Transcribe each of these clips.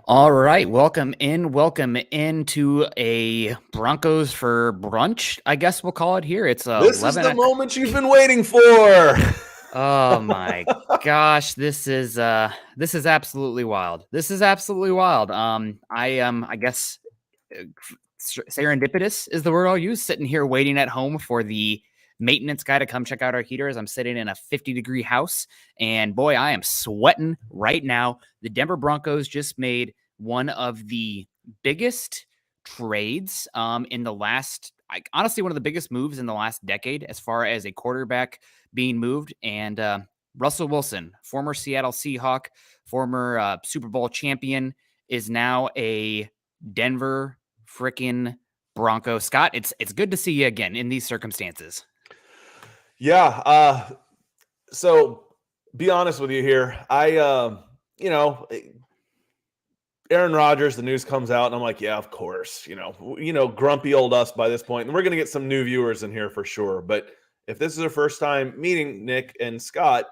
All right, welcome into a Broncos for brunch, I guess we'll call it here. It's This is 11 the moment you've been waiting for. Oh my gosh, this is absolutely wild. This is absolutely wild. I guess serendipitous is the word I'll use, sitting here waiting at home for the maintenance guy to come check out our heaters. I'm sitting in a 50-degree house, and boy, I am sweating right now. The Denver Broncos just made one of the biggest trades in the last, honestly, one of the biggest moves in the last decade as far as a quarterback being moved. And Russell Wilson, former Seattle Seahawk, former Super Bowl champion, is now a Denver freaking Bronco. Scott, it's good to see you again in these circumstances. Yeah. So be honest with you here. Aaron Rodgers, the news comes out, and I'm like, yeah, of course. Grumpy old us by this point, and we're gonna get some new viewers in here for sure. But if this is our first time meeting Nick and Scott,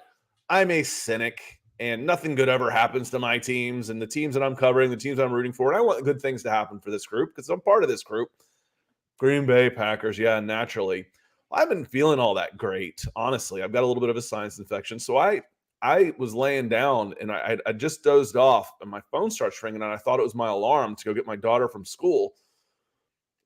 I'm a cynic, and nothing good ever happens to my teams and the teams that I'm covering, the teams I'm rooting for, and I want good things to happen for this group because I'm part of this group. Green Bay Packers, yeah, naturally. I've been feeling all that great, honestly. I've got a little bit of a sinus infection, so I was laying down and I just dozed off, and my phone starts ringing, and I thought it was my alarm to go get my daughter from school.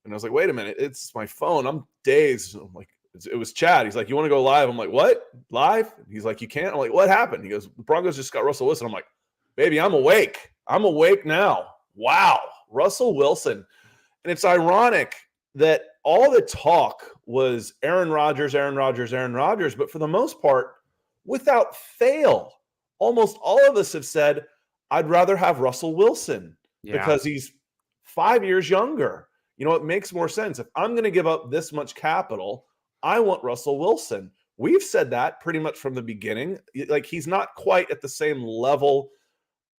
And I was like, wait a minute, it's my phone. I'm dazed. I'm like, it was Chad. He's like, you want to go live? I'm like, what? Live? He's like, you can't. I'm like, what happened? He goes, the Broncos just got Russell Wilson. I'm like, baby, I'm awake. I'm awake now. Wow. Russell Wilson. And it's ironic that all the talk was Aaron Rodgers, but for the most part, without fail, almost all of us have said, I'd rather have Russell Wilson because he's 5 years younger. It makes more sense. If I'm going to give up this much capital, I want Russell Wilson. We've said that pretty much from the beginning. Like, he's not quite at the same level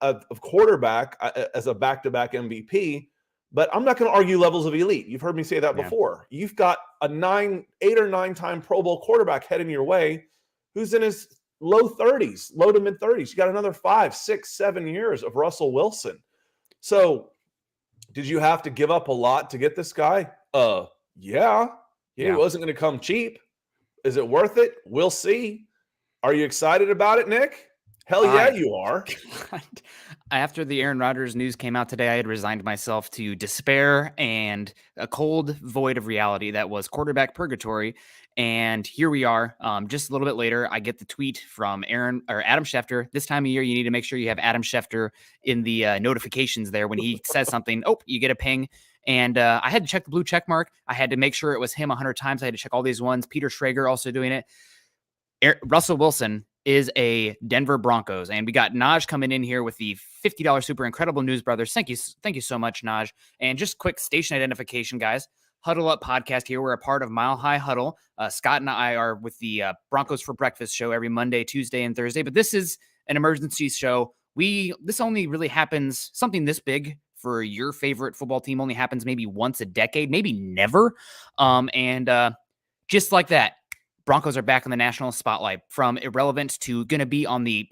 of quarterback as a back-to-back MVP, but I'm not going to argue levels of elite. You've heard me say that before. You've got a 8 or 9 time Pro Bowl quarterback heading your way who's in his low to mid 30s. You got another 5, 6, 7 years of Russell Wilson. So did you have to give up a lot to get this guy? Yeah. He wasn't going to come cheap. Is it worth it? We'll see. Are you excited about it, Nick? Hell yeah, you are. After the Aaron Rodgers news came out today, I had resigned myself to despair and a cold void of reality that was quarterback purgatory. And here we are. Just a little bit later, I get the tweet from Adam Schefter. This time of year, you need to make sure you have Adam Schefter in the notifications there. When he says something, you get a ping. And I had to check the blue check mark. I had to make sure it was him 100 times. I had to check all these ones. Peter Schrager also doing it. Russell Wilson is a Denver Broncos. And we got Naj coming in here with the $50 super incredible news, brothers. Thank you so much, Naj. And just quick station identification, guys. Huddle Up Podcast here. We're a part of Mile High Huddle. Scott and I are with the Broncos for Breakfast show every Monday, Tuesday, and Thursday. But this is an emergency show. This only really happens, something this big for your favorite football team only happens maybe once a decade, maybe never. Just like that, Broncos are back in the national spotlight, from irrelevant to going to be on the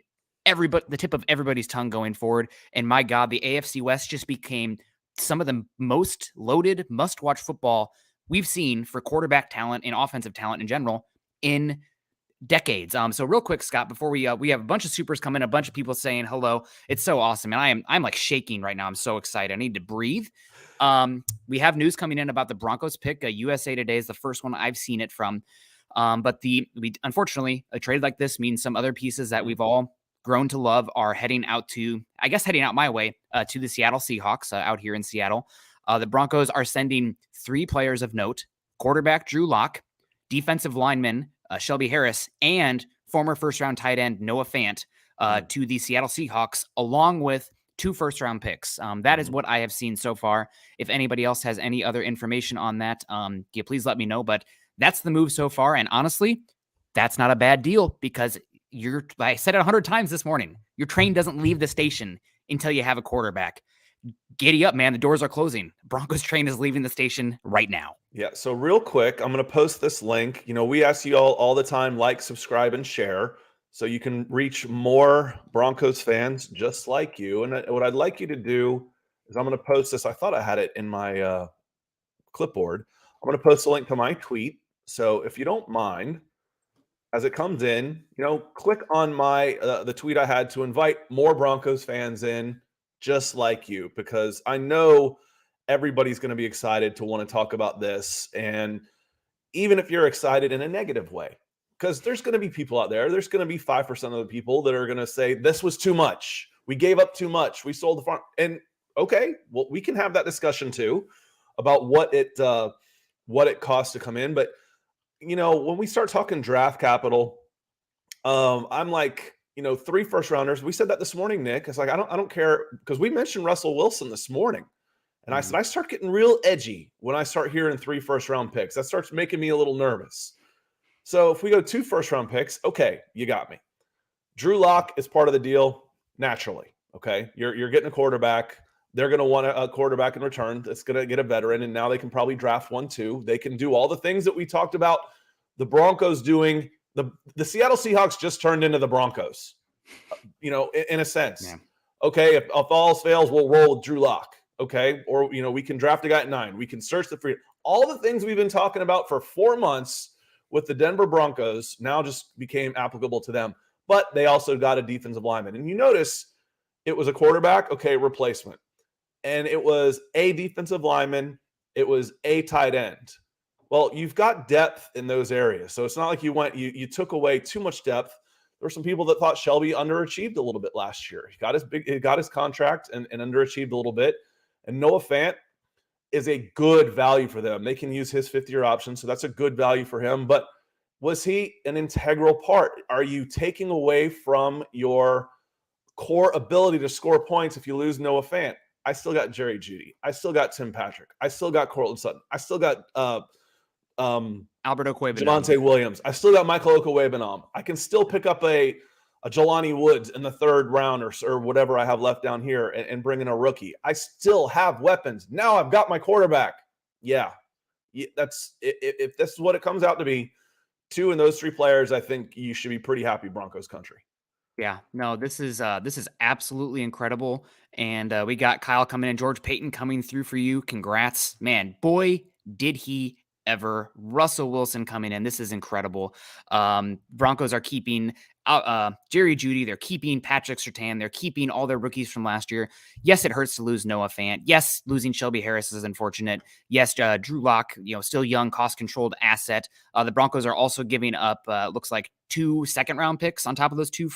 tip of everybody's tongue going forward. And my God, the AFC West just became some of the most loaded, must-watch football we've seen for quarterback talent and offensive talent in general in decades. So real quick, Scott, before we have a bunch of supers come in, a bunch of people saying hello. It's so awesome, and I'm like shaking right now. I'm so excited. I need to breathe. We have news coming in about the Broncos pick. USA Today is the first one I've seen it from. But unfortunately, a trade like this means some other pieces that we've all grown to love are heading out my way to the Seattle Seahawks out here in Seattle. The Broncos are sending 3 players of note: quarterback Drew Lock, defensive lineman Shelby Harris, and former first-round tight end Noah Fant to the Seattle Seahawks, along with 2 first-round picks. That is what I have seen so far. If anybody else has any other information on that, please let me know. But that's the move so far. And honestly, that's not a bad deal, because I said it 100 times this morning, your train doesn't leave the station until you have a quarterback. Giddy up, man. The doors are closing. Broncos train is leaving the station right now. Yeah. So real quick, I'm going to post this link. We ask you all the time, like, subscribe, and share. so you can reach more Broncos fans just like you. And what I'd like you to do is I'm going to post this. I thought I had it in my clipboard. I'm going to post a link to my tweet. So if you don't mind, as it comes in, click on my the tweet I had to invite more Broncos fans in just like you, because I know everybody's going to be excited to want to talk about this. And even if you're excited in a negative way, because there's going to be people out there, there's going to be 5% of the people that are going to say, this was too much. We gave up too much. We sold the farm. And okay, well, we can have that discussion too about what it costs to come in. But, when we start talking draft capital, I'm like, 3 first rounders. We said that this morning, Nick. It's like, I don't care, because we mentioned Russell Wilson this morning. And I said, I start getting real edgy when I start hearing 3 first round picks. That starts making me a little nervous. So if we go 2 first round picks, okay, you got me. Drew Lock is part of the deal naturally. Okay. You're getting a quarterback. They're going to want a quarterback in return that's going to get a veteran. And now they can probably draft one too. They can do all the things that we talked about the Broncos doing. The Seattle Seahawks just turned into the Broncos, in a sense. Yeah. Okay, if all else fails, we'll roll with Drew Lock. Okay, or we can draft a guy at 9. We can search the free. All the things we've been talking about for 4 months with the Denver Broncos now just became applicable to them. But they also got a defensive lineman, and you notice it was a quarterback. Okay, replacement, and it was a defensive lineman. It was a tight end. Well, you've got depth in those areas. So it's not like you took away too much depth. There were some people that thought Shelby underachieved a little bit last year. He got his contract and underachieved a little bit. And Noah Fant is a good value for them. They can use his 5th-year option. So that's a good value for him. But was he an integral part? Are you taking away from your core ability to score points if you lose Noah Fant? I still got Jerry Jeudy. I still got Tim Patrick. I still got Cortland Sutton. I still got Albert Okwuegbunam, Javonte Williams. I still got Michael Okwuegbunam. I can still pick up a Jelani Woods in the 3rd round or whatever I have left down here and bring in a rookie. I still have weapons. Now I've got my quarterback. Yeah, that's if this is what it comes out to be. 2 in those 3 players, I think you should be pretty happy, Broncos country. Yeah, no, this is absolutely incredible. And we got Kyle coming in, George Paton coming through for you. Congrats, man. Boy, did he ever. Russell Wilson coming in. This is incredible. Broncos are keeping Jerry Jeudy. They're keeping Patrick Surtain. They're keeping all their rookies from last year. Yes, it hurts to lose Noah Fant. Yes, losing Shelby Harris is unfortunate. Yes, Drew Lock, still young, cost-controlled asset. The Broncos are also giving up, looks like 2 second-round picks on top of those 2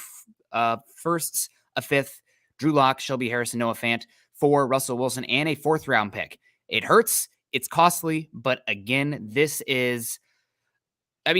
firsts, a 5th, Drew Lock, Shelby Harris, and Noah Fant, for Russell Wilson, and a 4th-round pick. It hurts. It's costly, but again, this is,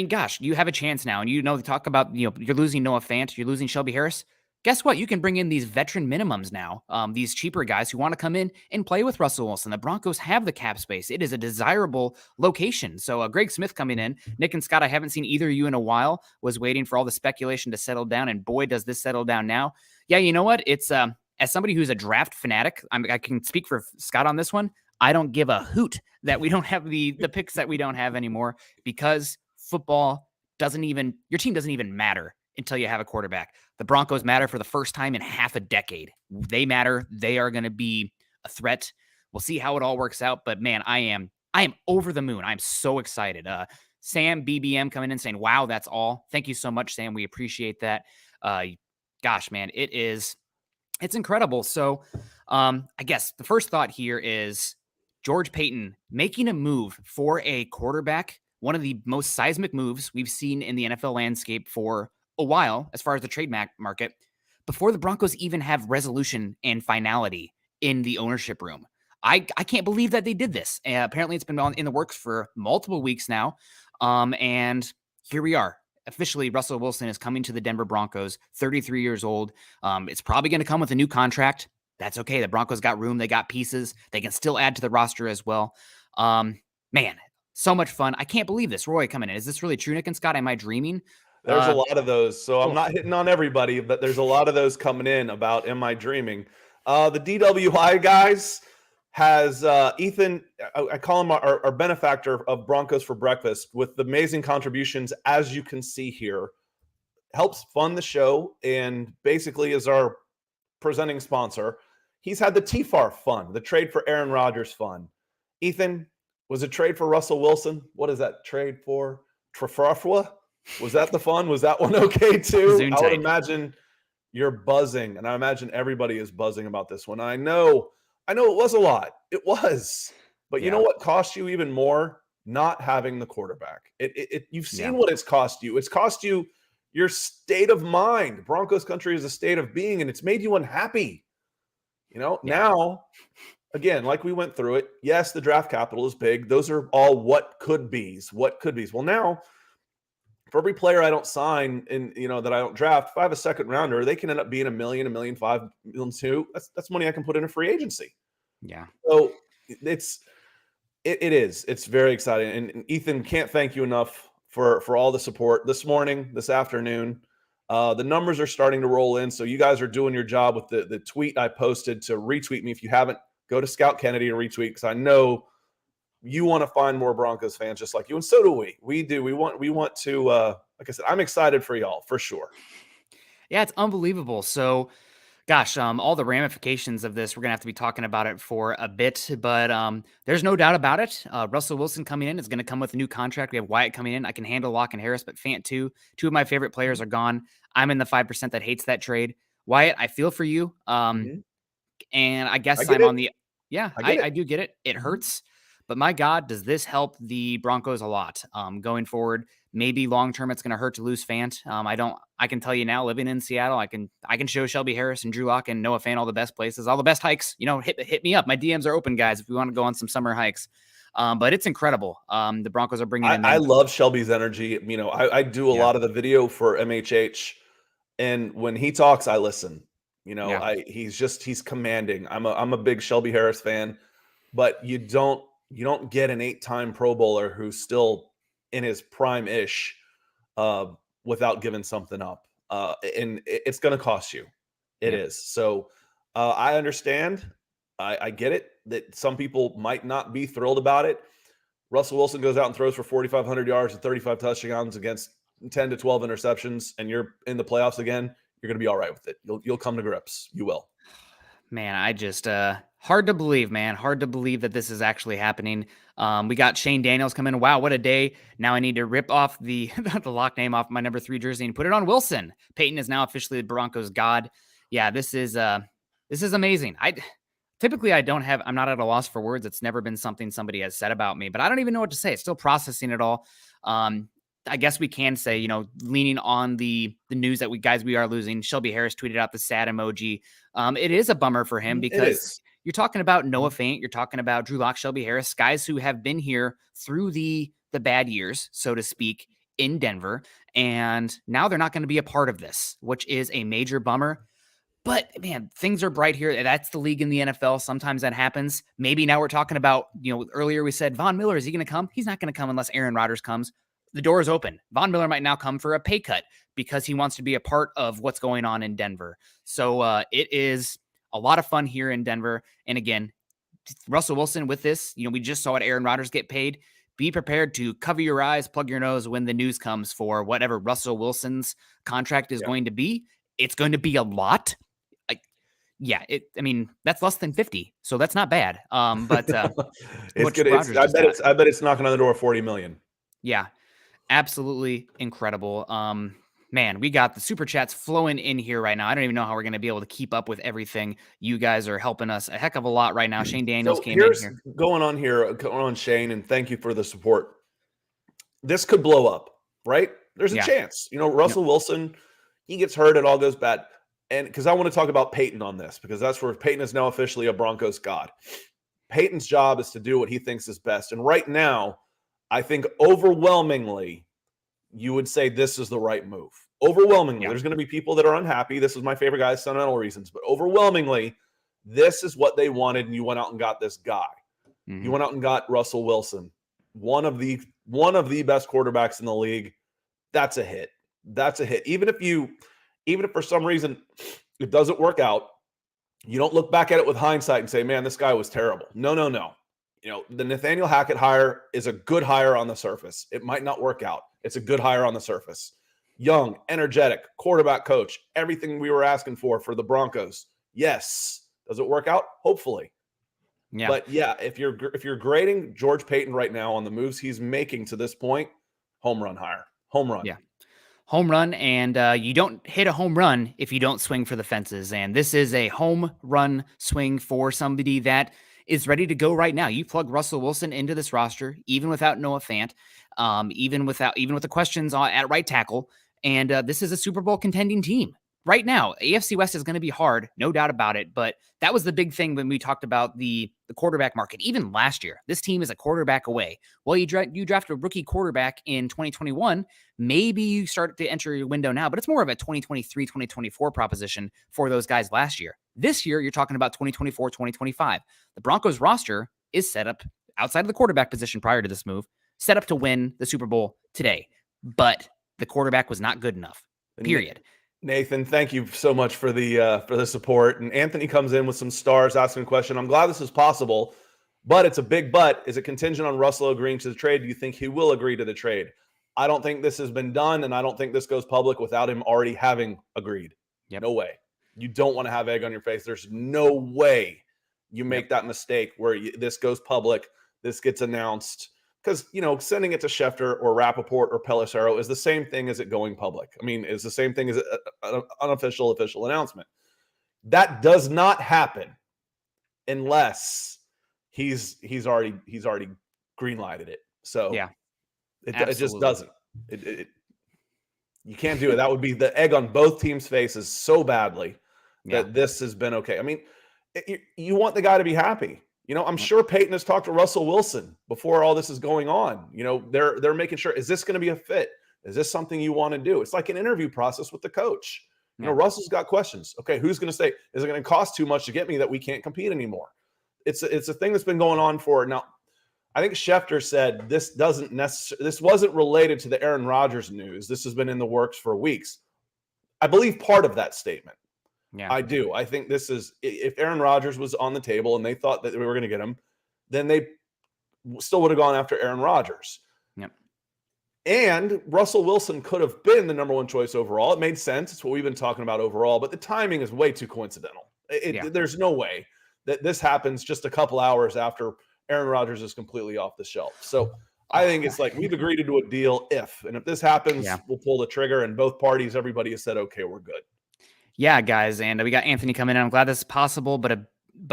gosh, you have a chance now. And they talk about, you're losing Noah Fant, you're losing Shelby Harris. Guess what? You can bring in these veteran minimums now, these cheaper guys who want to come in and play with Russell Wilson. The Broncos have the cap space. It is a desirable location. So Greg Smith coming in. Nick and Scott, I haven't seen either of you in a while. Was waiting for all the speculation to settle down, and boy, does this settle down now. Yeah, you know what? It's as somebody who's a draft fanatic, I can speak for Scott on this one. I don't give a hoot that we don't have the picks that we don't have anymore, because football your team doesn't even matter until you have a quarterback. The Broncos matter for the first time in half a decade. They matter. They are going to be a threat. We'll see how it all works out. But man, I am over the moon. I'm so excited. Sam BBM coming in saying, wow, that's all. Thank you so much, Sam. We appreciate that. Gosh, man, it's incredible. So I guess the first thought here is George Paton making a move for a quarterback, one of the most seismic moves we've seen in the NFL landscape for a while, as far as the trade market, before the Broncos even have resolution and finality in the ownership room. I can't believe that they did this. Apparently it's been in the works for multiple weeks now. And here we are. Officially, Russell Wilson is coming to the Denver Broncos, 33 years old. It's probably going to come with a new contract. That's okay. The Broncos got room. They got pieces. They can still add to the roster as well. Man, so much fun. I can't believe this. Roy coming in. Is this really true, Nick and Scott? Am I dreaming? There's a lot of those. So I'm not hitting on everybody, but there's a lot of those coming in about, am I dreaming? The DWI guys has Ethan, I call him our benefactor of Broncos for Breakfast, with the amazing contributions, as you can see here. helps fund the show and basically is our presenting sponsor. He's had the TFAR fund, the trade for Aaron Rodgers fund. Ethan, was it trade for Russell Wilson? What is that trade for? Trafrafwa? Was that the fund? Was that one okay too? I would imagine you're buzzing, and I imagine everybody is buzzing about this one. I know it was a lot. It was. But you know what cost you even more? Not having the quarterback. You've seen what it's cost you. It's cost you your state of mind. Broncos country is a state of being, and it's made you unhappy. Now, again, like we went through it, yes, the draft capital is big. Those are all what could be's. Well, now, for every player I don't sign and that I don't draft, if I have a second rounder, they can end up being $1 million, $1.5 million, $1.2 million. That's money I can put in a free agency. Yeah. So it's very exciting. And Ethan, can't thank you enough for all the support this morning, this afternoon. The numbers are starting to roll in. So you guys are doing your job with the tweet I posted to retweet me. If you haven't, go to Scout Kennedy and retweet, because I know you want to find more Broncos fans just like you. And so do we. We do. We want to, like I said, I'm excited for y'all for sure. Yeah, it's unbelievable. So, gosh, all the ramifications of this, we're going to have to be talking about it for a bit, but there's no doubt about it. Russell Wilson coming in is going to come with a new contract. We have Wyatt coming in. I can handle Locke and Harris, but Fant too. Two of my favorite players are gone. I'm in the 5% that hates that trade. Wyatt, I feel for you. And I guess I'm on the, I do get it. It hurts. But my God, does this help the Broncos a lot going forward? Maybe long-term it's going to hurt to lose Fant. I can tell you now, living in Seattle, I can show Shelby Harris and Drew Lock and Noah Fant all the best places, all the best hikes. Hit me up. My DMs are open, guys, if we want to go on some summer hikes. But it's incredible. The Broncos are bringing in. I love Shelby's energy. I do a lot of the video for MHH, and when he talks, I listen. He's commanding. I'm a big Shelby Harris fan, but you don't get an 8-time Pro Bowler who's still in his prime-ish without giving something up. And it's going to cost you. It is. So I understand. I get it that some people might not be thrilled about it. Russell Wilson goes out and throws for 4,500 yards and 35 touchdowns against 10 to 12 interceptions, and you're in the playoffs again. You're going to be all right with it. You'll come to grips. You will. Man, I just hard to believe, man. Hard to believe that this is actually happening. We got Shane Daniels coming. Wow, what a day. Now I need to rip off the lock name off my number 3 jersey and put it on Wilson. Paton is now officially the Broncos god. Yeah, this is amazing. I'm not at a loss for words. It's never been something somebody has said about me, but I don't even know what to say. Still processing it all. I guess we can say, leaning on the news that we are losing. Shelby Harris tweeted out the sad emoji. It is a bummer for him because you're talking about Noah Fant, you're talking about Drew Lock, Shelby Harris, guys who have been here through the bad years, so to speak, in Denver, and now they're not going to be a part of this, which is a major bummer. But man, things are bright here. That's the league in the NFL. Sometimes that happens. Maybe now we're talking about, earlier we said Von Miller, is he going to come? He's not going to come unless Aaron Rodgers comes. The door is open. Von Miller might now come for a pay cut because he wants to be a part of what's going on in Denver. So it is a lot of fun here in Denver. And again, Russell Wilson with this, we just saw Aaron Rodgers get paid. Be prepared to cover your eyes, plug your nose when the news comes for whatever Russell Wilson's contract is going to be. It's going to be a lot. That's less than 50, so that's not bad. But it's good. I bet it's knocking on the door of 40 million. Yeah. Absolutely incredible. Man, we got the super chats flowing in here right now. I don't even know how we're going to be able to keep up with everything. You guys are helping us a heck of a lot right now. Shane Daniels came in here. Going on, Shane, and thank you for the support. This could blow up, right? There's a chance. Russell Wilson, he gets hurt, it all goes bad. And because I want to talk about Paton on this, because that's where Paton is now officially a Broncos god. Paton's job is to do what he thinks is best. And right now, I think overwhelmingly, you would say this is the right move. Overwhelmingly, there's going to be people that are unhappy. This is my favorite guy, sentimental reasons. But overwhelmingly, this is what they wanted, and you went out and got this guy. Mm-hmm. You went out and got Russell Wilson, one of the best quarterbacks in the league. That's a hit. That's a hit. Even if for some reason it doesn't work out, you don't look back at it with hindsight and say, man, this guy was terrible. No. The Nathaniel Hackett hire is a good hire on the surface. It might not work out. It's a good hire on the surface. young, energetic quarterback coach, everything we were asking for the Broncos. Yes. Does it work out? Hopefully. Yeah. But yeah, if you're grading George Paton right now on the moves he's making to this point, home run hire. Home run. Yeah. Home run, and you don't hit a home run if you don't swing for the fences. And this is a home run swing for somebody that is ready to go right now. You plug Russell Wilson into this roster, even without Noah Fant, even with the questions at right tackle, and this is a Super Bowl contending team right now. AFC West is going to be hard, no doubt about it. But that was the big thing when we talked about the quarterback market. Even last year, this team is a quarterback away. Well, you draft a rookie quarterback in 2021. Maybe you start to enter your window now, but it's more of a 2023, 2024 proposition for those guys last year. This year, you're talking about 2024, 2025. The Broncos roster is set up outside of the quarterback position prior to this move, set up to win the Super Bowl today. But the quarterback was not good enough, period. Nathan, thank you so much for the support. And Anthony comes in with some stars asking a question. I'm glad this is possible, but it's a big but. Is it contingent on Russell agreeing to the trade? Do you think he will agree to the trade? I don't think this has been done, and I don't think this goes public without him already having agreed. Yep. No way. You don't want to have egg on your face. There's no way you make that mistake where this goes public, this gets announced. Because, sending it to Schefter or Rappaport or Pelissero is the same thing as it going public. I mean, it's the same thing as an unofficial official announcement. That does not happen unless he's already green-lighted it. So yeah, it just doesn't. You can't do it. That would be the egg on both teams' faces so badly that this has been okay. I mean, you want the guy to be happy. I'm sure Paton has talked to Russell Wilson before all this is going on. They're making sure, is this going to be a fit? Is this something you want to do? It's like an interview process with the coach. Russell's got questions. Okay, who's going to stay? Is it going to cost too much to get me that we can't compete anymore? It's a thing that's been going on for now. I think Schefter said this wasn't related to the Aaron Rodgers news. This has been in the works for weeks. I believe part of that statement. Yeah, I do. I think this is, if Aaron Rodgers was on the table and they thought that we were going to get him, then they still would have gone after Aaron Rodgers. Yep. And Russell Wilson could have been the number one choice overall. It made sense. It's what we've been talking about overall, but the timing is way too coincidental. There's no way that this happens just a couple hours after Aaron Rodgers is completely off the shelf. So I think it's like we've agreed to do a deal if this happens, we'll pull the trigger, and both parties, everybody has said, okay, we're good. Yeah, guys, and we got Anthony coming in. I'm glad this is possible, but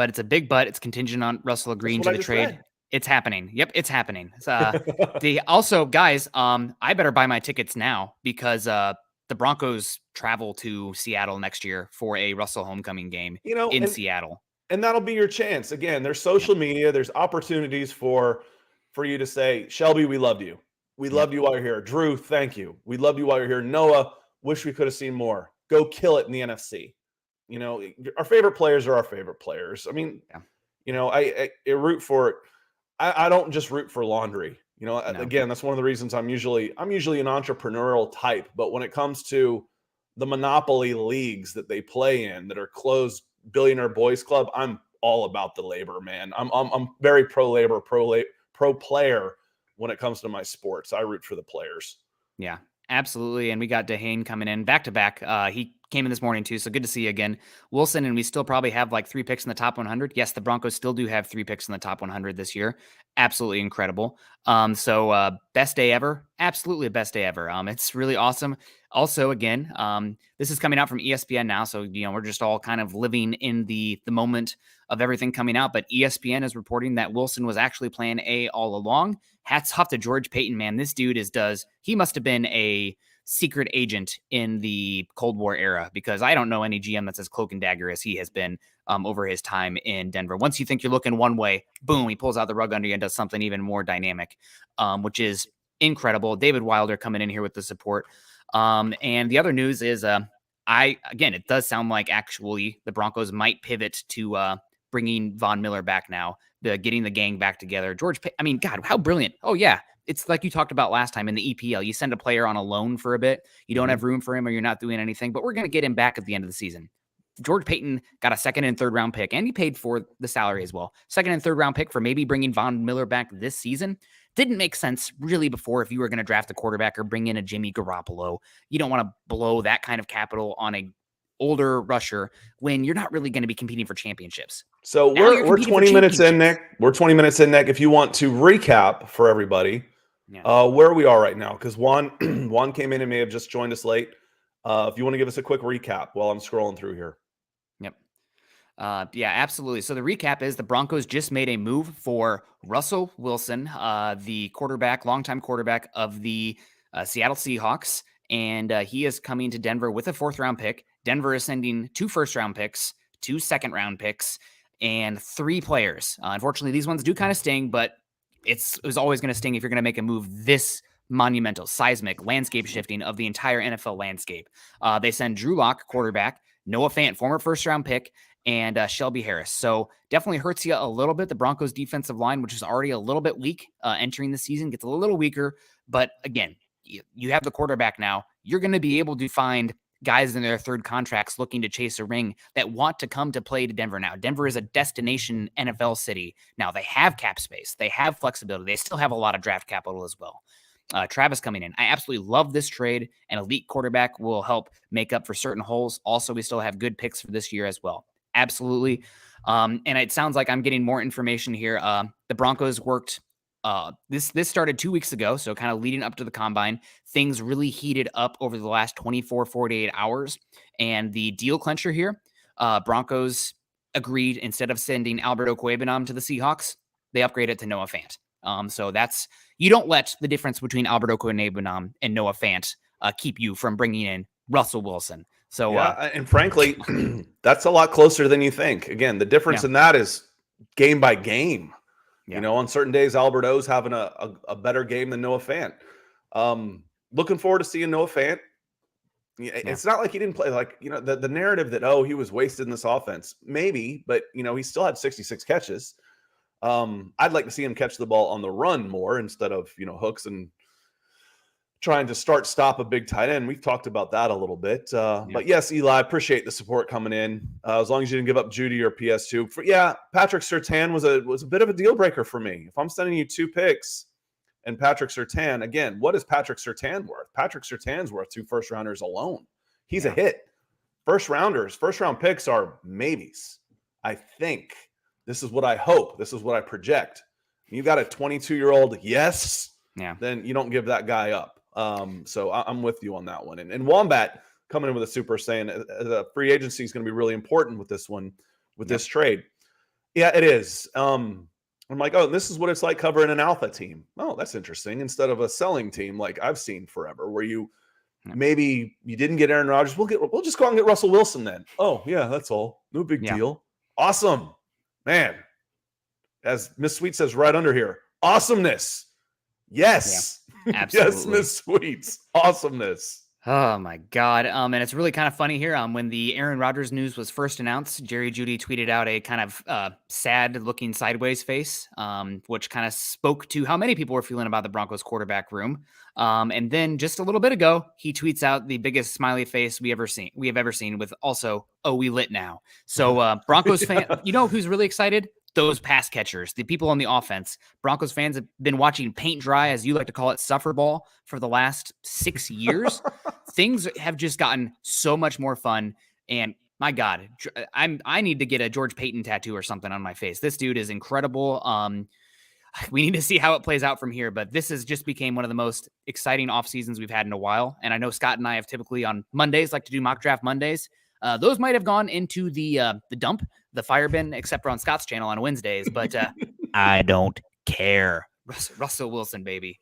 it's a big but. It's contingent on Russell agreeing to the trade. Read. It's happening. Yep, it's happening. Also, guys, I better buy my tickets now because the Broncos travel to Seattle next year for a Russell homecoming game in Seattle. And that'll be your chance. Again, there's social media. There's opportunities for you to say, Shelby, we loved you. We loved you while you're here. Drew, thank you. We loved you while you're here. Noah, wish we could have seen more. Go kill it in the NFC. Our favorite players are our favorite players. I mean, I root for it. I don't just root for laundry. Again, that's one of the reasons I'm usually an entrepreneurial type. But when it comes to the monopoly leagues that they play in that are closed billionaire boys club, I'm all about the labor, man. I'm very pro labor, pro player when it comes to my sports. I root for the players. Yeah. Absolutely. And we got Dehane coming in back to back. He came in this morning too. So good to see you again, Wilson. And we still probably have like 3 picks in the top 100. Yes, the Broncos still do have 3 picks in the top 100 this year. Absolutely incredible. So best day ever. Absolutely a best day ever. It's really awesome. Also, again, this is coming out from ESPN now. So, we're just all kind of living in the moment of everything coming out. But ESPN is reporting that Wilson was actually plan A all along. Hats off to George Paton, man. This dude he must have been a secret agent in the Cold War era, because I don't know any GM that's as cloak and dagger as he has been over his time in Denver. Once you think you're looking one way, boom, he pulls out the rug under you and does something even more dynamic, which incredible. David Wilder coming in here with the support. And the other news is, it does sound like actually the Broncos might pivot to bringing Von Miller back now, getting the gang back together. God, how brilliant. Oh yeah. It's like you talked about last time in the EPL. You send a player on a loan for a bit. You don't have room for him or you're not doing anything, but we're going to get him back at the end of the season. George Paton got a second and third round pick, and he paid for the salary as well. Second and third round pick for maybe bringing Von Miller back this season. Didn't make sense really before if you were going to draft a quarterback or bring in a Jimmy Garoppolo. You don't want to blow that kind of capital on a older rusher when you're not really going to be competing for championships. So we're 20 minutes in, Nick. We're 20 minutes in, Nick. If you want to recap for everybody where we are right now, because Juan came in and may have just joined us late. If you want to give us a quick recap while I'm scrolling through here. Yep. Yeah, absolutely. So the recap is the Broncos just made a move for Russell Wilson, the longtime quarterback of the Seattle Seahawks. And he is coming to Denver with a 4th round pick. Denver is sending 2 first round picks, 2 2nd round picks, and 3 players. Unfortunately, these ones do kind of sting, but it was always going to sting if you're going to make a move this monumental, seismic, landscape shifting of the entire NFL landscape. They send Drew Lock, quarterback, Noah Fant, former 1st round pick, and Shelby Harris. So definitely hurts you a little bit. The Broncos defensive line, which is already a little bit weak entering the season, gets a little weaker. But again, you have the quarterback now. You're going to be able to find guys in their 3rd contracts looking to chase a ring that want to come to play to Denver now. Denver is a destination NFL city. Now they have cap space. They have flexibility. They still have a lot of draft capital as well. Travis coming in. I absolutely love this trade. An elite quarterback will help make up for certain holes. Also, we still have good picks for this year as well. Absolutely. And it sounds like I'm getting more information here. The Broncos worked. This started 2 weeks ago, so kind of leading up to the combine. Things really heated up over the last 48 hours. And the deal clincher here, Broncos agreed, instead of sending Alberto Cuebanam to the Seahawks, they upgraded to Noah Fant. So you don't let the difference between Alberto Cuebanam and Noah Fant keep you from bringing in Russell Wilson. So, and frankly, that's a lot closer than you think. Again, the difference in that is game by game. Yeah. You know, on certain days, Alberto's having a better game than Noah Fant. Looking forward to seeing Noah Fant. It's not like he didn't play. Like, the narrative that, he was wasted in this offense. Maybe, but, he still had 66 catches. I'd like to see him catch the ball on the run more instead of, hooks and trying to stop a big tight end. We've talked about that a little bit. But yes, Eli, appreciate the support coming in. As long as you didn't give up Judy or PS2. Patrick Surtain was a bit of a deal breaker for me. If I'm sending you 2 picks and Patrick Surtain, again, what is Patrick Surtain worth? Patrick Surtain's worth 2 first rounders alone. He's a hit. First round picks are maybes. I think. This is what I hope. This is what I project. You got a 22-year-old, then you don't give that guy up. So I'm with you on that one. And Wombat coming in with a super saying the free agency is going to be really important with this one, with this trade. Yeah, it is. I'm like, this is what it's like covering an alpha team. Oh, that's interesting. Instead of a selling team like I've seen forever, where maybe you didn't get Aaron Rodgers. We'll just go out and get Russell Wilson then. Oh yeah, that's all. No big deal. Awesome, man. As Miss Sweet says right under here, awesomeness. Yes. Yeah, absolutely. Yes, Miss Sweets. Awesomeness. Oh my God. And it's really kind of funny here. When the Aaron Rodgers news was first announced, Jerry Jeudy tweeted out a kind of sad looking sideways face, which kind of spoke to how many people were feeling about the Broncos quarterback room. And then just a little bit ago, he tweets out the biggest smiley face we have ever seen with also, we lit now. So Broncos fan, who's really excited? Those pass catchers, the people on the offense. Broncos fans have been watching paint dry, as you like to call it, suffer ball for the last 6 years. Things have just gotten so much more fun. And my God, I need to get a George Paton tattoo or something on my face. This dude is incredible. We need to see how it plays out from here, but this has just became one of the most exciting off seasons we've had in a while. And I know Scott and I have typically on Mondays like to do mock draft Mondays. Those might have gone into the dump, the fire bin, except for on Scott's channel on Wednesdays. But I don't care. Russell Wilson, baby.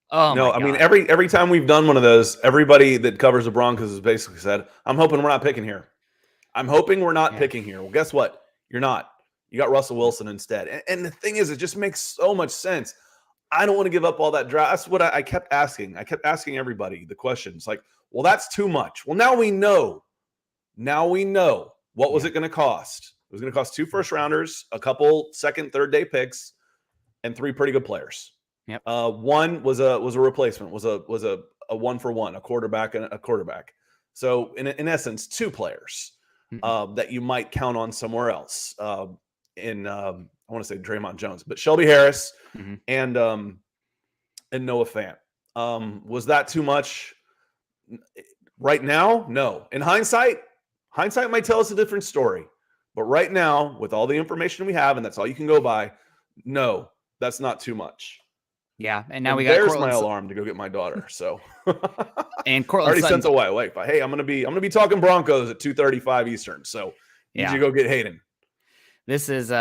Oh no, I mean every time we've done one of those, everybody that covers the Broncos has basically said, "I'm hoping we're not picking here. I'm hoping we're not picking here." Well, guess what? You're not. You got Russell Wilson instead. And the thing is, it just makes so much sense. I don't want to give up all that draft. That's what I kept asking. I kept asking everybody the questions like, "Well, that's too much." Well, now we know. What was it going to cost? It was going to cost 2 first rounders, a couple second, third day picks, and 3 pretty good players. Yep. One was a replacement, was a 1-for-1, a quarterback and a quarterback. So in essence, 2 players. that you might count on somewhere else. I want to say Draymond Jones, but Shelby Harris and Noah Fant. Was that too much? Right now, no. In hindsight might tell us a different story. But right now, with all the information we have, and that's all you can go by, no, that's not too much. Yeah, and now we got there's my alarm to go get my daughter. So and Cortland already sent away. Wait, but hey, I'm gonna be talking Broncos at 2:35 Eastern. So need you to go get Hayden. This is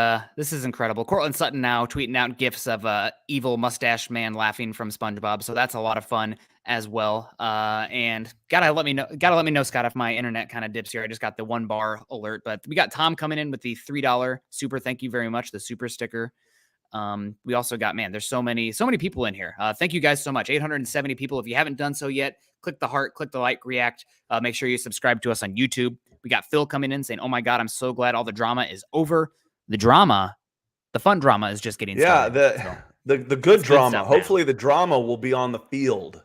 incredible. Cortland Sutton now tweeting out gifs of evil mustache man laughing from SpongeBob. So that's a lot of fun as well. And gotta let me know, Scott, if my internet kind of dips here. I just got the 1 bar alert, but we got Tom coming in with the $3 super. Thank you very much. The super sticker. We also got, there's so many people in here. Thank you guys so much. 870 people. If you haven't done so yet, click the heart, click the like, react. Make sure you subscribe to us on YouTube. We got Phil coming in saying, "Oh my God, I'm so glad all the drama is over." The fun drama is just getting started. The good drama. Hopefully the drama will be on the field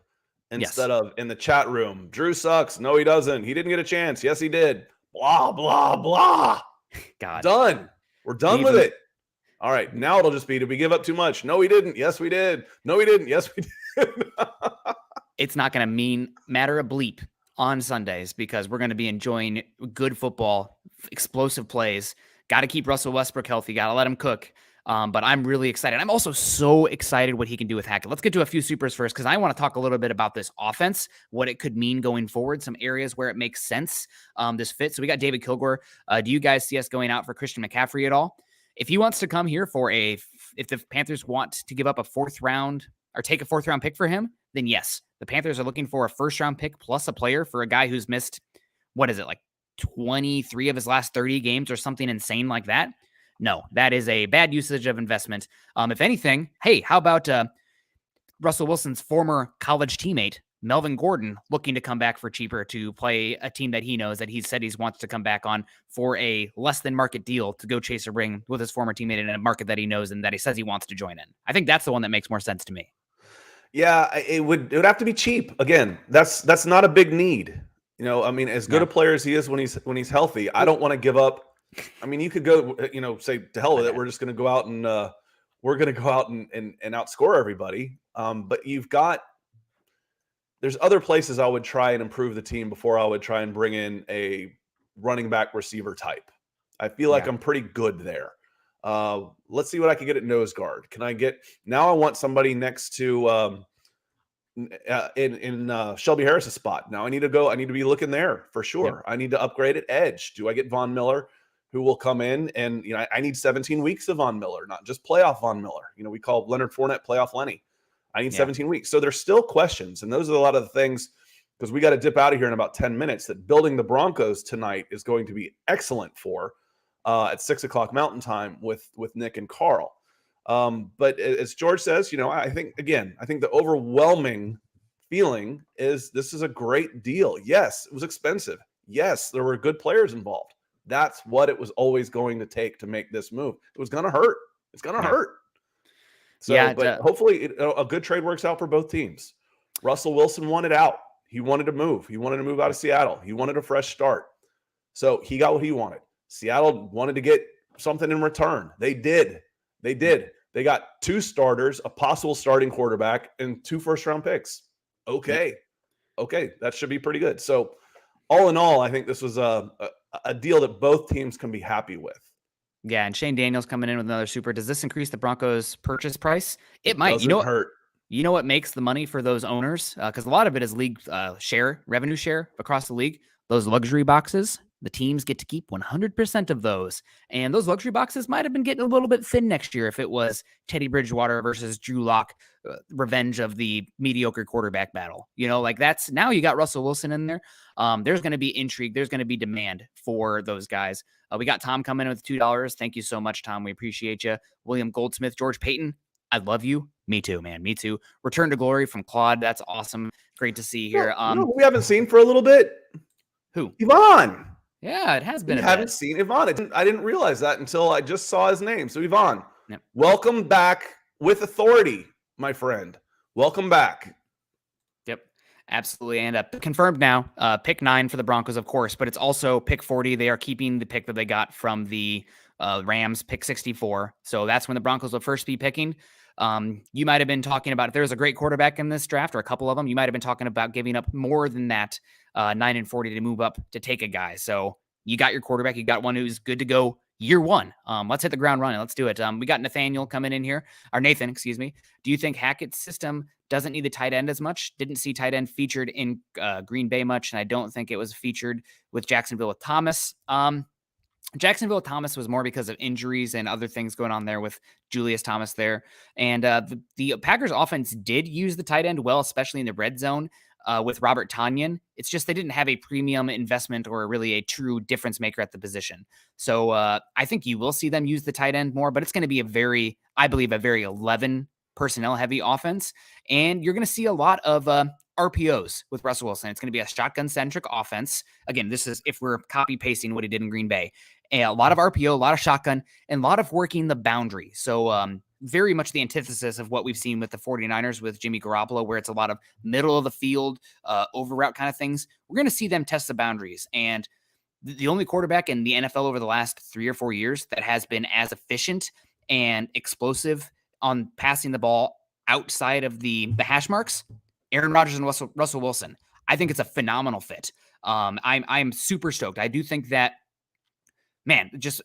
instead of in the chat room. Drew sucks. No, he doesn't. He didn't get a chance. Yes, he did. Blah, blah, blah. God. Done. We're done with it. All right. Now it'll just be, did we give up too much? No, we didn't. Yes, we did. No, we didn't. Yes, we did. It's not going to matter a bleep on Sundays because we're going to be enjoying good football, explosive plays. Got to keep Russell Westbrook healthy. Got to let him cook. But I'm really excited. I'm also so excited what he can do with Hackett. Let's get to a few supers first because I want to talk a little bit about this offense, what it could mean going forward, some areas where it makes sense, this fit. So we got David Kilgore. Do you guys see us going out for Christian McCaffrey at all? If he wants to come here if the Panthers want to give up a 4th round or take a 4th round pick for him, then yes, the Panthers are looking for a 1st round pick plus a player for a guy who's missed, 23 of his last 30 games or something insane like that. No, that is a bad usage of investment. If anything, hey, how about Russell Wilson's former college teammate, Melvin Gordon, looking to come back for cheaper to play a team that he knows that he said he wants to come back on for a less than market deal to go chase a ring with his former teammate in a market that he knows and that he says he wants to join in. I think that's the one that makes more sense to me. Yeah, it would have to be cheap. Again, that's not a big need. As good a player as he is when he's healthy, I don't want to give up. You could go, say to hell with it. We're just going to go out and outscore everybody. But there's other places I would try and improve the team before I would try and bring in a running back receiver type. I feel like I'm pretty good there. Let's see what I can get at nose guard. Now I want somebody next to in Shelby Harris's spot. Now I need to be looking there for sure. Yep. I need to upgrade at edge. Do I get Von Miller, who will come in and, I need 17 weeks of Von Miller, not just playoff Von Miller. We call Leonard Fournette playoff Lenny. I need 17 weeks. So there's still questions. And those are a lot of the things, because we got to dip out of here in about 10 minutes, that building the Broncos tonight is going to be excellent for at 6:00 Mountain Time with Nick and Carl. But as George says, I think the overwhelming feeling is this is a great deal. Yes, it was expensive. Yes, there were good players involved. That's what it was always going to take to make this move. It was going to hurt. It's going to hurt. So, but hopefully a good trade works out for both teams. Russell Wilson wanted out. He wanted to move. He wanted to move out of Seattle. He wanted a fresh start. So he got what he wanted. Seattle wanted to get something in return. They did. They got 2 starters, a possible starting quarterback, and 2 first-round picks. Okay. That should be pretty good. So all in all, I think this was a deal that both teams can be happy with. Yeah, and Shane Daniels coming in with another super. Does this increase the Broncos' purchase price? It might. Doesn't hurt. You know what makes the money for those owners? Because a lot of it is league revenue share across the league. Those luxury boxes, the teams get to keep 100% of those. And those luxury boxes might have been getting a little bit thin next year if it was Teddy Bridgewater versus Drew Lock, revenge of the mediocre quarterback battle. That's now you got Russell Wilson in there. There's going to be intrigue. There's going to be demand for those guys. We got Tom coming in with $2. Thank you so much, Tom. We appreciate you. William Goldsmith, George Paton, I love you. Me too, man. Me too. Return to glory from Claude. That's awesome. Great to see here. We haven't seen for a little bit. Who? Yvonne. Yeah, it has been. We haven't seen Yvonne. I didn't realize that until I just saw his name. So Yvonne, welcome back with authority, my friend. Welcome back. Yep. Absolutely. And confirmed now, pick 9 for the Broncos, of course, but it's also pick 40. They are keeping the pick that they got from the Rams, pick 64. So that's when the Broncos will first be picking. You might have been talking about if there was a great quarterback in this draft or a couple of them, you might have been talking about giving up more than that 9 and 40 to move up to take a guy. So you got your quarterback. You got one who's good to go year one. Let's hit the ground running. Let's do it. We got Nathaniel coming in here, or Nathan, excuse me. Do you think Hackett's system doesn't need the tight end as much? Didn't see tight end featured in Green Bay much, and I don't think it was featured with Jacksonville with Thomas. Jacksonville with Thomas was more because of injuries and other things going on there with Julius Thomas there. And the Packers offense did use the tight end well, especially in the red zone with Robert Tonyan. It's just they didn't have a premium investment or really a true difference maker at the position. So I think you will see them use the tight end more, but it's going to be I believe, a very 11 personnel heavy offense. And you're going to see a lot of RPOs with Russell Wilson. It's going to be a shotgun centric offense. Again, this is if we're copy pasting what he did in Green Bay. A lot of RPO, a lot of shotgun, and a lot of working the boundary. So very much the antithesis of what we've seen with the 49ers with Jimmy Garoppolo, where it's a lot of middle of the field, over route kind of things. We're going to see them test the boundaries. And the only quarterback in the NFL over the last 3 or 4 years that has been as efficient and explosive on passing the ball outside of the hash marks, Aaron Rodgers and Russell Wilson. I think it's a phenomenal fit. I'm super stoked. I do think that, man, just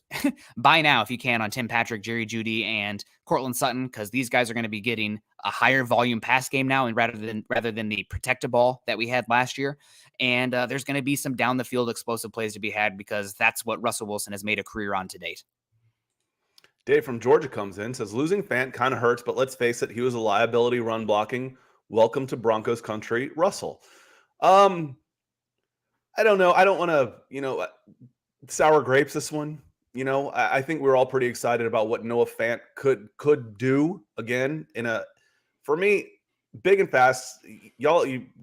buy now if you can on Tim Patrick, Jerry Jeudy, and Cortland Sutton, because these guys are going to be getting a higher volume pass game now, and rather than the protected ball that we had last year. And there's going to be some down the field explosive plays to be had because that's what Russell Wilson has made a career on to date. Dave from Georgia comes in, says losing Fant kind of hurts, but let's face it, he was a liability run blocking. Welcome to Broncos country, Russell. I don't know. I don't want to, sour grapes this one. I think we're all pretty excited about what Noah Fant could do again for me, big and fast.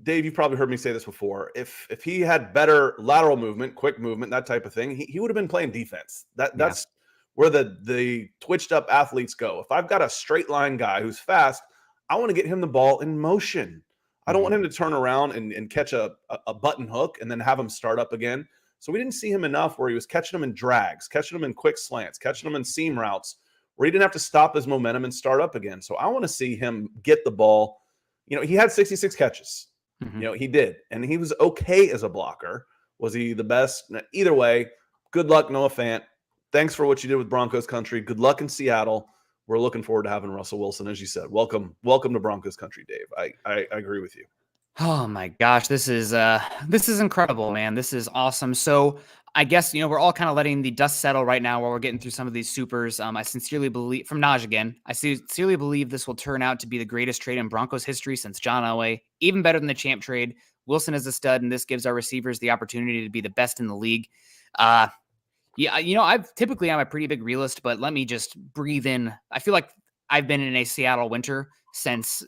Dave, you've probably heard me say this before. If he had better lateral movement, quick movement, that type of thing, he would have been playing defense. That's where the twitched up athletes go. If I've got a straight line guy who's fast, I want to get him the ball in motion. I don't want him to turn around and catch a button hook and then have him start up again. So we didn't see him enough where he was catching them in drags, catching them in quick slants, catching them in seam routes where he didn't have to stop his momentum and start up again. So I want to see him get the ball. He had 66 catches. He did. And he was okay as a blocker. Was he the best? Either way, good luck, Noah Fant. Thanks for what you did with Broncos country. Good luck in Seattle. We're looking forward to having Russell Wilson, as you said. Welcome to Broncos country, Dave. I agree with you. Oh my gosh, this is incredible, man. This is awesome. So I guess, we're all kind of letting the dust settle right now while we're getting through some of these supers. I sincerely believe, from Naj again, I sincerely believe this will turn out to be the greatest trade in Broncos history since John Elway, even better than the champ trade. Wilson is a stud, and this gives our receivers the opportunity to be the best in the league. Yeah, I'm a pretty big realist, but let me just breathe in. I feel like I've been in a Seattle winter since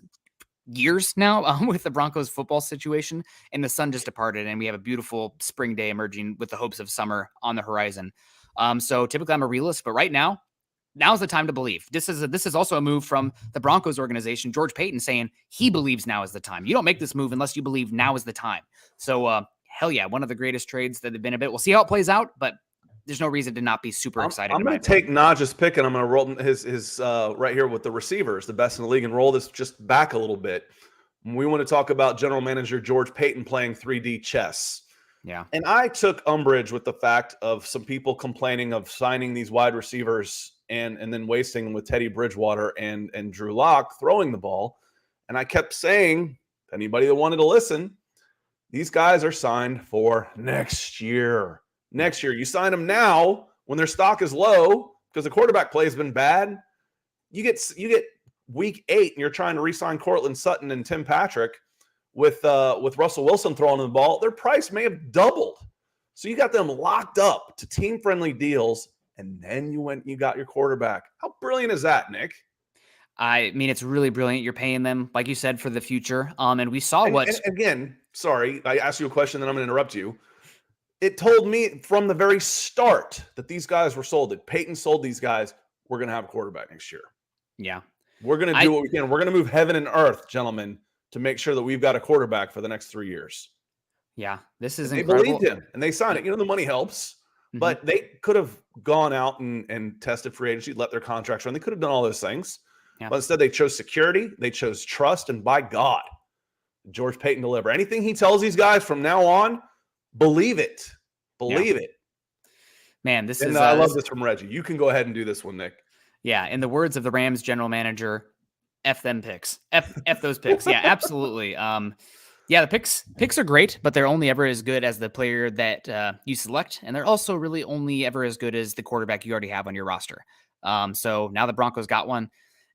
years now with the Broncos football situation, and the sun just departed, and we have a beautiful spring day emerging with the hopes of summer on the horizon. So typically I'm a realist, but right now's the time to believe. This is also a move from the Broncos organization, George Paton, saying he believes now is the time. You don't make this move unless you believe now is the time. So hell yeah, one of the greatest trades that have been a bit. We'll see how it plays out, but there's no reason to not be super excited. I'm going to take Naj's pick, and I'm going to roll his right here with the receivers, the best in the league, and roll this just back a little bit. We want to talk about general manager George Paton playing 3D chess. Yeah. And I took umbrage with the fact of some people complaining of signing these wide receivers and then wasting them with Teddy Bridgewater and Drew Lock throwing the ball. And I kept saying, anybody that wanted to listen, these guys are signed for next year. Next year, you sign them now when their stock is low because the quarterback play has been bad. You get week 8 and you're trying to re-sign Cortland Sutton and Tim Patrick with Russell Wilson throwing the ball. Their price may have doubled. So you got them locked up to team-friendly deals, and then you got your quarterback. How brilliant is that, Nick? I mean, it's really brilliant. You're paying them, like you said, for the future. And we saw and again, sorry, I asked you a question, then I'm going to interrupt you. It told me from the very start that these guys were sold, that Paton sold these guys. We're going to have a quarterback next year. Yeah. We're going to do what we can. We're going to move heaven and earth, gentlemen, to make sure that we've got a quarterback for the next 3 years. Yeah, this is They incredible. believed him, and they signed it. The money helps, but they could have gone out and tested free agency, let their contracts run. They could have done all those things. Yeah. But instead, they chose security. They chose trust. And by God, George Paton deliver. Anything he tells these guys from now on, believe it. Believe it. Man, this and is... I love this from Reggie. You can go ahead and do this one, Nick. Yeah, in the words of the Rams general manager, F them picks. F those picks. Yeah, absolutely. Yeah, the picks are great, but they're only ever as good as the player that you select, and they're also really only ever as good as the quarterback you already have on your roster. So now the Broncos got one,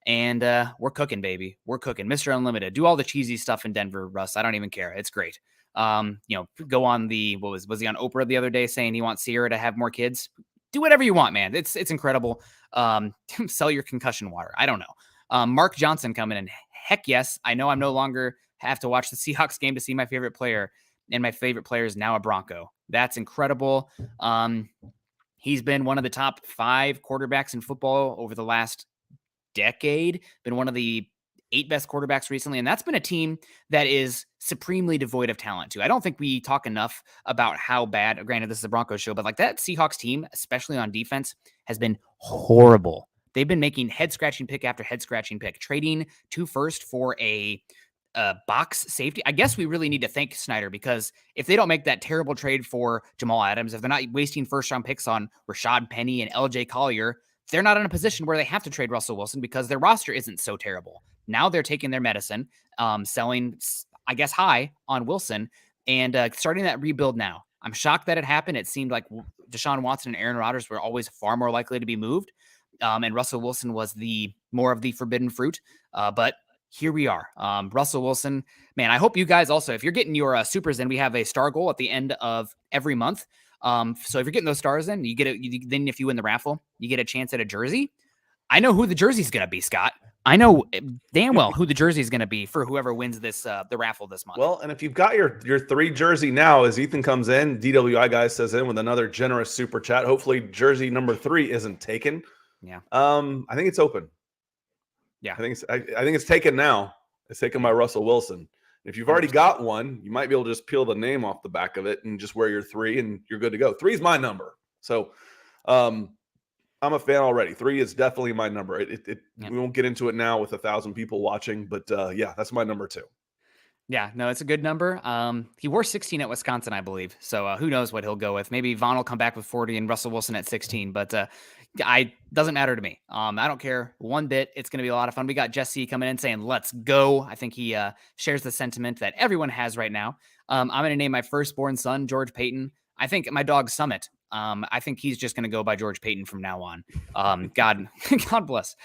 and we're cooking, baby. We're cooking. Mr. Unlimited. Do all the cheesy stuff in Denver, Russ. I don't even care. It's great. Go on the, was he on Oprah the other day saying he wants Sierra to have more kids? Do whatever you want, man. It's incredible. Sell your concussion water. I don't know. Mark Johnson coming in. Heck yes. I know I'm no longer have to watch the Seahawks game to see my favorite player, and my favorite player is now a Bronco. That's incredible. He's been one of the top 5 quarterbacks in football over the last decade, been one of the 8 best quarterbacks recently, and that's been a team that is supremely devoid of talent too. I don't think we talk enough about how bad, granted this is a Broncos show, but like that Seahawks team, especially on defense, has been horrible. They've been making head-scratching pick after head-scratching pick, trading 2 first for a box safety. I guess we really need to thank Snyder, because if they don't make that terrible trade for Jamal Adams, if they're not wasting first-round picks on Rashad Penny and LJ Collier, they're not in a position where they have to trade Russell Wilson because their roster isn't so terrible. Now they're taking their medicine, selling, I guess, high on Wilson, and starting that rebuild now. I'm shocked that it happened. It seemed like Deshaun Watson and Aaron Rodgers were always far more likely to be moved, and Russell Wilson was more of the forbidden fruit. But here we are. Russell Wilson, man, I hope you guys also, if you're getting your supers in, we have a star goal at the end of every month. So if you're getting those stars in, you get it. Then if you win the raffle, you get a chance at a jersey. I know who the jersey's going to be, Scott. I know damn well who the jersey is going to be for whoever wins this the raffle this month. Well, and if you've got your 3 jersey now, as Ethan comes in, DWI guy says in with another generous super chat. Hopefully, jersey number 3 isn't taken. Yeah. I think it's open. Yeah. I think it's taken now. It's taken by Russell Wilson. If you've already got one, you might be able to just peel the name off the back of it and just wear your 3, and you're good to go. 3 is my number. So, I'm a fan already. 3 is definitely my number. We won't get into it now with 1,000 people watching, but yeah, that's my number 2. Yeah, no, it's a good number. He wore 16 at Wisconsin, I believe. So who knows what he'll go with? Maybe Vaughn will come back with 40 and Russell Wilson at 16. But doesn't matter to me. I don't care one bit. It's going to be a lot of fun. We got Jesse coming in saying, let's go. I think he shares the sentiment that everyone has right now. I'm going to name my firstborn son George Paton. I think my dog Summit. I think he's just going to go by George Paton from now on. God bless.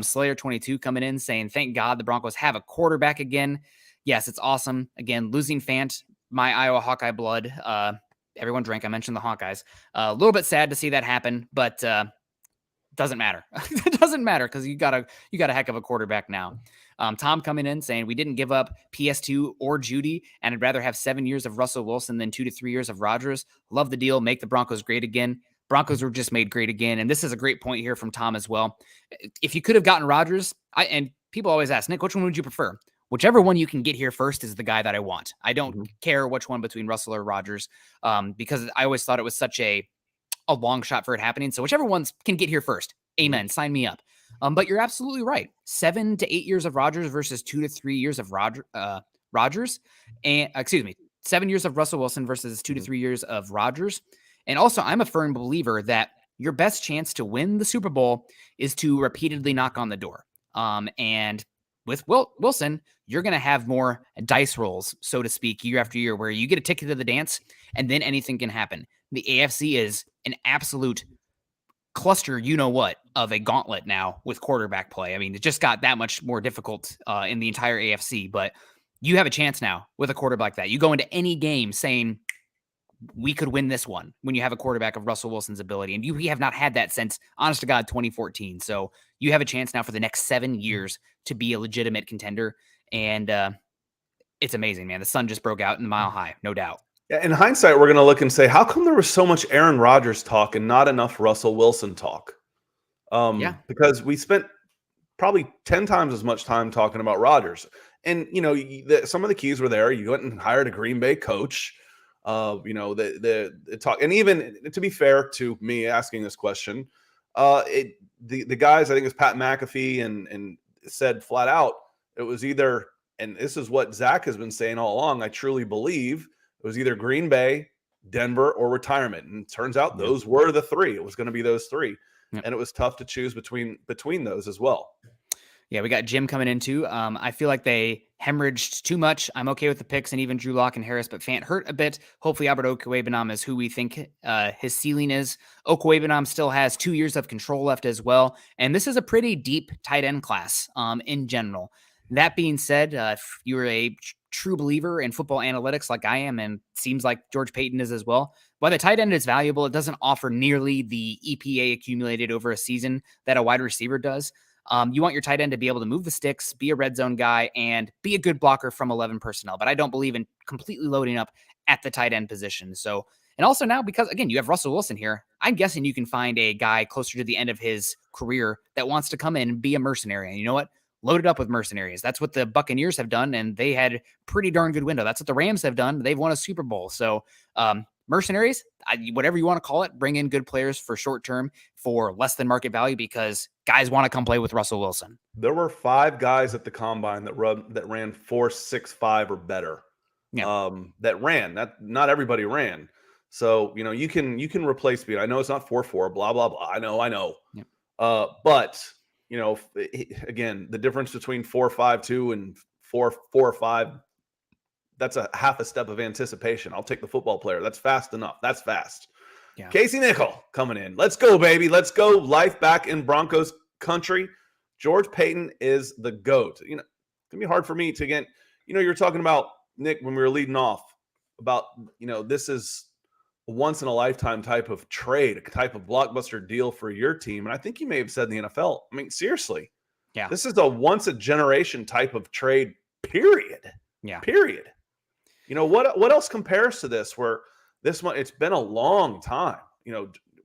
Slayer 22 coming in saying, thank God the Broncos have a quarterback again. Yes, it's awesome. Again, losing Fant, my Iowa Hawkeye blood. Everyone drank. I mentioned the Hawkeyes. A little bit sad to see that happen, but doesn't matter. It doesn't matter because you got a heck of a quarterback now. Tom coming in saying we didn't give up PS2 or Judy, and I'd rather have 7 years of Russell Wilson than 2 to 3 years of Rodgers. Love the deal. Make the Broncos great again. Broncos were just made great again, and this is a great point here from Tom as well. If you could have gotten Rodgers, and people always ask, Nick, which one would you prefer? Whichever one you can get here first is the guy that I want. I don't care which one between Russell or Rodgers, because I always thought it was such a long shot for it happening. So whichever ones can get here first, amen. Sign me up. But you're absolutely right. 7 to 8 years of Rodgers versus 2 to 3 years of Rodgers, and 7 years of Russell Wilson versus 2 to 3 years of Rodgers. And also, I'm a firm believer that your best chance to win the Super Bowl is to repeatedly knock on the door. And with Wilson, you're going to have more dice rolls, so to speak, year after year, where you get a ticket to the dance and then anything can happen. The AFC is an absolute cluster, of a gauntlet now with quarterback play. I mean, it just got that much more difficult in the entire AFC, but you have a chance now with a quarterback like that. You go into any game saying, we could win this one when you have a quarterback of Russell Wilson's ability. And we have not had that since, honest to God, 2014. So you have a chance now for the next 7 years to be a legitimate contender. And it's amazing, man. The sun just broke out in the Mile High, no doubt. Yeah, in hindsight, we're going to look and say, how come there was so much Aaron Rodgers talk and not enough Russell Wilson talk? Because we spent probably 10 times as much time talking about Rodgers. And, some of the keys were there. You went and hired a Green Bay coach. The talk. And even to be fair to me asking this question, the guys, I think it was Pat McAfee and said flat out, it was either, and this is what Zach has been saying all along, I truly believe it was either Green Bay, Denver, or retirement. And it turns out those were the three. It was going to be those three. Yep. And it was tough to choose between those as well. Yeah, we got Jim coming in too. I feel like they hemorrhaged too much. I'm okay with the picks and even Drew Lock and Harris, but Fant hurt a bit. Hopefully Albert Okwuegbunam is who we think his ceiling is. Okwuegbunam still has 2 years of control left as well. And this is a pretty deep tight end class in general. That being said, if you're a true believer in football analytics like I am, and seems like George Paton is as well, while the tight end is valuable, it doesn't offer nearly the EPA accumulated over a season that a wide receiver does. You want your tight end to be able to move the sticks, be a red zone guy, and be a good blocker from 11 personnel. But I don't believe in completely loading up at the tight end position. So, and also now, because again, you have Russell Wilson here, I'm guessing you can find a guy closer to the end of his career that wants to come in and be a mercenary. And you know what? Load it up with mercenaries. That's what the Buccaneers have done, and they had pretty darn good window. That's what the Rams have done. They've won a Super Bowl. So, mercenaries, whatever you want to call it, bring in good players for short term for less than market value because guys want to come play with Russell Wilson. There were 5 guys at the combine that ran 4.65 or better. Yeah. That not everybody ran. So, you can replace speed. I know it's not 4.4, blah, blah, blah. I know. Yeah. But, again, the difference between 4.52 and 4.45, that's a half a step of anticipation. I'll take the football player. That's fast enough. That's fast. Yeah. Casey Nickel coming in. Let's go, baby. Let's go. Life back in Broncos country. George Paton is the GOAT. It's going to be hard for me to get, you're talking about, Nick, when we were leading off about, this is a once in a lifetime type of trade, a type of blockbuster deal for your team. And I think you may have said in the NFL, I mean, seriously, yeah, this is a once a generation type of trade, period. Yeah. Period. What else compares to this where this one, it's been a long time,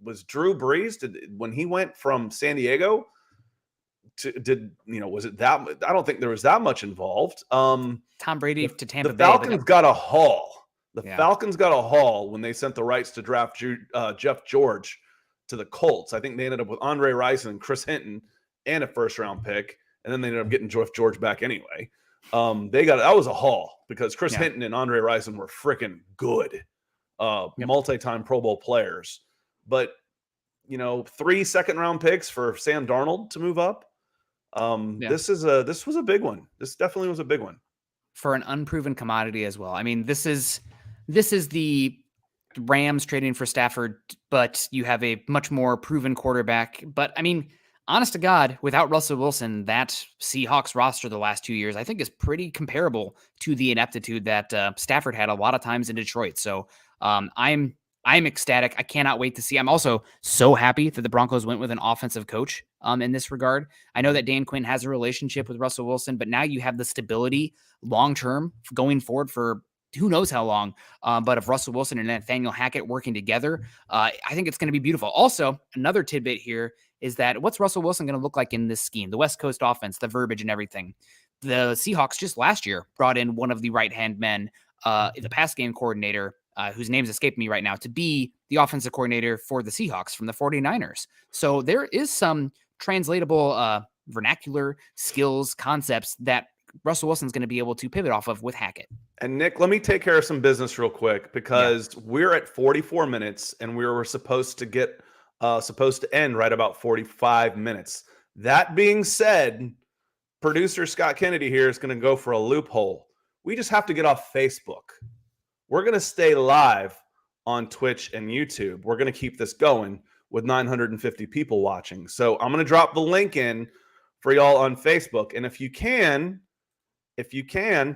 was Drew Brees, when he went from San Diego was it that, I don't think there was that much involved. Tom Brady to Tampa Bay. The Falcons got a haul. Falcons got a haul when they sent the rights to draft Jeff George to the Colts. I think they ended up with Andre Rice and Chris Hinton and a first round pick. And then they ended up getting Jeff George back anyway. That was a haul because Chris Hinton and Andre Rison were freaking good, multi-time Pro Bowl players. But 3 second-round picks for Sam Darnold to move up. This was a big one. This definitely was a big one for an unproven commodity as well. I mean, this is the Rams trading for Stafford, but you have a much more proven quarterback. But I mean, honest to God, without Russell Wilson, that Seahawks roster the last 2 years, I think is pretty comparable to the ineptitude that Stafford had a lot of times in Detroit. So I'm ecstatic. I cannot wait to see. I'm also so happy that the Broncos went with an offensive coach in this regard. I know that Dan Quinn has a relationship with Russell Wilson, but now you have the stability long-term going forward for who knows how long. But if Russell Wilson and Nathaniel Hackett working together, I think it's going to be beautiful. Also, another tidbit here is that what's Russell Wilson going to look like in this scheme? The West Coast offense, the verbiage and everything. The Seahawks just last year brought in one of the right-hand men, the pass game coordinator, whose name's escaped me right now, to be the offensive coordinator for the Seahawks from the 49ers. So there is some translatable vernacular skills, concepts that Russell Wilson's going to be able to pivot off of with Hackett. And Nick, let me take care of some business real quick because we're at 44 minutes and we were supposed to end right about 45 minutes. That being said, producer Scott Kennedy here is going to go for a loophole. We just have to get off Facebook. We're going to stay live on Twitch and YouTube. We're going to keep this going with 950 people watching. So I'm going to drop the link in for y'all on Facebook. And if you can,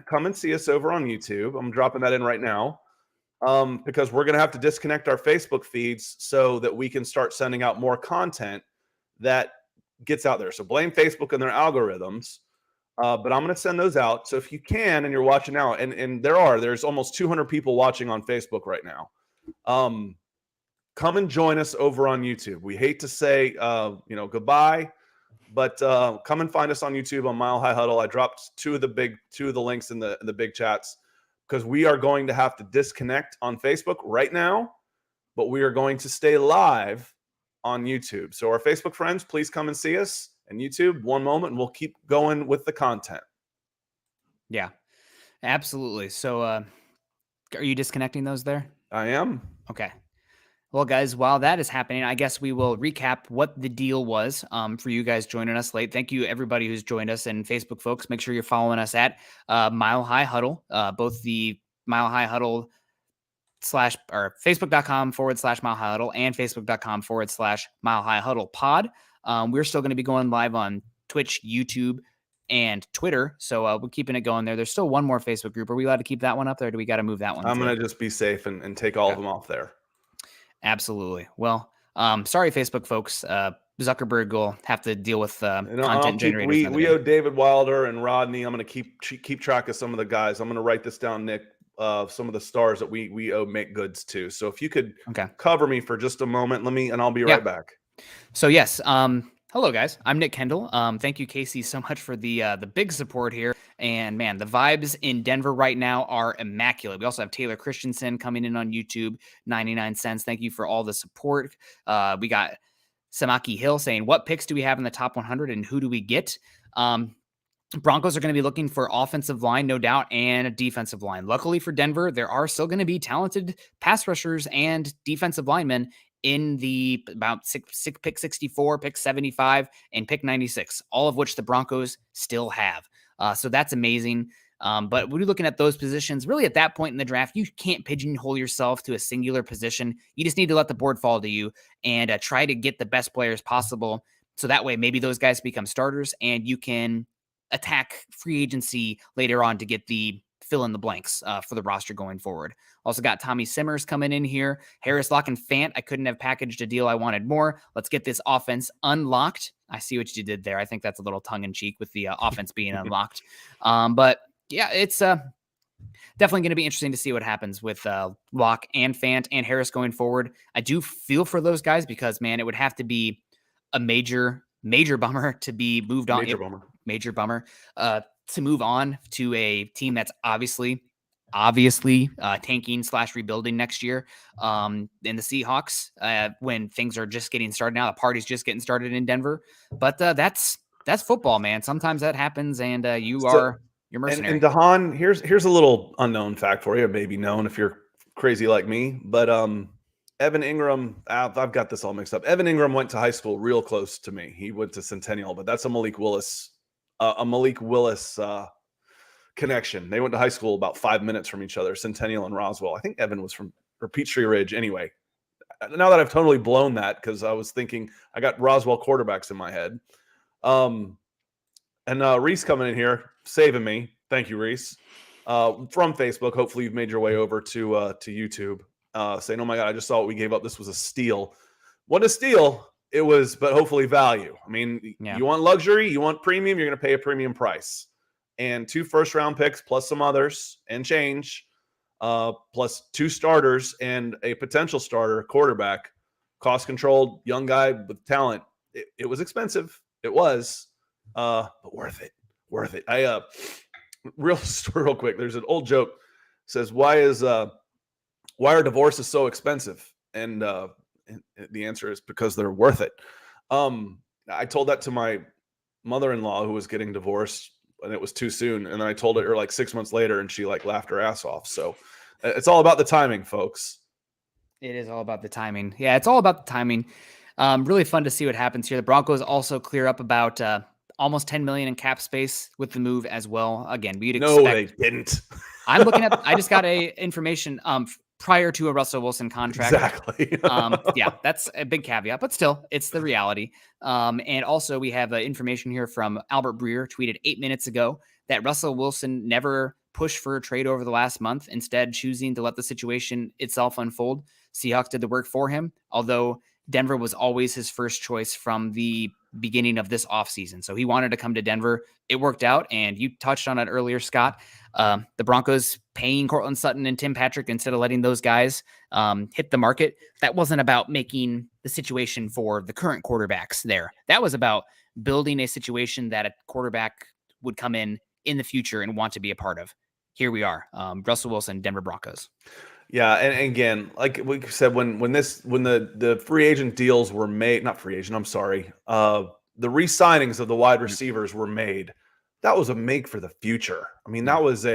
come and see us over on YouTube. I'm dropping that in right now because we're going to have to disconnect our Facebook feeds so that we can start sending out more content that gets out there. So blame Facebook and their algorithms. But I'm going to send those out. So if you can, and you're watching now, and there's almost 200 people watching on Facebook right now. Come and join us over on YouTube. We hate to say, goodbye, But come and find us on YouTube on Mile High Huddle. I dropped two of the links in the big chats because we are going to have to disconnect on Facebook right now, but we are going to stay live on YouTube. So our Facebook friends, please come and see us. And YouTube, one moment, and we'll keep going with the content. Yeah, absolutely. So are you disconnecting those there? I am. Okay. Well, guys, while that is happening, I guess we will recap what the deal was for you guys joining us late. Thank you, everybody who's joined us, and Facebook folks. Make sure you're following us at Mile High Huddle, both the Mile High Huddle or Facebook.com/Mile High Huddle and Facebook.com/Mile High Huddle Pod. We're still going to be going live on Twitch, YouTube, and Twitter. So we're keeping it going there. There's still one more Facebook group. Are we allowed to keep that one up there, or do we got to move that one? I'm going to just be safe and take all of them off there. Absolutely. Well, sorry, Facebook folks. Zuckerberg will have to deal with content generators. We owe David Wilder and Rodney. I'm going to keep track of some of the guys. I'm going to write this down, Nick, some of the stars that we owe make goods to. So if you could cover me for just a moment, and I'll be right back. So yes, hello guys. I'm Nick Kendell. Thank you, Casey, so much for the big support here. And man, the vibes in Denver right now are immaculate. We also have Taylor Christensen coming in on YouTube, 99 cents. Thank you for all the support. We got Samaki Hill saying, what picks do we have in the top 100 and who do we get? Broncos are going to be looking for offensive line, no doubt, and a defensive line. Luckily for Denver, there are still going to be talented pass rushers and defensive linemen in the about pick 64, pick 75, and pick 96, all of which the Broncos still have. So that's amazing. But when you're looking at those positions, really at that point in the draft, you can't pigeonhole yourself to a singular position. You just need to let the board fall to you and try to get the best players possible. So that way, maybe those guys become starters and you can attack free agency later on to get the fill in the blanks for the roster going forward. Also got Tommy Simmers coming in here. Harris, Locke, and Fant. I couldn't have packaged a deal I wanted more. Let's get this offense unlocked. I see what you did there. I think that's a little tongue in cheek with the offense being unlocked. But yeah, it's definitely going to be interesting to see what happens with Locke and Fant and Harris going forward. I do feel for those guys because, man, it would have to be a major bummer to be moved on. Major bummer to move on to a team that's obviously tanking / rebuilding next year in the Seahawks when things are just getting started now. The party's just getting started in Denver, but that's football, man. Sometimes that happens, and you're mercenary. And Dahan, here's a little unknown fact for you, maybe known if you're crazy like me, but Evan Ingram, I've got this all mixed up. Evan Ingram went to high school real close to me. He went to Centennial, but that's a Malik Willis connection. They went to high school about 5 minutes from each other, Centennial and Roswell. I think Evan was from Peachtree Ridge. Anyway, now that I've totally blown that because I was thinking I got Roswell quarterbacks in my head. And Reese coming in here, saving me. Thank you, Reese. From Facebook. Hopefully you've made your way over to YouTube. Saying, oh my God, I just saw what we gave up. This was a steal. What a steal it was, but hopefully value. I mean, You want luxury, you want premium, you're going to pay a premium price. And 2 first-round picks plus some others and change, plus 2 starters and a potential starter quarterback, cost-controlled, young guy with talent. It was expensive. It was, but worth it. Worth it. Real quick, there's an old joke says, why are divorces so expensive? And the answer is because they're worth it. I told that to my mother-in-law who was getting divorced, and it was too soon. And then I told her like 6 months later, and she like laughed her ass off. So it's all about the timing, folks. It is all about the timing. Yeah, it's all about the timing. Really fun to see what happens here. The Broncos also clear up about almost $10 million in cap space with the move as well. Again, we'd expect. No, they didn't. I'm looking at. I just got information prior to a Russell Wilson contract. Exactly. Yeah, that's a big caveat, but still, it's the reality. And also, we have information here from Albert Breer, tweeted 8 minutes ago, that Russell Wilson never pushed for a trade over the last month, instead choosing to let the situation itself unfold. Seahawks did the work for him, although Denver was always his first choice from the beginning of this offseason. So he wanted to come to Denver. It worked out, and you touched on it earlier, Scott. The Broncos paying Cortland Sutton and Tim Patrick instead of letting those guys hit the market. That wasn't about making the situation for the current quarterbacks there. That was about building a situation that a quarterback would come in the future and want to be a part of. Here we are, Russell Wilson, Denver Broncos. Yeah, and again, like we said, when the free agent deals were made, not free agent, I'm sorry, the re-signings of the wide receivers were made. That was a make for the future. I mean, that was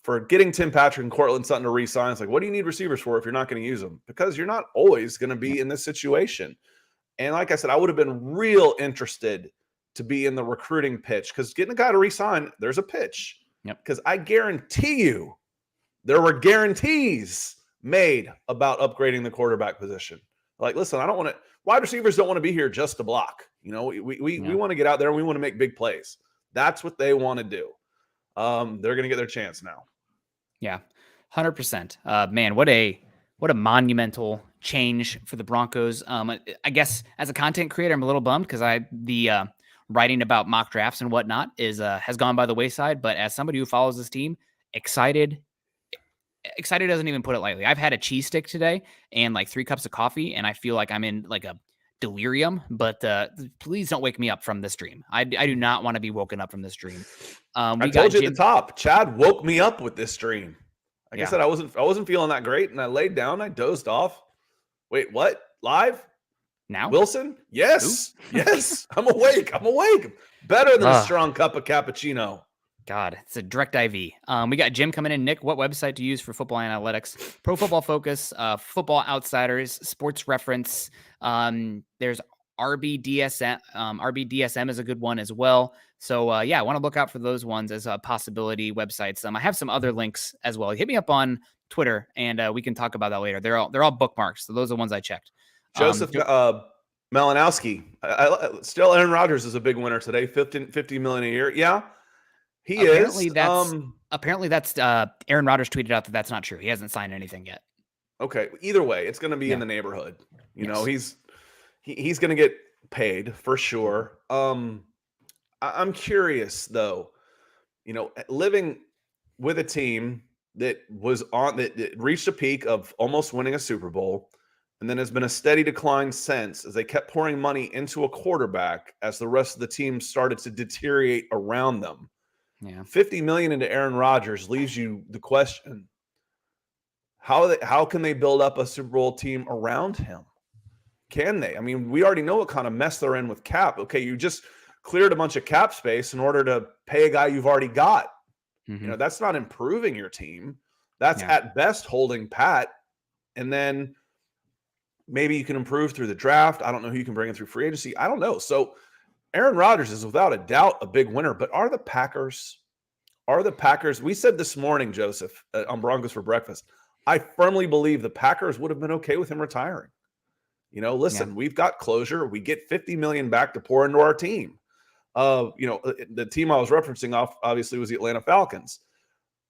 for getting Tim Patrick and Cortland Sutton to re-sign. It's like, what do you need receivers for if you're not going to use them? Because you're not always going to be in this situation. And like I said, I would have been real interested to be in the recruiting pitch, because getting a guy to re-sign, there's a pitch. Because I guarantee you, there were guarantees made about upgrading the quarterback position. Like, listen, I don't want to. Wide receivers don't want to be here just to block. We want to get out there and we want to make big plays. That's what they want to do. They're going to get their chance now. Yeah, 100%. Man, what a monumental change for the Broncos. I guess as a content creator, I'm a little bummed because the writing about mock drafts and whatnot has gone by the wayside. But as somebody who follows this team, excited doesn't even put it lightly. I've had a cheese stick today and like 3 cups of coffee, and I feel like I'm in like a delirium, but please don't wake me up from this dream. I do not want to be woken up from this dream. I told you at the top, Chad woke me up with this dream. Like I said, I wasn't feeling that great, and I laid down, I dozed off. Wait, what? Live? Now? Wilson? Yes. Who? Yes. I'm awake. Better than a strong cup of cappuccino. God, it's a direct IV. We got Jim coming in. Nick, what website to use for football analytics? Pro Football Focus, Football Outsiders, Sports Reference. There's RBDSM. RBDSM is a good one as well. So, I want to look out for those ones as a possibility websites. I have some other links as well. Hit me up on Twitter, and we can talk about that later. They're all bookmarks, so those are the ones I checked. Joseph Malinowski. Still, Aaron Rodgers is a big winner today. $50 million a year. Yeah. He apparently is. Apparently that's Aaron Rodgers tweeted out that that's not true. He hasn't signed anything yet. Okay. Either way, it's going to be in the neighborhood. You know, he's going to get paid for sure. I'm curious though, living with a team that reached a peak of almost winning a Super Bowl, and then has been a steady decline since, as they kept pouring money into a quarterback as the rest of the team started to deteriorate around them. Yeah. $50 million into Aaron Rodgers leaves you the question: how can they build up a Super Bowl team around him? Can they? I mean, we already know what kind of mess they're in with cap. Okay, you just cleared a bunch of cap space in order to pay a guy you've already got. Mm-hmm. That's not improving your team. That's at best holding pat. And then maybe you can improve through the draft. I don't know who you can bring in through free agency. I don't know. So Aaron Rodgers is without a doubt a big winner, but are the Packers, we said this morning, Joseph, on Broncos for Breakfast, I firmly believe the Packers would have been okay with him retiring. Listen, we've got closure. We get $50 million back to pour into our team. The team I was referencing obviously was the Atlanta Falcons.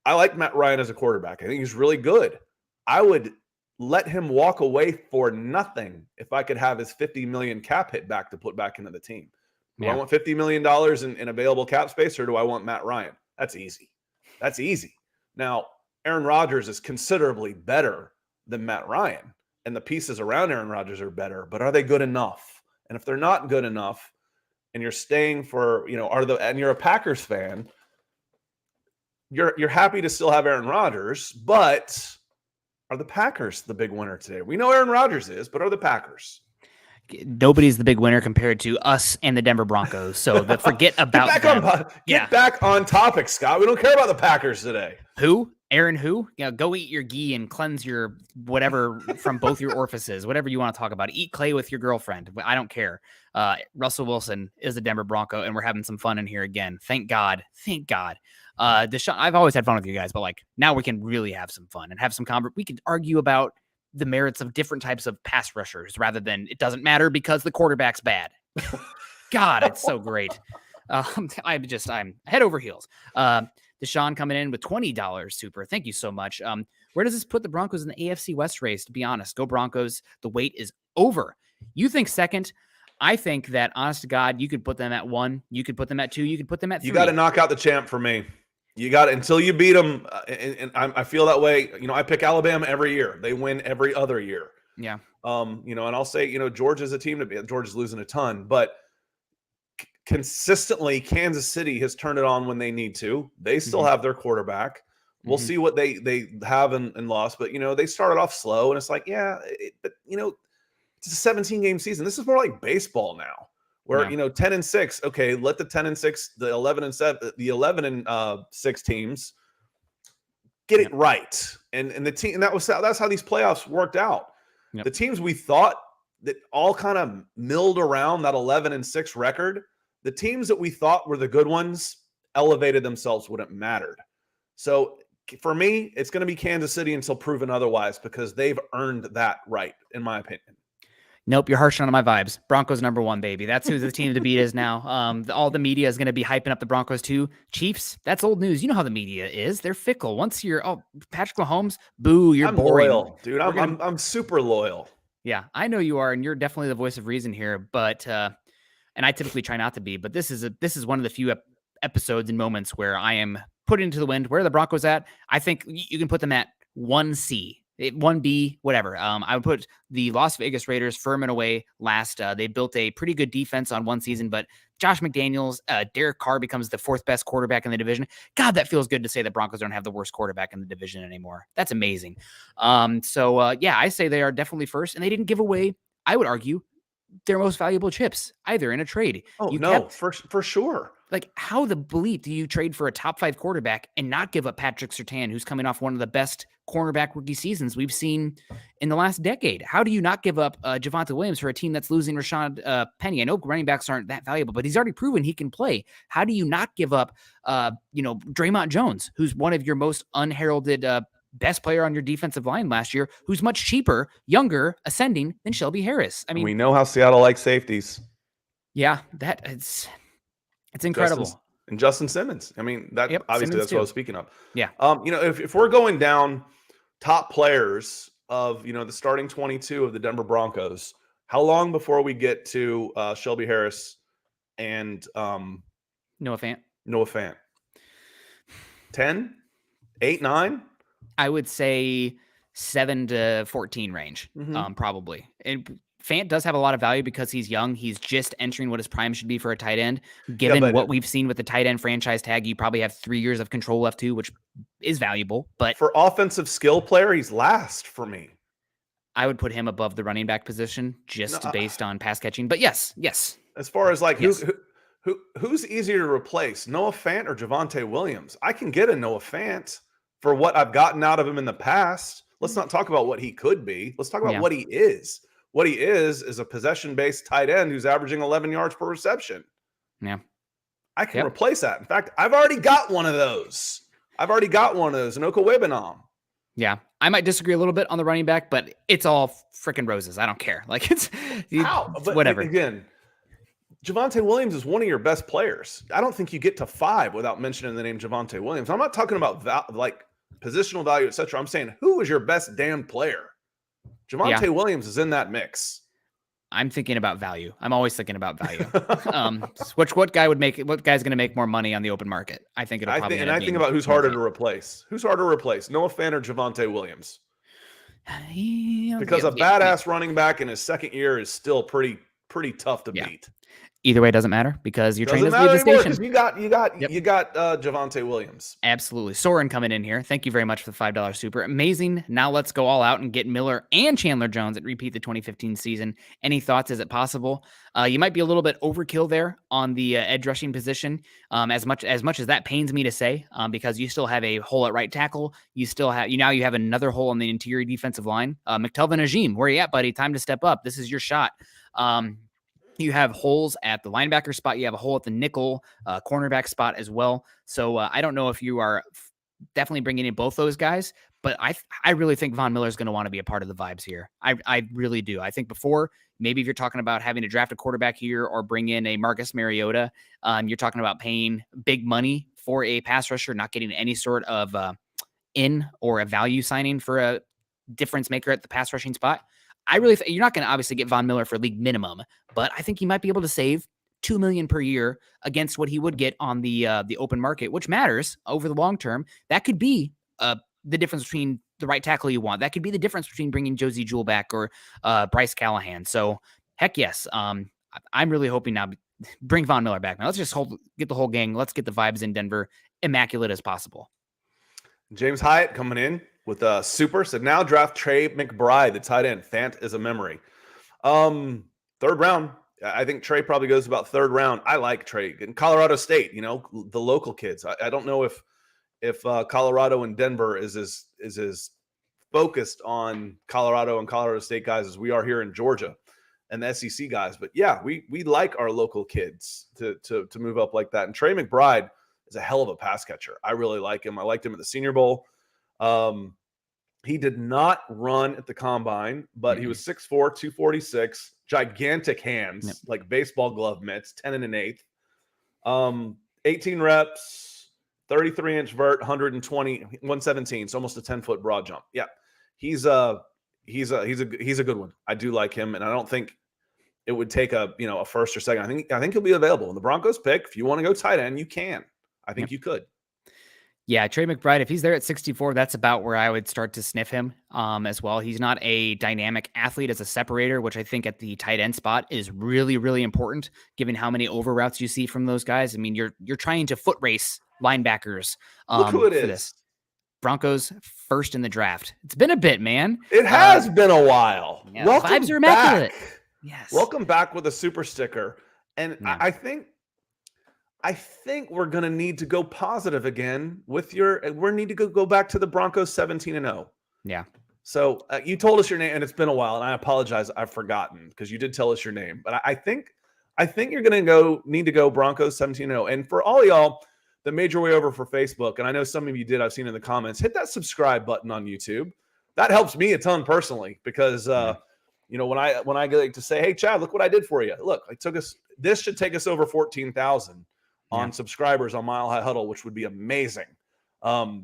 I like Matt Ryan as a quarterback. I think he's really good. I would let him walk away for nothing if I could have his $50 million cap hit back to put back into the team. Do I want $50 million in available cap space, or do I want Matt Ryan? That's easy. Now, Aaron Rodgers is considerably better than Matt Ryan, and the pieces around Aaron Rodgers are better, but are they good enough? And if they're not good enough, and you're staying for, and you're a Packers fan, you're happy to still have Aaron Rodgers, but are the Packers the big winner today? We know Aaron Rodgers is, but are the Packers? Nobody's the big winner compared to us and the Denver Broncos. So forget about get back on topic, Scott. We don't care about the Packers today. Who? Aaron who? Go eat your ghee and cleanse your whatever from both your orifices, whatever you want to talk about. Eat clay with your girlfriend. I don't care. Russell Wilson is a Denver Bronco, and we're having some fun in here again. Thank God. Deshaun, I've always had fun with you guys, but now we can really have some fun and have some we can argue about the merits of different types of pass rushers rather than it doesn't matter because the quarterback's bad. God, it's so great. I'm head over heels. Deshaun coming in with $20 super. Thank you so much. Where does this put the Broncos in the AFC West race? To be honest, go Broncos. The wait is over. You think second. I think that, honest to God, you could put them at 1. You could put them at 2. You could put them at 3. You got to knock out the champ for me. You got it until you beat them. And I feel that way. I pick Alabama every year. They win every other year. Yeah. And I'll say, Georgia's a team to beat. Georgia's losing a ton, but consistently Kansas City has turned it on when they need to. They still have their quarterback. We'll see what they have and lost, but they started off slow, and it's like, but it's a 17-game season. This is more like baseball now, where 10-6. Okay, let the 10-6, the 11-7, the 11-6 teams get it right, and the team, and that's how these playoffs worked out. The teams we thought that all kind of milled around that 11-6 record, the teams that we thought were the good ones elevated themselves when it mattered. So for me, it's going to be Kansas City until proven otherwise, because they've earned that right, in my opinion. Nope, you're harshing on my vibes. Broncos number 1, baby. That's who the team to beat is now. All the media is going to be hyping up the Broncos too. Chiefs, that's old news. You know how the media is. They're fickle. Once you're, Patrick Mahomes, boo, you're boring. Loyal, dude. I'm super loyal. Yeah, I know you are, and you're definitely the voice of reason here. But and I typically try not to be, but this is one of the few episodes and moments where I am put into the wind. Where are the Broncos at? I think you can put them at 1C. 1B, whatever. I would put the Las Vegas Raiders firm and away last. They built a pretty good defense on one season, but Josh McDaniels, Derek Carr becomes the 4th best quarterback in the division. God, that feels good to say the Broncos don't have the worst quarterback in the division anymore. That's amazing. I say they are definitely first, and they didn't give away, I would argue, their most valuable chips either in a trade. For sure. Like, how the bleep do you trade for a top 5 quarterback and not give up Patrick Surtain, who's coming off one of the best cornerback rookie seasons we've seen in the last decade? How do you not give up Javonte Williams for a team that's losing Rashad Penny? I know running backs aren't that valuable, but he's already proven he can play. How do you not give up, Draymond Jones, who's one of your most unheralded best player on your defensive line last year, who's much cheaper, younger, ascending than Shelby Harris? I mean, we know how Seattle likes safeties. Yeah, it's incredible. Justin Simmons. I mean, obviously Simmons that's too. What I was speaking of. Yeah. If we're going down top players of, the starting 22 of the Denver Broncos, how long before we get to Shelby Harris and Noah Fant? 10, 8, 9? I would say 7 to 14 range, probably. And Fant does have a lot of value because he's young. He's just entering what his prime should be for a tight end. Given what we've seen with the tight end franchise tag, you probably have 3 years of control left too, which is valuable. But for offensive skill player, he's last for me. I would put him above the running back position based on pass catching. But yes. As far as who's easier to replace, Noah Fant or Javonte Williams? I can get a Noah Fant for what I've gotten out of him in the past. Let's not talk about what he could be. Let's talk about what he is. What he is a possession-based tight end who's averaging 11 yards per reception. Yeah. I can replace that. In fact, I've already got one of those. An Okowebenam. Yeah. I might disagree a little bit on the running back, but it's all freaking roses. I don't care. Like, it's whatever. Again, Javonte Williams is one of your best players. I don't think you get to 5 without mentioning the name Javonte Williams. I'm not talking about positional value, etc. I'm saying, who is your best damn player? Javonte Williams is in that mix. I'm thinking about value. I'm always thinking about value. What guy's going to make more money on the open market? I think it'll probably. I think about who's harder to replace. Noah Fant or Javonte Williams? Because a badass running back in his second year is still pretty tough to beat. Either way, it doesn't matter because you're trained to leave the station. You got Javonte Williams. Absolutely. Soren coming in here. Thank you very much for the $5 super. Amazing. Now let's go all out and get Miller and Chandler Jones and repeat the 2015 season. Any thoughts? Is it possible? You might be a little bit overkill there on the edge rushing position. As much as that pains me to say, because you still have a hole at right tackle. You have another hole on the interior defensive line. McTelvin Ajim, where are you at, buddy? Time to step up. This is your shot. You have holes at the linebacker spot. You have a hole at the nickel cornerback spot as well. So I don't know if you are definitely bringing in both those guys, but I really think Von Miller is going to want to be a part of the vibes here. I really do. I think before, maybe if you're talking about having to draft a quarterback here or bring in a Marcus Mariota, you're talking about paying big money for a pass rusher, not getting any sort of in or a value signing for a difference maker at the pass rushing spot. I really think you're not going to obviously get Von Miller for league minimum, but I think you might be able to save $2 million per year against what he would get on the open market, which matters over the long term. That could be the difference between the right tackle you want. That could be the difference between bringing Josie Jewell back or Bryce Callahan. So heck yes, I'm really hoping now bring Von Miller back, man. Let's just get the whole gang. Let's get the vibes in Denver immaculate as possible. James Hyatt coming in with a super said, now draft Trey McBride, the tight end. Fant is a memory. Third round. I think Trey probably goes about third round. I like Trey in Colorado State, the local kids. I don't know if Colorado and Denver is as focused on Colorado and Colorado State guys as we are here in Georgia and the SEC guys. But yeah, we like our local kids to move up like that. And Trey McBride is a hell of a pass catcher. I really like him. I liked him at the Senior Bowl. He did not run at the combine, but he was 6'4", 246, gigantic hands, like baseball glove mitts, 10 and an eighth. 18 reps, 33-inch vert, 117, so almost a 10-foot broad jump. Yeah, he's a good one. I do like him, and I don't think it would take a first or second. I think he'll be available. And the Broncos pick, if you want to go tight end, you can. I think you could. Yeah, Trey McBride, if he's there at 64, that's about where I would start to sniff him as well. He's not a dynamic athlete as a separator, which I think at the tight end spot is really, really important, given how many over routes you see from those guys. I mean, you're trying to foot race linebackers. Look who it is. This. Broncos first in the draft. It's been a bit, man. It has been a while. Yeah, vibes are immaculate. Yes. Welcome back with a super sticker. And I think we're going to need to go positive again with we need to go back to the Broncos 17-0. Yeah. So you told us your name and it's been a while and I apologize. I've forgotten because you did tell us your name, but I think you're going to need to go Broncos 17-0. And for all y'all that made your way over for Facebook, and I know some of you did, I've seen in the comments, hit that subscribe button on YouTube. That helps me a ton personally because, when I get to say, hey, Chad, look what I did for you. Look, this should take us over 14,000 on subscribers on Mile High Huddle, which would be amazing. But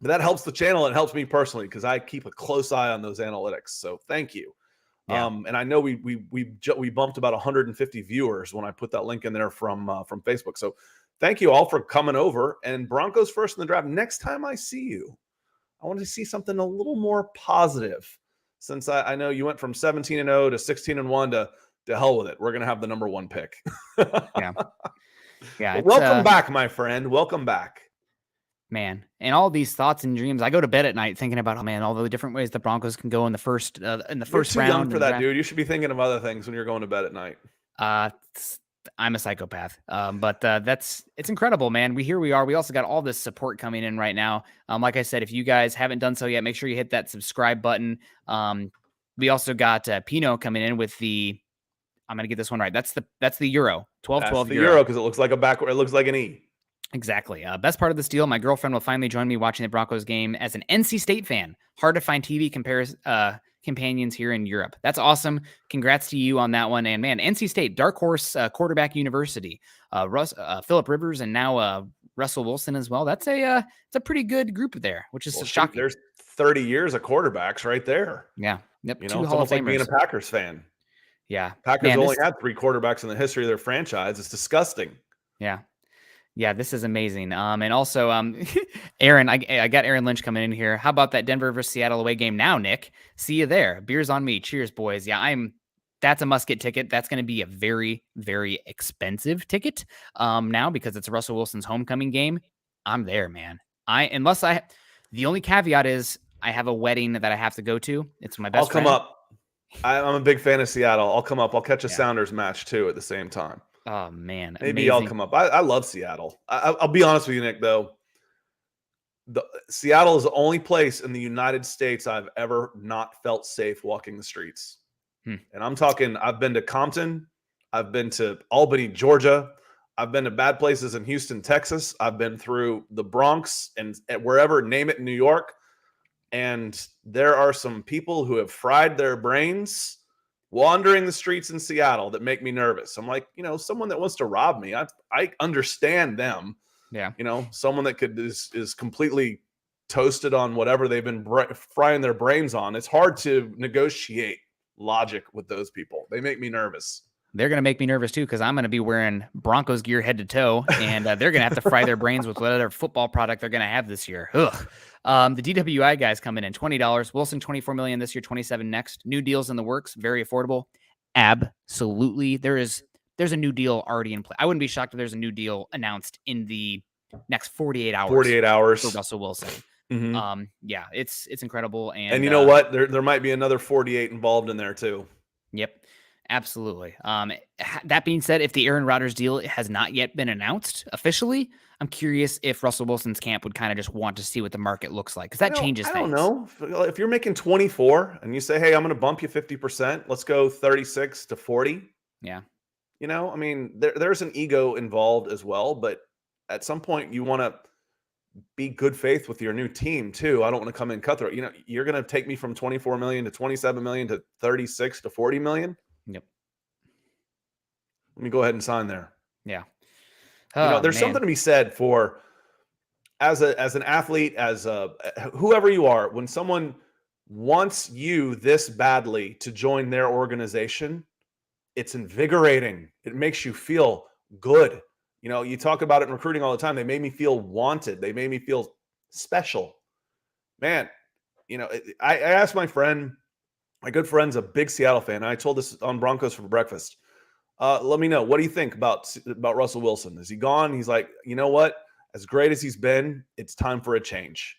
that helps the channel. It helps me personally because I keep a close eye on those analytics. So thank you. Yeah. And I know we bumped about 150 viewers when I put that link in there from Facebook. So thank you all for coming over. And Broncos first in the draft. Next time I see you, I want to see something a little more positive. Since I know you went from 17-0 to 16-1 to hell with it. We're gonna have the number 1 pick. Yeah. Yeah. Welcome back, my friend. Welcome back. Man. And all these thoughts and dreams. I go to bed at night thinking about, all the different ways the Broncos can go in the first round. You're too young for that, dude. You should be thinking of other things when you're going to bed at night. I'm a psychopath. But it's incredible, man. Here we are. We also got all this support coming in right now. Like I said, if you guys haven't done so yet, make sure you hit that subscribe button. We also got Pino coming in with I'm going to get this one right. That's the Euro. 12-12 the Euro because it looks like it looks like an E. Exactly. Best part of this deal, my girlfriend will finally join me watching the Broncos game as an NC State fan. Hard to find TV companions here in Europe. That's awesome. Congrats to you on that one. And man, NC State, dark horse quarterback university. Phillip Rivers and now Russell Wilson as well. It's a pretty good group there, which is shocking. There's 30 years of quarterbacks right there. Yeah. Yep. It's almost like being a Packers fan. Yeah. Packers only had 3 quarterbacks in the history of their franchise. It's disgusting. Yeah. Yeah, this is amazing. And also, Aaron, I got Aaron Lynch coming in here. How about that Denver versus Seattle away game now, Nick? See you there. Beers on me. Cheers, boys. Yeah, that's a must-get ticket. That's going to be a very, very expensive ticket now because it's Russell Wilson's homecoming game. I'm there, man. The only caveat is I have a wedding that I have to go to. It's my best friend. I'll come up. I'm a big fan of Seattle. I'll come up. I'll catch a Sounders match, too, at the same time. Oh, man. Maybe I'll come up. I love Seattle. I'll be honest with you, Nick, though. Seattle is the only place in the United States I've ever not felt safe walking the streets. And I'm talking, I've been to Compton. I've been to Albany, Georgia. I've been to bad places in Houston, Texas. I've been through the Bronx and wherever, name it, in New York. And there are some people who have fried their brains wandering the streets in Seattle that make me nervous. I'm like, someone that wants to rob me, I understand them. Yeah. Someone that is completely toasted on whatever they've been frying their brains on. It's hard to negotiate logic with those people. They make me nervous. They're going to make me nervous too because I'm going to be wearing Broncos gear head to toe, and they're going to have to fry their brains with whatever football product they're going to have this year. Ugh. The DWI guys coming in $20. Wilson $24 million this year, $27 next. New deals in the works, very affordable. Absolutely, there is there's a new deal already in play. I wouldn't be shocked if there's a new deal announced in the next 48 hours. 48 hours for Russell Wilson. Mm-hmm. Yeah, it's incredible. And you know what? There might be another 48 involved in there too. Yep, absolutely. That being said, if the Aaron Rodgers deal has not yet been announced officially, I'm curious if Russell Wilson's camp would kind of just want to see what the market looks like, because that changes things. I don't know. If you're making 24 and you say, hey, I'm going to bump you 50%, let's go 36 to 40. Yeah. You know, I mean, there's an ego involved as well, but at some point you want to be good faith with your new team too. I don't want to come in cutthroat. You know, you're going to take me from 24 million to 27 million to 36 to 40 million. Yep. Let me go ahead and sign there. Yeah. There's something to be said for as an athlete, as whoever you are, when someone wants you this badly to join their organization, it's invigorating. It makes you feel good. You know, you talk about it in recruiting all the time. They made me feel wanted. They made me feel special. Man, you know, I asked my good friend's a big Seattle fan. And I told this on Broncos for breakfast. Let me know. What do you think about Russell Wilson? Is he gone? He's like, you know what? As great as he's been, it's time for a change.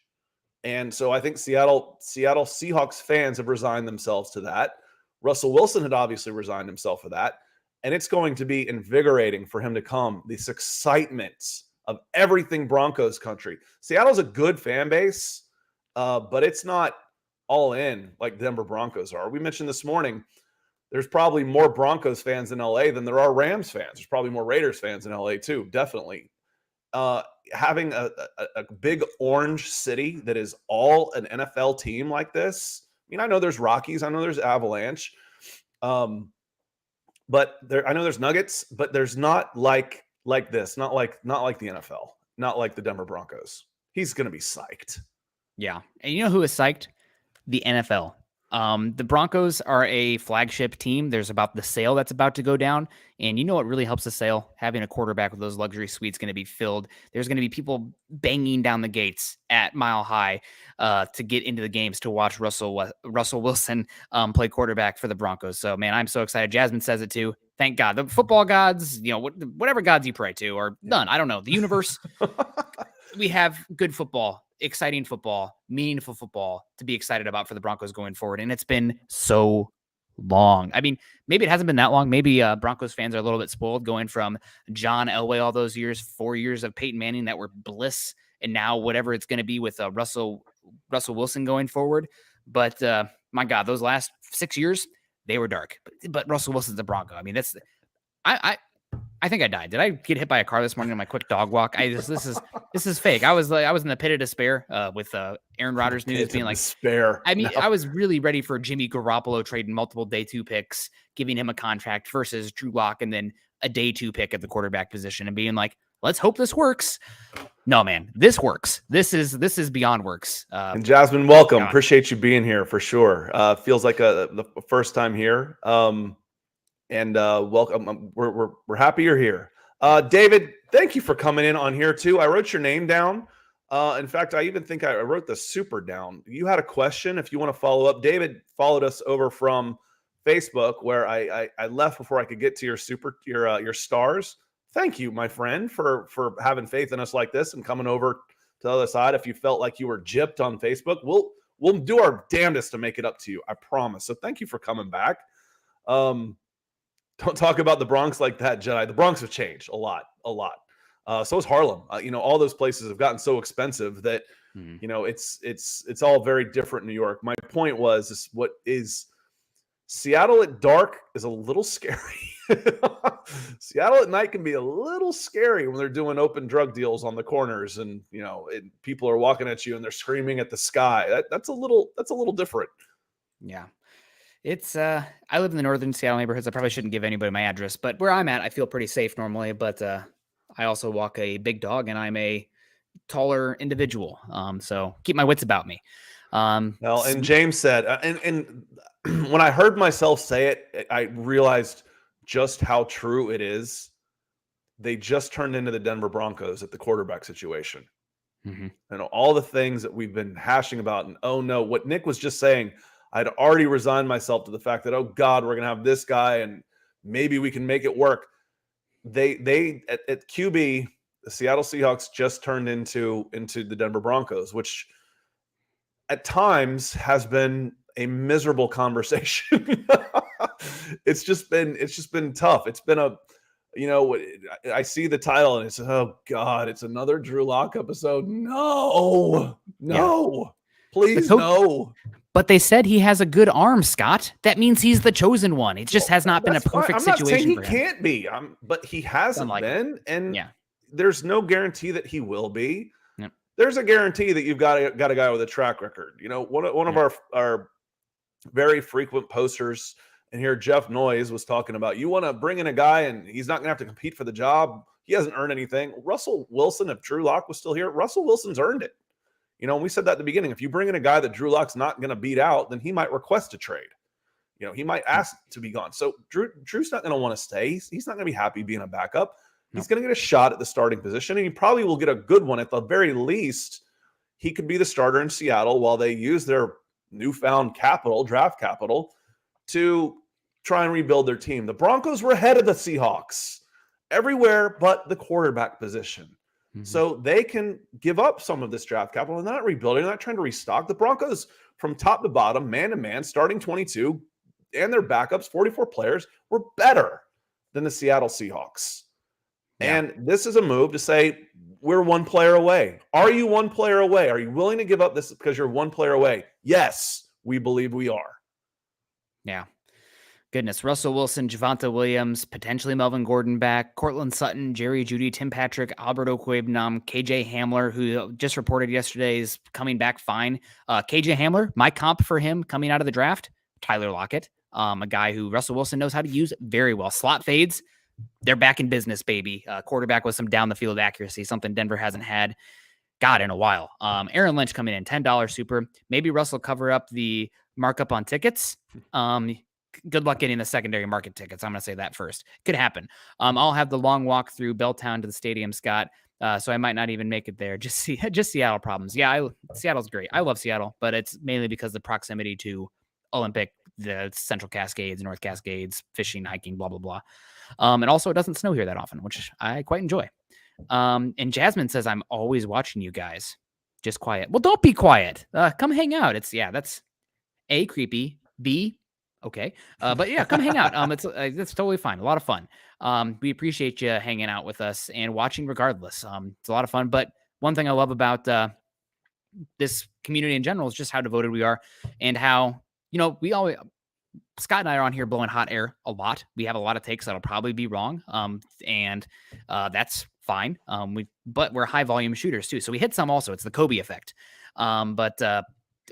And so I think Seattle Seahawks fans have resigned themselves to that. Russell Wilson had obviously resigned himself for that. And it's going to be invigorating for him to come. This excitement of everything Broncos country. Seattle's a good fan base, but it's not all in like Denver Broncos are. We mentioned this morning, there's probably more Broncos fans in LA than there are Rams fans. There's probably more Raiders fans in LA too, definitely. Having a big orange city that is all an NFL team like this. I mean, I know there's Rockies, I know there's Avalanche, but I know there's Nuggets, but there's not like this, not like the NFL, not like the Denver Broncos. He's going to be psyched. Yeah, and you know who is psyched? The NFL. The Broncos are a flagship team. There's about the sale that's about to go down. And you know what really helps the sale? Having a quarterback with those luxury suites going to be filled. There's going to be people banging down the gates at Mile High to get into the games to watch Russell Wilson play quarterback for the Broncos. So, man, I'm so excited. Jasmine says it too. Thank God. The football gods, you know, whatever gods you pray to, or none. I don't know. The universe. We have good football. Exciting football, meaningful football to be excited about for the Broncos going forward. And it's been so long. I mean, maybe it hasn't been that long. Maybe Broncos fans are a little bit spoiled going from John Elway all those years, 4 years of Peyton Manning that were bliss, and now whatever it's going to be with Russell Wilson going forward. But my God, those last 6 years, they were dark. But Russell Wilson's a Bronco. I mean, that's I think I died. Did I get hit by a car this morning on my quick dog walk? This is fake. I was in the pit of despair with Aaron Rodgers news being like despair. I mean, no. I was really ready for Jimmy Garoppolo trading multiple day 2 picks, giving him a contract versus Drew Lock, and then a day 2 pick at the quarterback position, and being like, let's hope this works. No, man, this works. This is beyond works. And Jasmine, welcome. Appreciate you being here for sure. Feels like the first time here. And welcome. We're happy you're here. David, thank you for coming in on here too. I wrote your name down. In fact, I even think I wrote the super down. You had a question. If you want to follow up, David followed us over from Facebook, where I left before I could get to your stars. Thank you, my friend, for having faith in us like this and coming over to the other side. If you felt like you were gypped on Facebook, we'll do our damnedest to make it up to you. I promise. So thank you for coming back. Don't talk about the Bronx like that, Jedi. The Bronx have changed a lot. So is Harlem. All those places have gotten so expensive that, it's all very different in New York. My point was what is Seattle at dark is a little scary. Seattle at night can be a little scary when they're doing open drug deals on the corners and, people are walking at you and they're screaming at the sky. That's a little different. Yeah. It's I live in the northern Seattle neighborhoods. I probably shouldn't give anybody my address, but where I'm at, I feel pretty safe normally. But I also walk a big dog, and I'm a taller individual. So keep my wits about me. Well, and James said, and when I heard myself say it, I realized just how true it is. They just turned into the Denver Broncos at the quarterback situation. Mm-hmm. And all the things that we've been hashing about, and oh no, what Nick was just saying, I'd already resigned myself to the fact that, oh God, we're going to have this guy and maybe we can make it work. they at QB, the Seattle Seahawks just turned into the Denver Broncos, which at times has been a miserable conversation. It's just been tough. It's been I see the title and it's, oh God, it's another Drew Lock episode. No, please, no. But they said he has a good arm, Scott. That means he's the chosen one. It just has not been a perfect situation for him. I'm not saying he can't be, but he hasn't been, and there's no guarantee that he will be. Yep. There's a guarantee that you've got a guy with a track record. One of our very frequent posters, and here Jeff Noyes was talking about, you want to bring in a guy and he's not going to have to compete for the job. He hasn't earned anything. Russell Wilson, if Drew Lock was still here, Russell Wilson's earned it. And we said that at the beginning. If you bring in a guy that Drew Lock's not going to beat out, then he might request a trade. He might ask to be gone. So Drew's not going to want to stay. He's not going to be happy being a backup. He's going to get a shot at the starting position, and he probably will get a good one. At the very least, he could be the starter in Seattle while they use their newfound draft capital, to try and rebuild their team. The Broncos were ahead of the Seahawks everywhere but the quarterback position. Mm-hmm. So they can give up some of this draft capital, and they're not rebuilding. They're not trying to restock. The Broncos, from top to bottom, man to man, starting 22, and their backups, 44 players, were better than the Seattle Seahawks. Yeah. And this is a move to say, we're one player away. Are you one player away? Are you willing to give up this because you're one player away? Yes, we believe we are. Yeah. Goodness. Russell Wilson, Javonte Williams, potentially Melvin Gordon back, Cortland Sutton, Jerry Jeudy, Tim Patrick, Albert Okwuegbunam, KJ Hamler, who just reported yesterday is coming back fine. KJ Hamler, my comp for him coming out of the draft, Tyler Lockett, a guy who Russell Wilson knows how to use very well. Slot fades, they're back in business, baby. Quarterback with some down the field accuracy, something Denver hasn't had, in a while. Aaron Lynch coming in, $10 super. Maybe Russell cover up the markup on tickets. Good luck getting the secondary market tickets. I'm going to say that first. Could happen. I'll have the long walk through Belltown to the stadium, Scott. So I might not even make it there. Just Seattle problems. Yeah, Seattle's great. I love Seattle, but it's mainly because of the proximity to Olympic, the Central Cascades, North Cascades, fishing, hiking, blah, blah, blah. And also it doesn't snow here that often, which I quite enjoy. And Jasmine says, I'm always watching you guys. Just quiet. Well, don't be quiet. Come hang out. That's A, creepy, B, okay. But yeah, come hang out. It's totally fine. A lot of fun. We appreciate you hanging out with us and watching regardless. It's a lot of fun. But one thing I love about this community in general is just how devoted we are, and how, Scott and I are on here blowing hot air a lot. We have a lot of takes that'll probably be wrong. And that's fine. But we're high volume shooters too. So we hit some also. It's the Kobe effect. But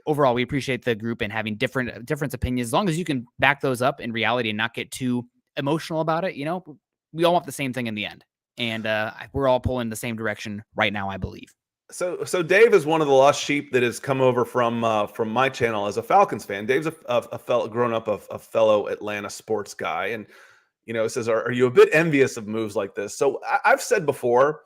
overall, we appreciate the group and having different opinions. As long as you can back those up in reality and not get too emotional about it, we all want the same thing in the end. And we're all pulling the same direction right now, I believe. So Dave is one of the lost sheep that has come over from my channel as a Falcons fan. Dave's a fellow, grown up a fellow Atlanta sports guy, and says, "Are you a bit envious of moves like this?" So I've said before,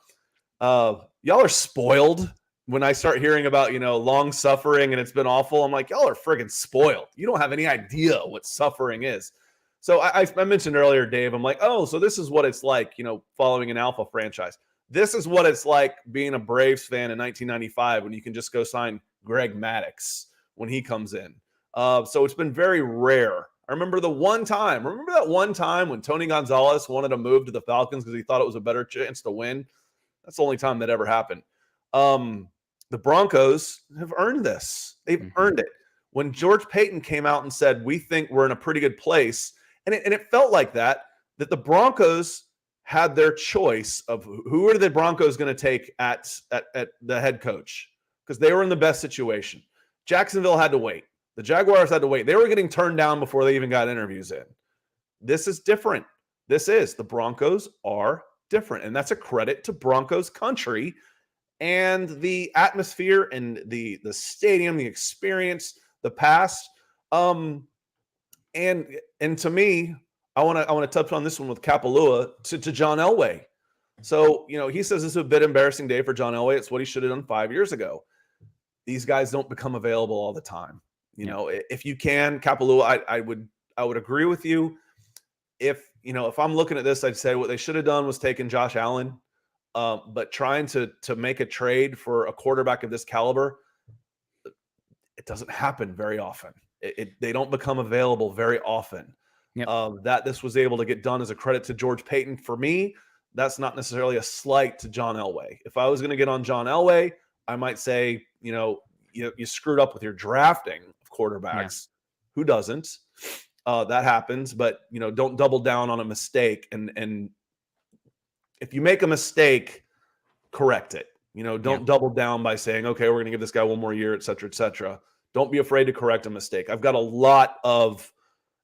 y'all are spoiled. When I start hearing about long suffering and it's been awful, I'm like, y'all are friggin' spoiled. You don't have any idea what suffering is. So I mentioned earlier, Dave, I'm like, oh, so this is what it's like, following an alpha franchise. This is what it's like being a Braves fan in 1995 when you can just go sign Greg Maddux when he comes in. So it's been very rare. I remember that one time when Tony Gonzalez wanted to move to the Falcons because he thought it was a better chance to win. That's the only time that ever happened. The Broncos have earned this. They've earned it. When George Paton came out and said, we think we're in a pretty good place, and it felt like that the Broncos had their choice of who are the Broncos going to take at the head coach, because they were in the best situation. Jacksonville had to wait. The Jaguars had to wait. They were getting turned down before they even got interviews in. This is different. The Broncos are different, and that's a credit to Broncos country and the atmosphere and the stadium, the experience, the past. And to me, I want to touch on this one with Kapalua to John Elway. So, he says this is a bit embarrassing day for John Elway. It's what he should have done 5 years ago. These guys don't become available all the time. If you can, Kapalua, I would agree with you. If if I'm looking at this, I'd say what they should have done was taken Josh Allen. But trying to make a trade for a quarterback of this caliber, it doesn't happen very often. They don't become available very often. Yep. That this was able to get done is a credit to George Paton. For me, that's not necessarily a slight to John Elway. If I was going to get on John Elway, I might say, you screwed up with your drafting of quarterbacks. Yeah. Who doesn't? That happens, but don't double down on a mistake. And if you make a mistake, correct it. Don't double down by saying, okay, we're going to give this guy one more year, et cetera, et cetera. Don't be afraid to correct a mistake. I've got a lot of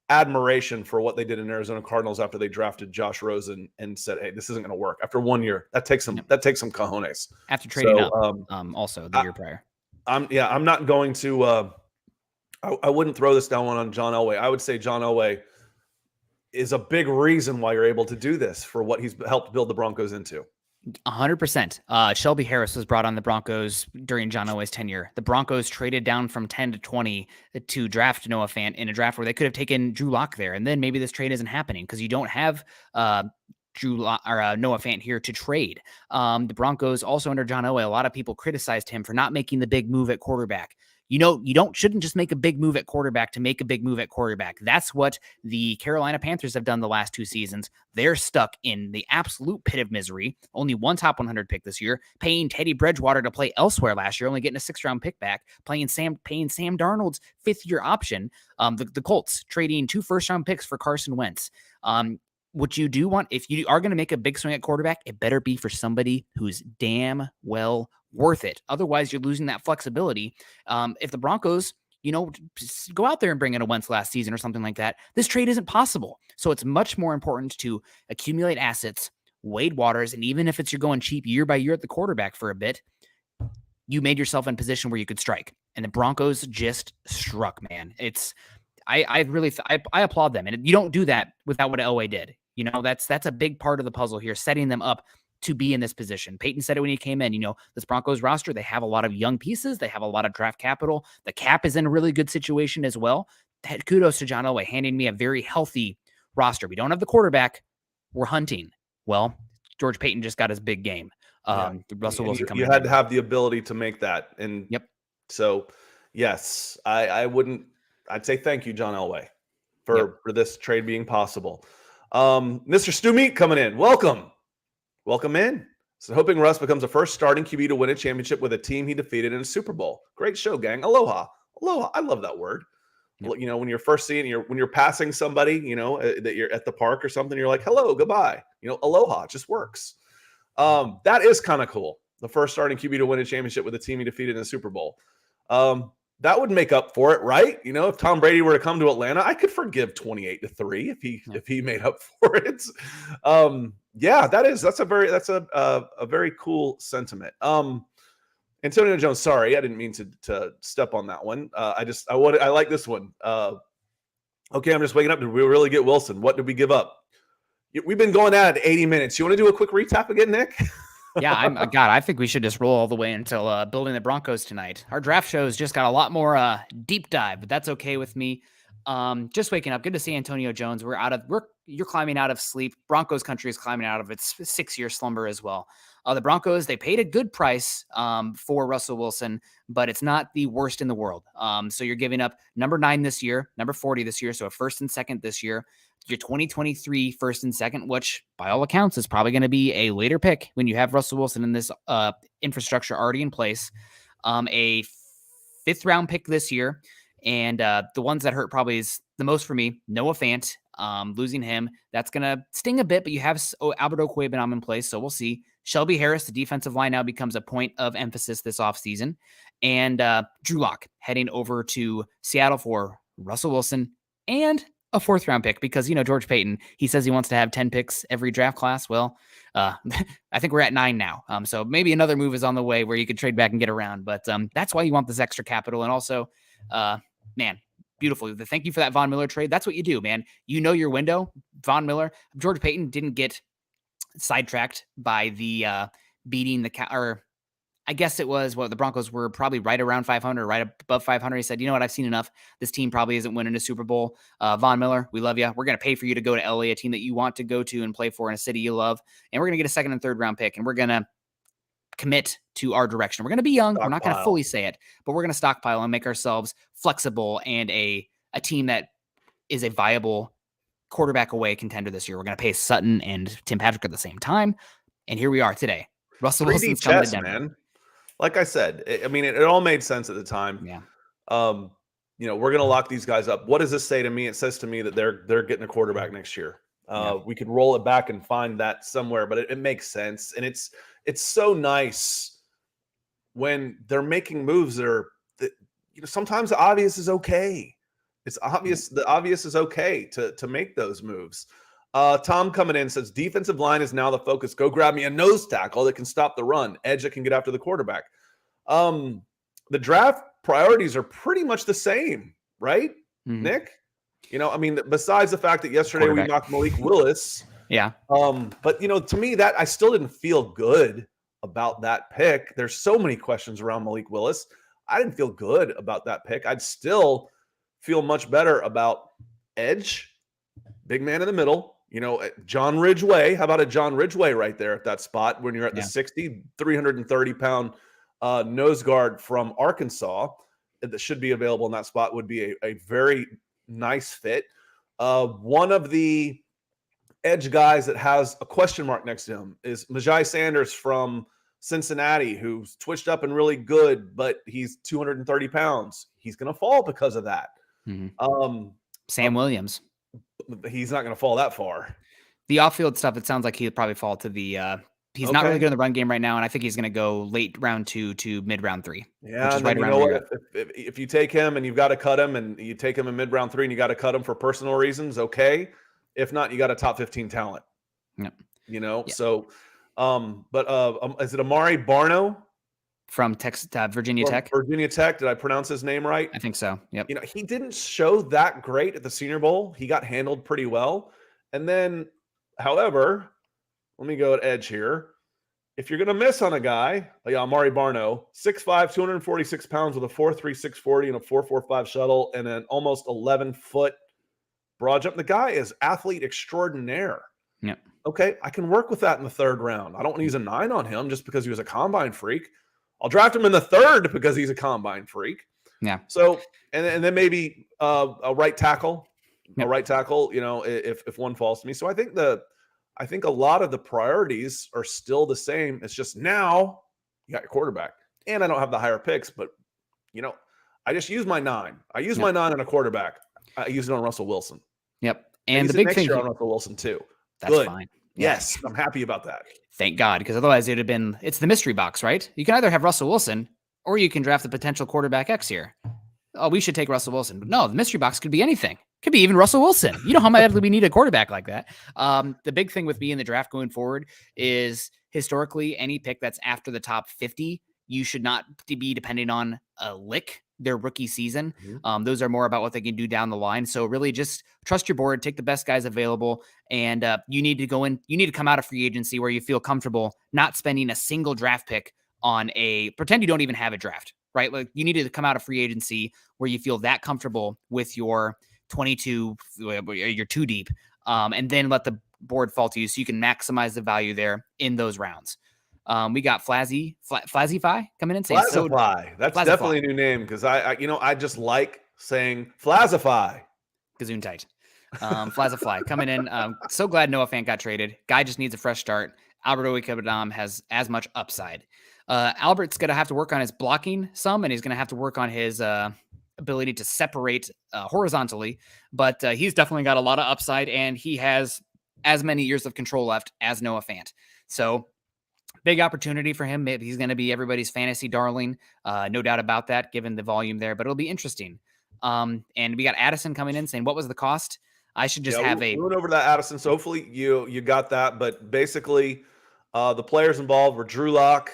admiration for what they did in Arizona Cardinals after they drafted Josh Rosen and said, hey, this isn't going to work. After 1 year, that takes some cojones. After trading up, also the year prior. I'm not going to I wouldn't throw this down on John Elway. I would say John Elway is a big reason why you're able to do this for what he's helped build the Broncos into. 100%. Shelby Harris was brought on the Broncos during John Elway's tenure. The Broncos traded down from 10 to 20 to draft Noah Fant in a draft where they could have taken Drew Lock there. And then maybe this trade isn't happening because you don't have Noah Fant here to trade. The Broncos also under John Elway, a lot of people criticized him for not making the big move at quarterback. Shouldn't just make a big move at quarterback to make a big move at quarterback. That's what the Carolina Panthers have done the last 2 seasons. They're stuck in the absolute pit of misery. Only one top 100 pick this year, paying Teddy Bridgewater to play elsewhere last year, only getting a 6th-round pick back, paying Sam Darnold's 5th-year option. The Colts trading 2 first-round picks for Carson Wentz. What you do want, if you are going to make a big swing at quarterback, it better be for somebody who's damn well worth it. Otherwise, you're losing that flexibility. If the Broncos, go out there and bring in a Wentz last season or something like that, this trade isn't possible. So it's much more important to accumulate assets, wade waters, and even if you're going cheap year by year at the quarterback for a bit, you made yourself in position where you could strike. And the Broncos just struck, man. I applaud them. And you don't do that without what Elway did. That's a big part of the puzzle here, setting them up to be in this position. Peyton said it when he came in, this Broncos roster, they have a lot of young pieces. They have a lot of draft capital. The cap is in a really good situation as well. Kudos to John Elway, handing me a very healthy roster. We don't have the quarterback. We're hunting. Well, George Paton just got his big game. Russell Wilson coming in. You had to have the ability to make that. And yep. So, yes, I'd say thank you, John Elway, for this trade being possible. Mr. Stu Meat coming in. Welcome in. So hoping Russ becomes the first starting QB to win a championship with a team he defeated in a Super Bowl. Great show, gang. Aloha. I love that word. Yep. When you're first seeing, when you're passing somebody, that you're at the park or something, you're like, hello, goodbye. Aloha, just works. That is kind of cool. The first starting QB to win a championship with a team he defeated in a Super Bowl. That would make up for it, right? If Tom Brady were to come to Atlanta, I could forgive 28-3 if he made up for it. That's a very cool sentiment. Antonio Jones, sorry, I didn't mean to step on that one. I like this one. Okay, I'm just waking up. Did we really get Wilson? What did we give up? We've been going at it 80 minutes. You want to do a quick recap again, Nick? Yeah, I think we should just roll all the way until building the Broncos tonight. Our draft show's just got a lot more deep dive, but that's okay with me. Just waking up. Good to see Antonio Jones. You're climbing out of sleep. Broncos country is climbing out of its 6-year slumber as well. The Broncos, they paid a good price for Russell Wilson, but it's not the worst in the world. So you're giving up number 9 this year, number 40 this year, so a 1st and 2nd this year. Your 2023 1st and 2nd, which by all accounts is probably going to be a later pick when you have Russell Wilson in this infrastructure already in place. A 5th-round pick this year. And the ones that hurt probably is the most for me, Noah Fant. Losing him, that's going to sting a bit, but you have Albert Okwuegbunam in place, so we'll see. Shelby Harris, the defensive line now becomes a point of emphasis this offseason. And Drew Lock heading over to Seattle for Russell Wilson and a 4th-round pick because, George Paton, he says he wants to have 10 picks every draft class. Well, I think we're at 9 now. So maybe another move is on the way where you could trade back and get around. But that's why you want this extra capital. And also, man, beautiful. Thank you for that Von Miller trade. That's what you do, man. Your window. Von Miller. George Paton didn't get sidetracked by the beating the I guess it was the Broncos were probably right around 500, right above 500. He said, you know what, I've seen enough. This team probably isn't winning a Super Bowl. Von Miller, we love you. We're going to pay for you to go to LA, a team that you want to go to and play for in a city you love. And we're going to get a second and third round pick. And we're going to commit to our direction. We're going to be young. We're not going to fully say it, but we're going to stockpile and make ourselves flexible and a team that is a viable quarterback away contender this year. We're going to pay Sutton and Tim Patrick at the same time. And here we are today. Russell Wilson's coming to Denver. Man. Like I said, I mean, it all made sense at the time. Yeah. You know, we're going to lock these guys up. What does this say to me? It says to me that they're getting a quarterback next year. We could roll it back and find that somewhere, but it makes sense. And it's so nice when they're making moves that are, sometimes the obvious is okay. It's obvious. The obvious is okay to make those moves. Tom coming in says defensive line is now the focus. Go grab me a nose tackle that can stop the run, edge that can get after the quarterback. The draft priorities are pretty much the same, right, Nick? I mean, besides the fact that yesterday we knocked Malik Willis. Yeah. But to me, that I still didn't feel good about that pick. There's so many questions around Malik Willis. I didn't feel good about that pick. I'd still feel much better about edge, big man in the middle. John Ridgeway. How about a John Ridgeway right there at that spot when you're at the 330-pound nose guard from Arkansas that should be available in that spot would be a very nice fit. One of the edge guys that has a question mark next to him is Majai Sanders from Cincinnati, who's twitched up and really good, but he's 230 pounds. He's going to fall because of that. Sam Williams. He's not going to fall that far. The off-field stuff, it sounds like he'll probably fall to the he's not really good in the run game right now, and I think he's going to go late round 2 to mid round 3. Yeah, which is right around if you take him and you've got to cut him, and you take him in mid round 3 and you got to cut him for personal reasons, okay. If not, you got a top 15 talent. Yep. So is it Amari Barno? From Virginia Tech. Virginia Tech. Did I pronounce his name right? I think so. Yep. He didn't show that great at the Senior Bowl. He got handled pretty well. And then, however, let me go at edge here. If you're going to miss on a guy, Amari Barno, 6'5", 246 pounds with a 4.3, 640 and a 4.45 shuttle and an almost 11-foot broad jump. The guy is athlete extraordinaire. Yep. Okay, I can work with that in the third round. I don't want to use a 9 on him just because he was a combine freak. I'll draft him in the third because he's a combine freak. Yeah. So, and then maybe a right tackle, if one falls to me. So I think a lot of the priorities are still the same. It's just now you got your quarterback, and I don't have the higher picks, but I just use my 9. I use my 9 on a quarterback. I use it on Russell Wilson. Yep. And the big thing on Russell Wilson too. That's good. Fine. Yes, I'm happy about that. Thank God, because otherwise it would have been, it's the mystery box, right? You can either have Russell Wilson or you can draft the potential quarterback X here. Oh, we should take Russell Wilson. But no, the mystery box could be anything. Could be even Russell Wilson. You know how badly we need a quarterback like that. The big thing with me in the draft going forward is historically any pick that's after the top 50, you should not be depending on a lick their rookie season. Those are more about what they can do down the line. So really just trust your board, take the best guys available. And you need to come out of free agency where you feel comfortable not spending a single draft pick on pretend you don't even have a draft, right? Like you need to come out of free agency where you feel that comfortable with your 22, you're too deep, and then let the board fall to you so you can maximize the value there in those rounds. We got Flazify coming in. Flazify. That's Flazify. Definitely a new name because I just like saying Flazify. Gazoon tight. Flazify coming in. So glad Noah Fant got traded. Guy just needs a fresh start. Albert Okwuegbunam has as much upside. Albert's going to have to work on his blocking some, and he's going to have to work on his ability to separate horizontally. But he's definitely got a lot of upside, and he has as many years of control left as Noah Fant. So big opportunity for him. Maybe he's going to be everybody's fantasy darling. No doubt about that, given the volume there, but it'll be interesting. And we got Addison coming in saying, what was the cost? I should just we went over that, Addison. So hopefully you got that. But basically, the players involved were Drew Lock,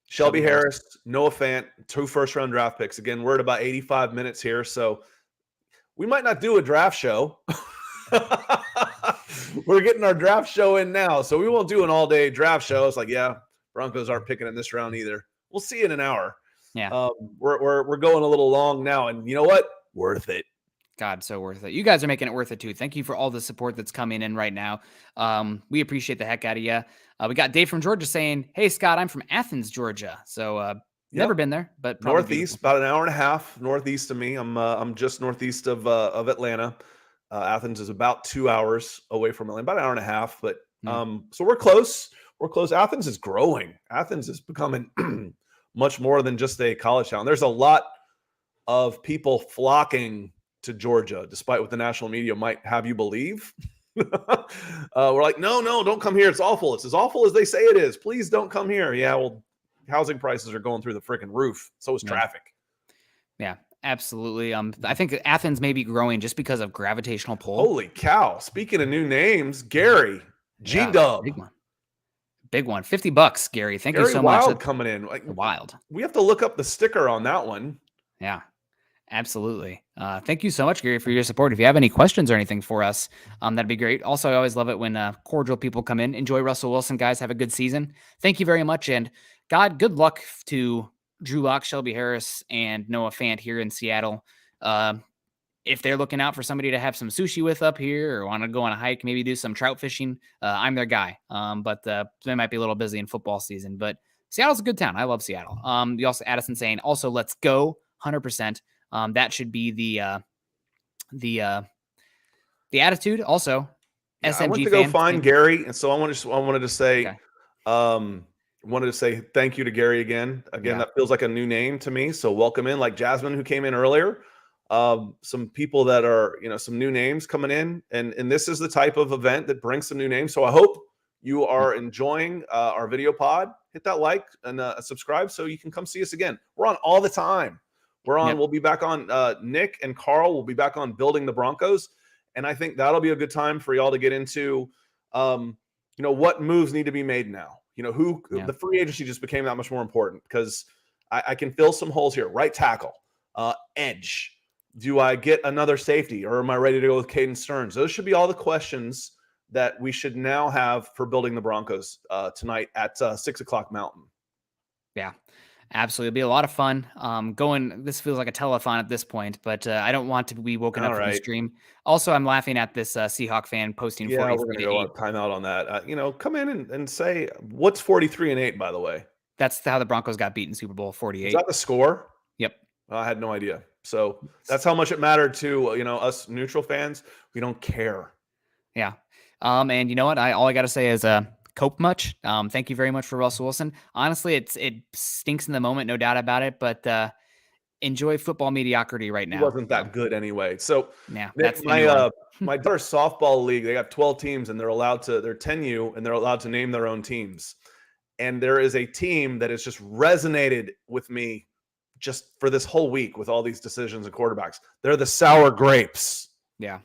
Shelby Harris, Noah Fant, 2 first-round draft picks. Again, we're at about 85 minutes here, so we might not do a draft show. We're getting our draft show in now, so we won't do an all-day draft show. It's like, yeah, Broncos aren't picking in this round either. We'll see in an hour. Yeah. We're going a little long now, and you know what? Worth it. God, so worth it. You guys are making it worth it too. Thank you for all the support that's coming in right now. We appreciate the heck out of you. We got Dave from Georgia saying, "Hey Scott, I'm from Athens, Georgia." So never been there, but probably northeast, about an hour and a half northeast of me. I'm just northeast of Atlanta. Athens is about 2 hours away from Atlanta, about an hour and a half. But so we're close. We're close. Athens is growing. Athens is becoming much more than just a college town. There's a lot of people flocking to Georgia, despite what the national media might have you believe. We're like, no, don't come here. It's awful. It's as awful as they say it is. Please don't come here. Yeah, well, housing prices are going through the freaking roof. So is traffic. Yeah, absolutely. I think Athens may be growing just because of gravitational pull. Holy cow. Speaking of new names, Gary, G-Dub. Big one. $50, Gary. Thank you so much. Wild coming in. Wild. We have to look up the sticker on that one. Yeah. Absolutely. Thank you so much, Gary, for your support. If you have any questions or anything for us, that'd be great. Also, I always love it when cordial people come in. Enjoy Russell Wilson, guys. Have a good season. Thank you very much. And God, good luck to Drew Lock, Shelby Harris, and Noah Fant here in Seattle. If they're looking out for somebody to have some sushi with up here or want to go on a hike, maybe do some trout fishing, I'm their guy. But they might be a little busy in football season. But Seattle's a good town. I love Seattle. You also Addison saying, also, let's go 100%. That should be the attitude. Also, yeah, SMG I went to fan, go find Gary, and so I wanted to say, wanted to say thank you to Gary again. That feels like a new name to me. So welcome in, like Jasmine, who came in earlier. Some people that are, some new names coming in, and this is the type of event that brings some new names. So I hope you are enjoying our video pod. Hit that like and subscribe so you can come see us again. We're on all the time. We're on. We'll be back on. Nick and Carl will be back on building the Broncos, and I think that'll be a good time for y'all to get into, what moves need to be made now. The free agency just became that much more important because I can fill some holes here. Right tackle, edge. Do I get another safety, or am I ready to go with Caden Stearns? Those should be all the questions that we should now have for building the Broncos tonight at 6:00 Mountain. Yeah. Absolutely. It'll be a lot of fun. This feels like a telethon at this point, but I don't want to be woken up from the stream. Also, I'm laughing at this Seahawk fan posting 43 we're going to go on timeout on that. Come in and say, what's 43-8, by the way? That's how the Broncos got beaten Super Bowl 48. Is that the score? Yep. I had no idea. So that's how much it mattered to, us neutral fans. We don't care. Yeah. And you know what? All I got to say is, cope much. Thank you very much for Russell Wilson. Honestly, it stinks in the moment, no doubt about it, but enjoy football mediocrity right now. He wasn't that good anyway. So yeah, that's my daughter's softball league. They have 12 teams and they're 10U and they're allowed to name their own teams. And there is a team that has just resonated with me just for this whole week with all these decisions and quarterbacks. They're the Sour Grapes. Yeah.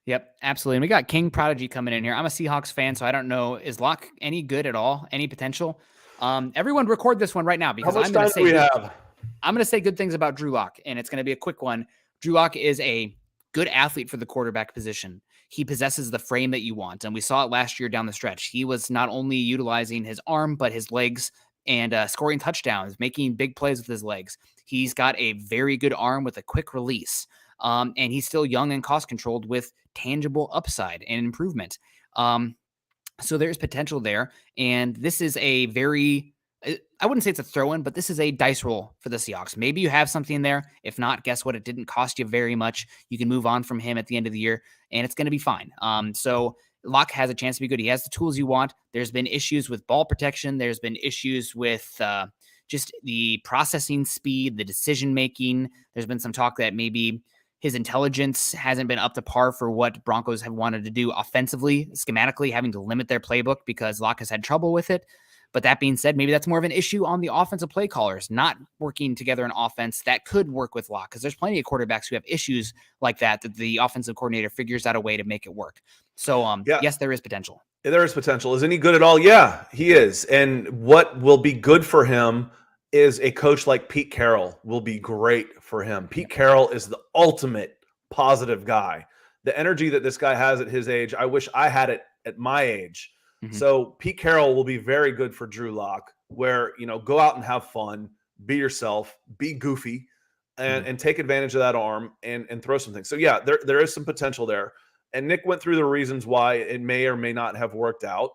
Yep, absolutely. And we got King Prodigy coming in here. I'm a Seahawks fan, so I don't know. Is Locke any good at all? Any potential? Everyone record this one right now because I'm going to say good things about Drew Lock, and it's going to be a quick one. Drew Lock is a good athlete for the quarterback position. He possesses the frame that you want, and we saw it last year down the stretch. He was not only utilizing his arm, but his legs and scoring touchdowns, making big plays with his legs. He's got a very good arm with a quick release. And he's still young and cost controlled with tangible upside and improvement. So there's potential there. And this is a very, I wouldn't say it's a throw-in, but this is a dice roll for the Seahawks. Maybe you have something there. If not, guess what? It didn't cost you very much. You can move on from him at the end of the year, and it's going to be fine. So Locke has a chance to be good. He has the tools you want. There's been issues with ball protection. There's been issues with just the processing speed, the decision-making. There's been some talk that maybe his intelligence hasn't been up to par for what Broncos have wanted to do offensively, schematically, having to limit their playbook because Locke has had trouble with it. But that being said, maybe that's more of an issue on the offensive play callers, not working together in offense that could work with Locke, because there's plenty of quarterbacks who have issues like that the offensive coordinator figures out a way to make it work. So, yes, there is potential. There is potential. Is he good at all? Yeah, he is. And what will be good for him is a coach like Pete Carroll will be great for him. Pete Carroll is the ultimate positive guy. The energy that this guy has at his age, I wish I had it at my age. Mhm. So Pete Carroll will be very good for Drew Lock, where, go out and have fun, be yourself, be goofy, Mhm. and take advantage of that arm and throw some things. So yeah, there is some potential there. And Nick went through the reasons why it may or may not have worked out.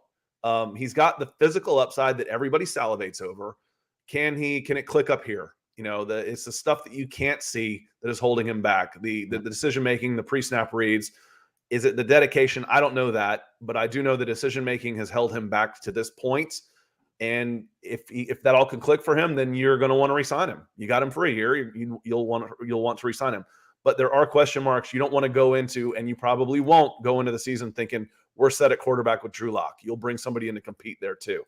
He's got the physical upside that everybody salivates over. Can it click up here? It's the stuff that you can't see that is holding him back. The decision making, the pre-snap reads. Is it the dedication? I don't know that, but I do know the decision making has held him back to this point. And if that all can click for him, then you're going to want to re-sign him. You got him for a year. You'll want to re-sign him. But there are question marks you don't want to go into, and you probably won't go into the season thinking we're set at quarterback with Drew Lock. You'll bring somebody in to compete there too.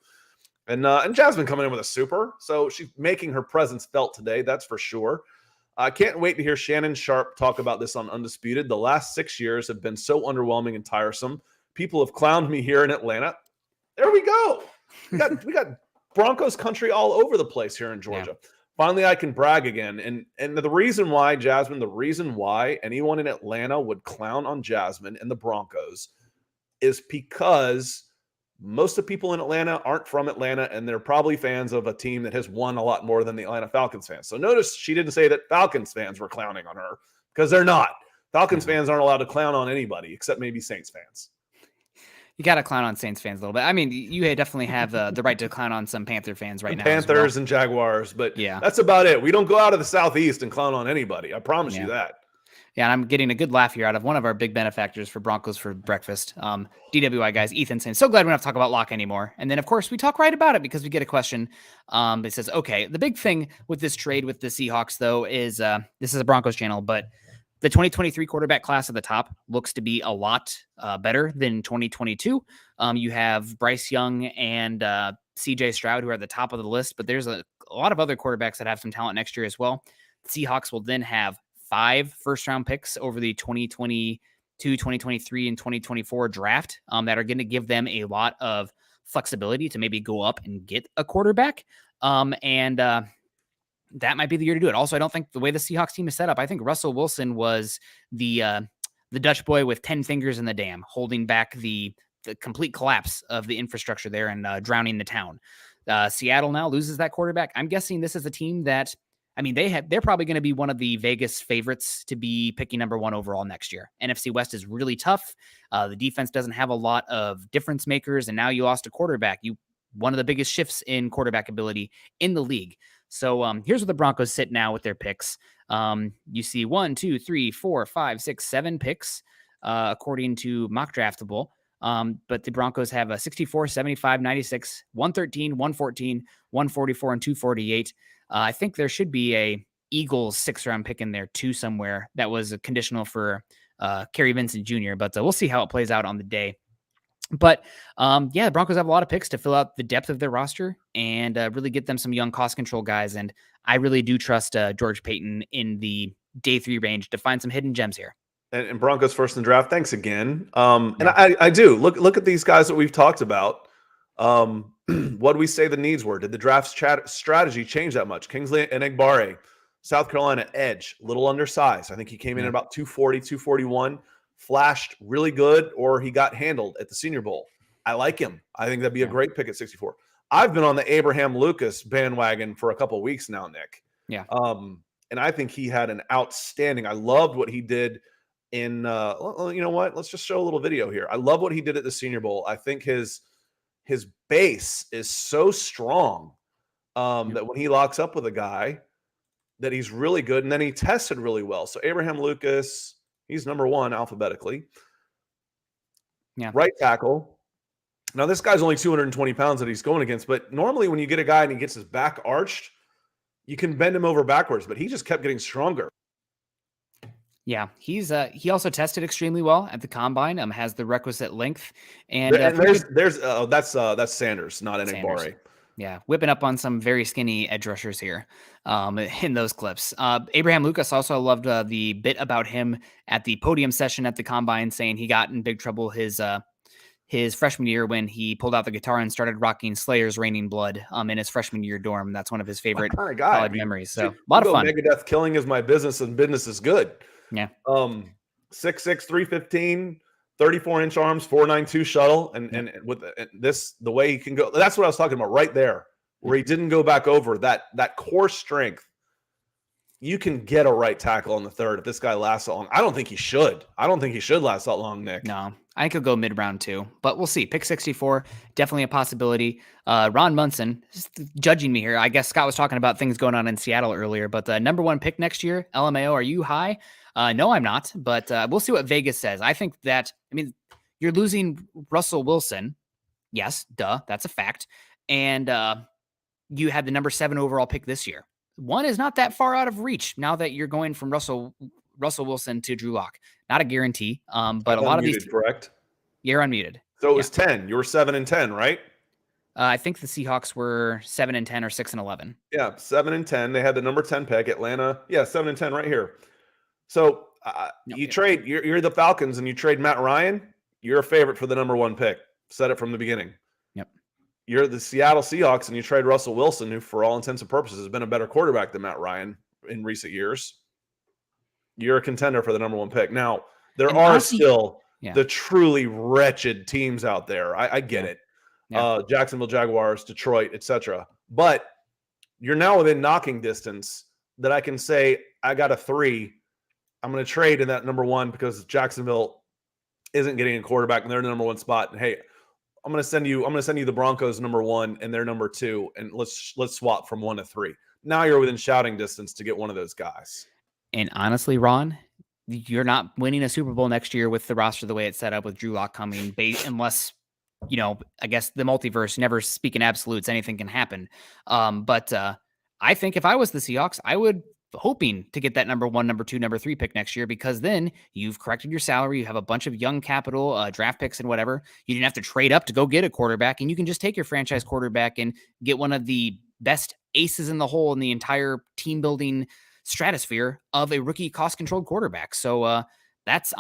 And Jasmine coming in with a super, so she's making her presence felt today. That's for sure. I can't wait to hear Shannon Sharp talk about this on Undisputed. The last 6 years have been so underwhelming and tiresome. People have clowned me here in Atlanta. There we go. We got Broncos country all over the place here in Georgia. Yeah. Finally, I can brag again. And the reason why, Jasmine, the reason why anyone in Atlanta would clown on Jasmine and the Broncos is because most of the people in Atlanta aren't from Atlanta, and they're probably fans of a team that has won a lot more than the Atlanta Falcons fans. So notice she didn't say that Falcons fans were clowning on her, because they're not. Falcons fans aren't allowed to clown on anybody except maybe Saints fans. You got to clown on Saints fans a little bit. I mean, you definitely have the right to clown on some Panther fans right now. Panthers and Jaguars, but yeah, that's about it. We don't go out of the Southeast and clown on anybody. I promise you that. Yeah, and I'm getting a good laugh here out of one of our big benefactors for Broncos for breakfast. DWI guys, Ethan saying, so glad we don't have to talk about Locke anymore. And then, of course, we talk right about it because we get a question. It says, okay, the big thing with this trade with the Seahawks, though, is this is a Broncos channel, but the 2023 quarterback class at the top looks to be a lot better than 2022. You have Bryce Young and CJ Stroud, who are at the top of the list, but there's a lot of other quarterbacks that have some talent next year as well. The Seahawks will then have 5 first-round picks over the 2022, 2023, and 2024 draft that are going to give them a lot of flexibility to maybe go up and get a quarterback. That might be the year to do it. Also, I don't think the way the Seahawks team is set up, I think Russell Wilson was the Dutch boy with 10 fingers in the dam, holding back the complete collapse of the infrastructure there and drowning the town. Seattle now loses that quarterback. I'm guessing this is a team that, I mean, they're probably going to be one of the Vegas favorites to be picking number 1 overall next year. NFC West is really tough. The defense doesn't have a lot of difference makers, and now you lost a quarterback. One of the biggest shifts in quarterback ability in the league. So here's where the Broncos sit now with their picks. You see 1, 2, 3, 4, 5, 6, 7 picks according to Mock Draftable. But the Broncos have a 64, 75, 96, 113, 114, 144, and 248. I think there should be a Eagles 6th-round pick in there too somewhere that was a conditional for Kerry Vincent Jr., but we'll see how it plays out on the day. But the Broncos have a lot of picks to fill out the depth of their roster and really get them some young cost control guys. And I really do trust George Paton in the day 3 range to find some hidden gems here. And Broncos first in the draft. Thanks again. And I do look at these guys that we've talked about. What do we say the needs were? Did the draft strategy change that much? Kingsley Enagbare, South Carolina edge, little undersized. I think he came in at about 240, 241, flashed really good, or he got handled at the Senior Bowl. I like him. I think that'd be a great pick at 64. I've been on the Abraham Lucas bandwagon for a couple of weeks now, Nick. Yeah. And I think he had an outstanding, I loved what he did in, you know what? Let's just show a little video here. I love what he did at the Senior Bowl. I think his base is so strong that when he locks up with a guy that he's really good, and then he tested really well. So Abraham Lucas, he's number 1 alphabetically. Yeah. Right tackle. Now this guy's only 220 pounds that he's going against, but normally when you get a guy and he gets his back arched, you can bend him over backwards, but he just kept getting stronger. Yeah, he also tested extremely well at the combine. Has the requisite length, and that's Sanders, not Enagbare. Yeah, whipping up on some very skinny edge rushers here in those clips. Abraham Lucas also loved the bit about him at the podium session at the combine, saying he got in big trouble his freshman year when he pulled out the guitar and started rocking Slayer's Raining Blood in his freshman year dorm. That's one of his favorite college memories. So a lot of fun. Megadeth killing is my business, and business is good. Yeah. 6'6", 315, 34-inch arms, 4.92 shuttle, and with the way he can go. That's what I was talking about right there, where he didn't go back over that core strength. You can get a right tackle on the third if this guy lasts that long. I don't think he should. I don't think he should last that long, Nick. No, I think he'll go mid-round too, but we'll see. Pick 64, definitely a possibility. Ron Munson, judging me here. I guess Scott was talking about things going on in Seattle earlier, but the number 1 pick next year, LMAO, are you high? No, I'm not, but we'll see what Vegas says. I think that, you're losing Russell Wilson. Yes, duh, that's a fact. And you had the number 7 overall pick this year. 1 is not that far out of reach now that you're going from Russell Wilson to Drew Lock. Not a guarantee, but a lot of these. Correct? You're unmuted. So it was 10. You were 7 and 10, right? I think the Seahawks were 7 and 10 or 6 and 11. Yeah, 7 and 10. They had the number 10 pick. Atlanta, 7 and 10 right here. So you're the Falcons and you trade Matt Ryan. You're a favorite for the number 1 pick. Said it from the beginning. Yep. You're the Seattle Seahawks and you trade Russell Wilson, who for all intents and purposes has been a better quarterback than Matt Ryan in recent years. You're a contender for the number 1 pick. Now, there are still the truly wretched teams out there. I get it. Yeah. Jacksonville Jaguars, Detroit, etc. But you're now within knocking distance that I can say I got a 3. I'm going to trade in that number 1 because Jacksonville isn't getting a quarterback and they're in the number 1 spot. And hey, I'm going to send you the Broncos number 1 and they're number 2, and let's swap from 1 to 3. Now you're within shouting distance to get one of those guys. And honestly, Ron, you're not winning a Super Bowl next year with the roster the way it's set up with Drew Lock coming, unless, I guess the multiverse, never speaking absolutes, anything can happen. But I think if I was the Seahawks, I would hoping to get that number 1, number 2, number 3 pick next year, because then you've corrected your salary. You have a bunch of young capital, draft picks and whatever. You didn't have to trade up to go get a quarterback, and you can just take your franchise quarterback and get one of the best aces in the hole in the entire team building stratosphere of a rookie cost controlled quarterback. So that's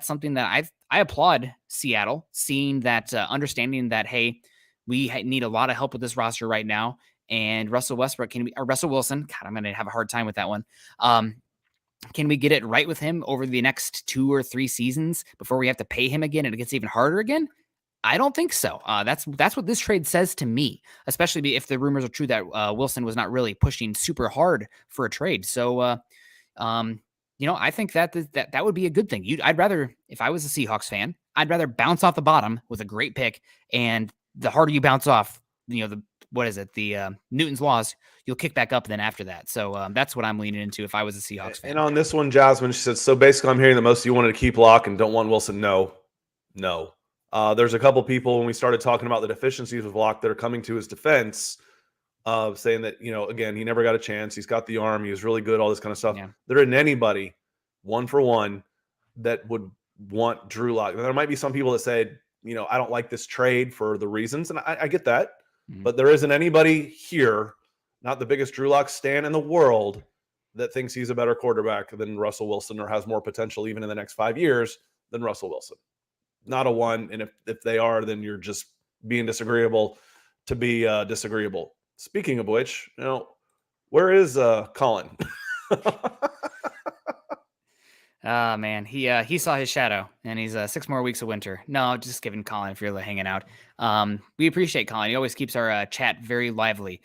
something that I applaud Seattle, seeing that, understanding that, hey, we need a lot of help with this roster right now. And Russell Wilson, God, I'm going to have a hard time with that one. Can we get it right with him over the next 2 or 3 seasons before we have to pay him again and it gets even harder again? I don't think so. That's what this trade says to me, especially if the rumors are true that Wilson was not really pushing super hard for a trade. So, I think that would be a good thing. I'd rather, if I was a Seahawks fan, I'd rather bounce off the bottom with a great pick, and the harder you bounce off, the Newton's laws, you'll kick back up then after that. So that's what I'm leaning into if I was a Seahawks fan. And on this one, Jasmine, she said, so basically I'm hearing that most of you wanted to keep Locke and don't want Wilson. No. There's a couple people when we started talking about the deficiencies of Locke that are coming to his defense, saying that, again, he never got a chance. He's got the arm. He was really good, all this kind of stuff. Yeah. There isn't anybody 1 for 1 that would want Drew Lock. There might be some people that say, I don't like this trade for the reasons. And I get that. But there isn't anybody here, not the biggest Drew Lock stan in the world, that thinks he's a better quarterback than Russell Wilson or has more potential even in the next 5 years than Russell Wilson. Not a 1. And if they are, then you're just being disagreeable to be disagreeable. Speaking of which, where is Colin? Oh, man, he saw his shadow, and he's 6 more weeks of winter. No, just kidding, Colin, if you're hanging out. We appreciate Colin. He always keeps our chat very lively.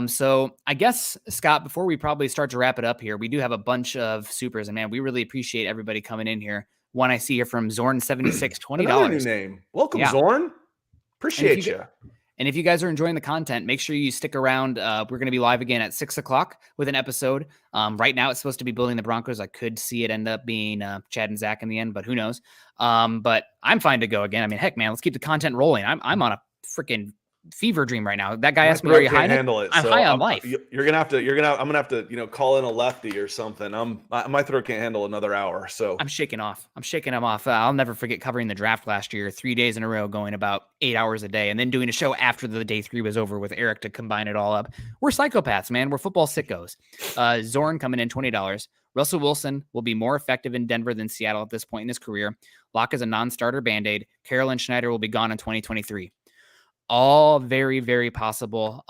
So I guess, Scott, before we probably start to wrap it up here, we do have a bunch of supers, and man, we really appreciate everybody coming in here. One I see here from Zorn76, $20. Another new name. Welcome, Zorn. Appreciate you. And if you guys are enjoying the content, make sure you stick around. We're going to be live again at 6 o'clock with an episode. Right now, it's supposed to be building the Broncos. I could see it end up being Chad and Zach in the end, but who knows? But I'm fine to go again. I mean, heck, man, let's keep the content rolling. I'm on a freaking fever dream right now. That guy asked me, "Are you high?" I'm high on life. I'm gonna have to call in a lefty or something. My throat can't handle another hour. So I'm shaking him off. I'll never forget covering the draft last year, 3 days in a row, going about 8 hours a day, and then doing a show after the day 3 was over with Eric to combine it all up. We're psychopaths, man. We're football sickos. Zorn coming in $20. Russell Wilson will be more effective in Denver than Seattle at this point in his career. Locke is a non-starter Band-Aid. Carolyn Schneider will be gone in 2023. All very, very possible.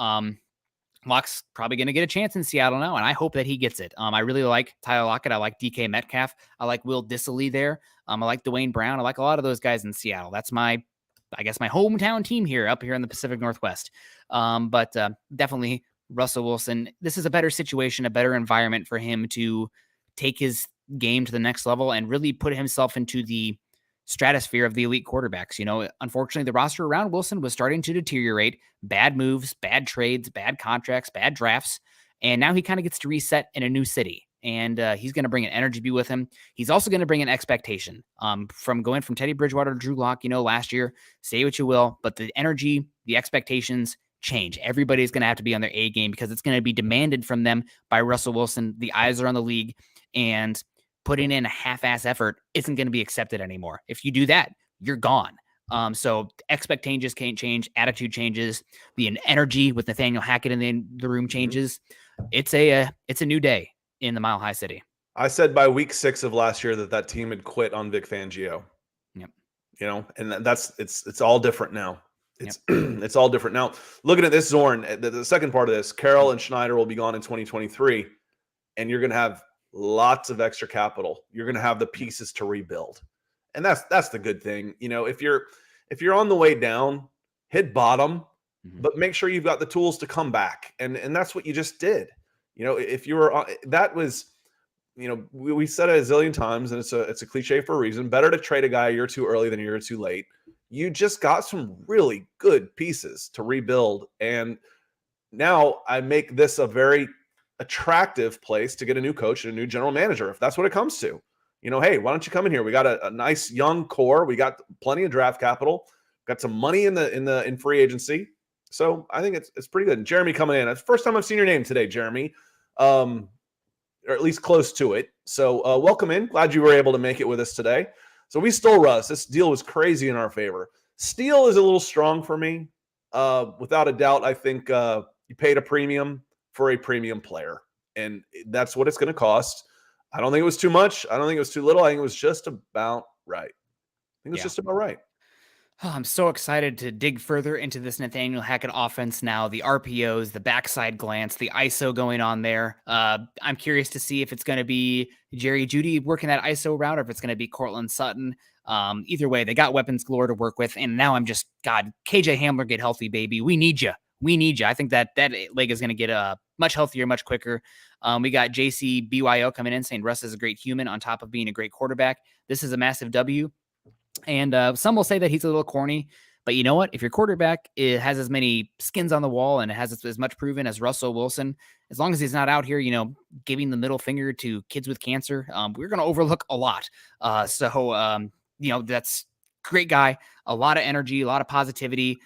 Lock's probably going to get a chance in Seattle now, and I hope that he gets it. I really like Tyler Lockett. I like DK Metcalf. I like Will Dissly there. I like Dwayne Brown. I like a lot of those guys in Seattle. That's my hometown team here, up here in the Pacific Northwest. But definitely Russell Wilson. This is a better situation, a better environment for him to take his game to the next level and really put himself into the stratosphere of the elite quarterbacks. Unfortunately, the roster around Wilson was starting to deteriorate. Bad moves, bad trades, bad contracts, bad drafts. And now he kind of gets to reset in a new city. And he's going to bring an energy with him. He's also going to bring an expectation from going from Teddy Bridgewater to Drew Lock, last year. Say what you will, but the energy, the expectations change. Everybody's going to have to be on their A game because it's going to be demanded from them by Russell Wilson. The eyes are on the league, and putting in a half-ass effort isn't going to be accepted anymore. If you do that, you're gone. So expectations can't change, attitude changes, the energy with Nathaniel Hackett in the room changes. It's a new day in the Mile High City. I said by week 6 of last year that team had quit on Vic Fangio. Yep. And it's all different now. It's all different now. Looking at this, Zorn, the second part of this, Carroll and Schneider will be gone in 2023, and you're going to have lots of extra capital. You're going to have the pieces to rebuild. And that's the good thing. If you're on the way down, hit bottom, but make sure you've got the tools to come back. And that's what you just did. If you were that was, we said it a zillion times, and it's a cliche for a reason. Better to trade a guy a year too early than a year too late. You just got some really good pieces to rebuild. And now I make this a very attractive place to get a new coach and a new general manager, if that's what it comes to. Hey, why don't you come in here? We got a nice young core. We got plenty of draft capital. Got some money in free agency. So I think it's pretty good. And Jeremy coming in. It's the first time I've seen your name today, Jeremy, or at least close to it. So welcome in. Glad you were able to make it with us today. So we stole Russ. This deal was crazy in our favor. Steal is a little strong for me. Without a doubt, I think you paid a premium for a premium player, and that's what it's going to cost. I don't think it was too much. I don't think it was too little. I think it was just about right. Just about right. Oh, I'm so excited to dig further into this Nathaniel Hackett offense now. The RPOs, the backside glance, the ISO going on there. I'm curious to see if it's going to be Jerry Jeudy working that ISO route or if it's going to be Cortland Sutton. Either way, they got weapons galore to work with. And now I'm just, God, KJ Hamler, get healthy, baby. We need you. I think that leg is going to get much healthier, much quicker. We got JC BYO coming in saying Russ is a great human on top of being a great quarterback. This is a massive W. And some will say that he's a little corny, but you know what? If your quarterback has as many skins on the wall and has as much proven as Russell Wilson, as long as he's not out here, giving the middle finger to kids with cancer, we're going to overlook a lot. That's great guy, a lot of energy, a lot of positivity.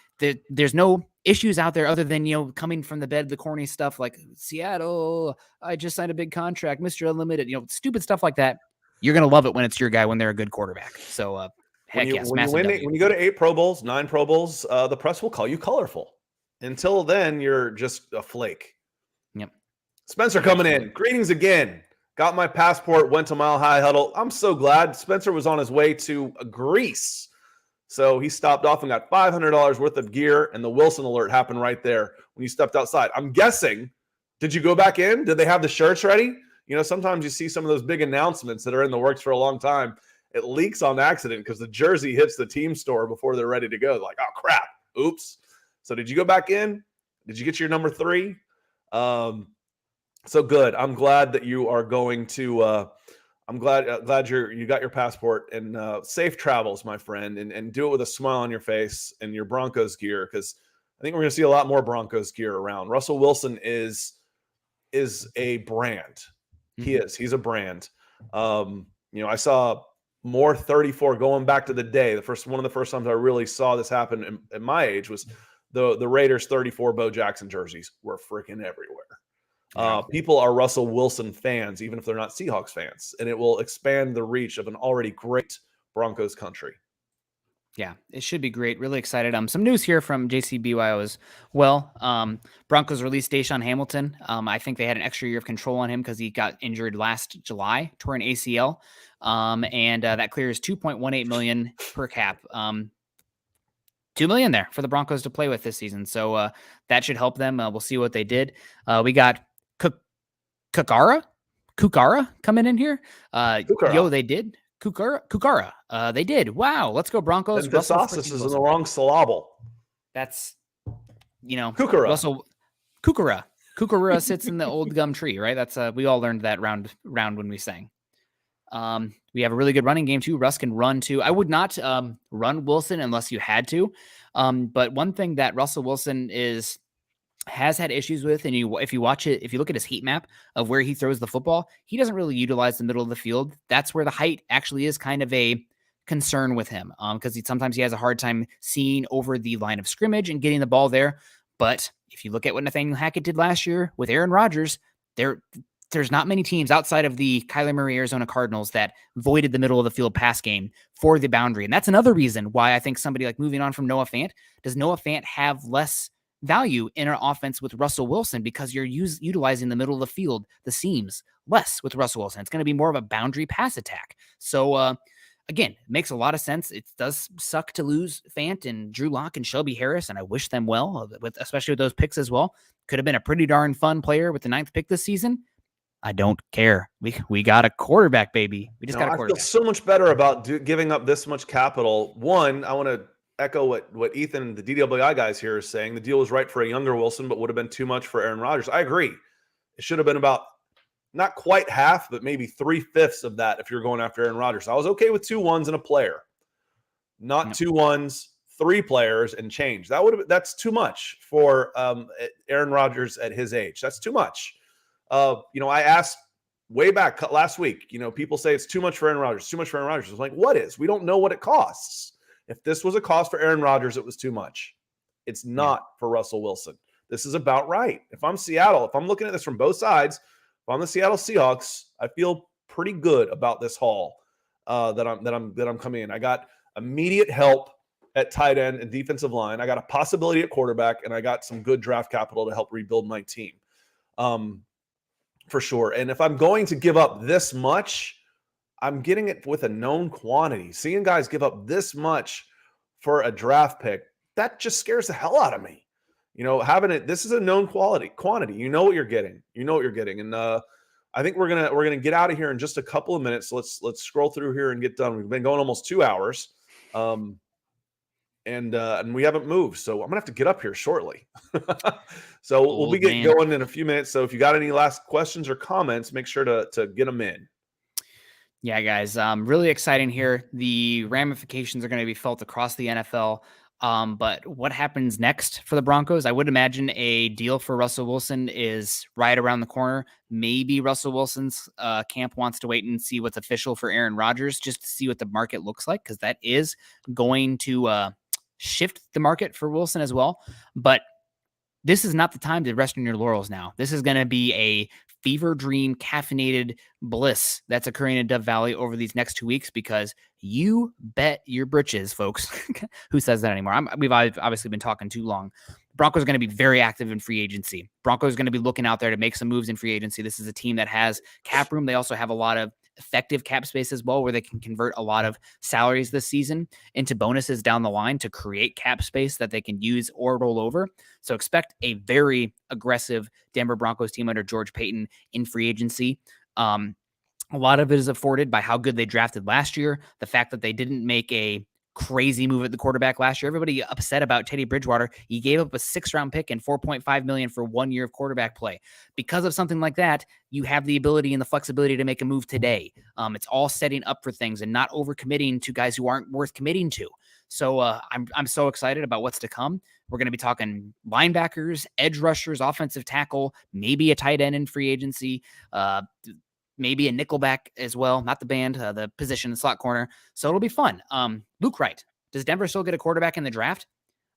There's no issues out there other than, coming from the bed, the corny stuff like Seattle, I just signed a big contract, Mr. Unlimited, stupid stuff like that. You're going to love it when it's your guy, when they're a good quarterback. So, when you go to 8 Pro Bowls, 9 Pro Bowls, the press will call you colorful. Until then, you're just a flake. Yep. Spencer coming in. Greetings again. Got my passport, went to Mile High Huddle. I'm so glad. Spencer was on his way to Greece. So he stopped off and got $500 worth of gear, and the Wilson alert happened right there when you stepped outside. I'm guessing, did you go back in? Did they have the shirts ready? Sometimes you see some of those big announcements that are in the works for a long time. It leaks on accident because the jersey hits the team store before they're ready to go. They're like, oh, crap. Oops. So did you go back in? Did you get your number 3? So good. I'm glad that you are going to I'm glad you got your passport, and safe travels, my friend, and do it with a smile on your face and your Broncos gear, because I think we're going to see a lot more Broncos gear around. Russell Wilson is a brand. He is. He's a brand. I saw more 34 going back to the day. One of the first times I really saw this happen at my age was the Raiders 34 Bo Jackson jerseys were freaking everywhere. People are Russell Wilson fans, even if they're not Seahawks fans, and it will expand the reach of an already great Broncos country. Yeah, it should be great. Really excited. Some news here from JCBYO as well. Broncos released Deshaun Hamilton. I think they had an extra year of control on him because he got injured last July, tore an ACL. And that clears $2.18 million per cap. $2 million there for the Broncos to play with this season. So that should help them. We'll see what they did. We got Kukara coming in here. They did. Kukara. They did. Wow. Let's go Broncos. And the sauces is in the wrong syllable. That's, Kukara. Kukara sits in the old gum tree, right? That's we all learned that round when we sang. We have a really good running game too. Russ can run too. I would not run Wilson unless you had to. But one thing that Russell Wilson has had issues with, and if you watch it, if you look at his heat map of where he throws the football, he doesn't really utilize the middle of the field. That's where the height actually is kind of a concern with him, because sometimes he has a hard time seeing over the line of scrimmage and getting the ball there. But if you look at what Nathaniel Hackett did last year with Aaron Rodgers, there's not many teams outside of the Kyler Murray Arizona Cardinals that voided the middle of the field pass game for the boundary. And that's another reason why I think somebody like moving on from Noah Fant, does Noah Fant have less value in our offense with Russell Wilson, because you're utilizing the middle of the field, the seams, less with Russell Wilson. It's going to be more of a boundary pass attack. So, again, it makes a lot of sense. It does suck to lose Fant and Drew Lock and Shelby Harris, and I wish them well, especially with those picks as well. Could have been a pretty darn fun player with the 9th pick this season. I don't care. We got a quarterback, baby. We just got a quarterback. I feel so much better about giving up this much capital. One, I want to echo what Ethan, the DWI guys here, is saying. The deal was right for a younger Wilson, but would have been too much for Aaron Rodgers. I agree. It should have been about not quite half, but maybe 3/5 of that if you're going after Aaron Rodgers. I was okay with 2 1s and a player, not 2 1s, 3 players and change. That's too much for Aaron Rodgers at his age. That's too much. I asked way back last week, people say it's too much for Aaron Rodgers, too much for Aaron Rodgers. I was like, what is? We don't know what it costs. If this was a cost for Aaron Rodgers, it was too much. It's not for Russell Wilson. This is about right. If I'm Seattle, if I'm looking at this from both sides, if I'm the Seattle Seahawks, I feel pretty good about this haul that I'm coming in. I got immediate help at tight end and defensive line. I got a possibility at quarterback, and I got some good draft capital to help rebuild my team. For sure. And if I'm going to give up this much, I'm getting it with a known quantity. Seeing guys give up this much for a draft pick, that just scares the hell out of me. Having it, this is a known quantity. You know what you're getting. And I think we're gonna get out of here in just a couple of minutes. So let's scroll through here and get done. We've been going almost 2 hours. And we haven't moved, so I'm gonna have to get up here shortly. So we'll be getting going in a few minutes. So if you got any last questions or comments, make sure to get them in. Yeah, guys, really exciting here. The ramifications are going to be felt across the NFL. But what happens next for the Broncos? I would imagine a deal for Russell Wilson is right around the corner. Maybe Russell Wilson's camp wants to wait and see what's official for Aaron Rodgers, just to see what the market looks like, because that is going to shift the market for Wilson as well. But this is not the time to rest on your laurels now. This is going to be a fever dream, caffeinated bliss that's occurring in Dove Valley over these next 2 weeks, because you bet your britches, folks. Who says that anymore? We've obviously been talking too long. Broncos are going to be very active in free agency. Broncos are going to be looking out there to make some moves in free agency. This is a team that has cap room. They also have a lot of effective cap space as well, where they can convert a lot of salaries this season into bonuses down the line to create cap space that they can use or roll over. So expect a very aggressive Denver Broncos team under George Paton in free agency. A lot of it is afforded by how good they drafted last year. The fact that they didn't make a crazy move at the quarterback last year. Everybody upset about Teddy Bridgewater. He gave up a 6th-round pick and $4.5 million for 1 year of quarterback play. Because of something like that, you have the ability and the flexibility to make a move today. It's all setting up for things and not overcommitting to guys who aren't worth committing to. So I'm so excited about what's to come. We're going to be talking linebackers, edge rushers, offensive tackle, maybe a tight end in free agency, maybe a nickelback as well, not the band, the position, the slot corner. So it'll be fun. Luke Wright, does Denver still get a quarterback in the draft?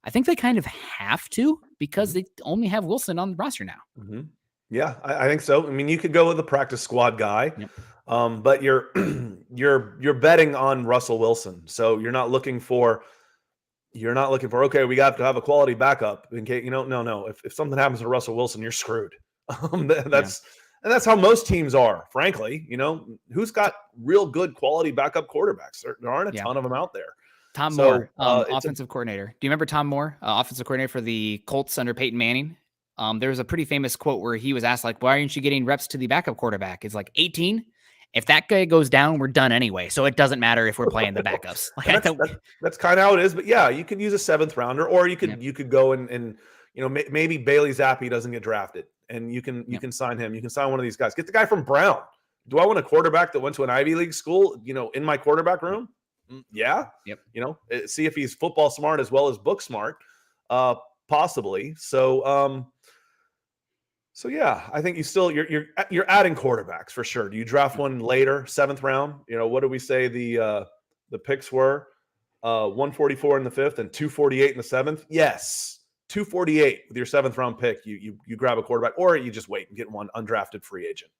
I think they kind of have to, because they only have Wilson on the roster now. Mm-hmm. Yeah, I think so. I mean, you could go with the practice squad guy, but you're betting on Russell Wilson. So you're not looking for, okay, we got to have a quality backup in case, no. If something happens to Russell Wilson, you're screwed. And that's how most teams are, frankly. Who's got real good quality backup quarterbacks? There aren't a ton of them out there. Tom So Moore, offensive coordinator. Do you remember Tom Moore, offensive coordinator for the Colts under Peyton Manning? There was a pretty famous quote where he was asked, like, why aren't you getting reps to the backup quarterback? It's like 18. If that guy goes down, we're done anyway. So it doesn't matter if we're playing the backups. Like, and that's kind of how it is. But yeah, you could use a 7th rounder, or you could go and maybe Bailey Zappi doesn't get drafted, and you can sign him. You can sign one of these guys. Get the guy from Brown. Do I want a quarterback that went to an Ivy League school? In my quarterback room. Yeah. Yep. See if he's football smart as well as book smart, possibly. So yeah, I think you're adding quarterbacks for sure. Do you draft one later, 7th round? What do we say the picks were? 144 in the 5th and 248 in the 7th. Yes, 248 with your 7th round pick. You grab a quarterback, or you just wait and get one undrafted free agent.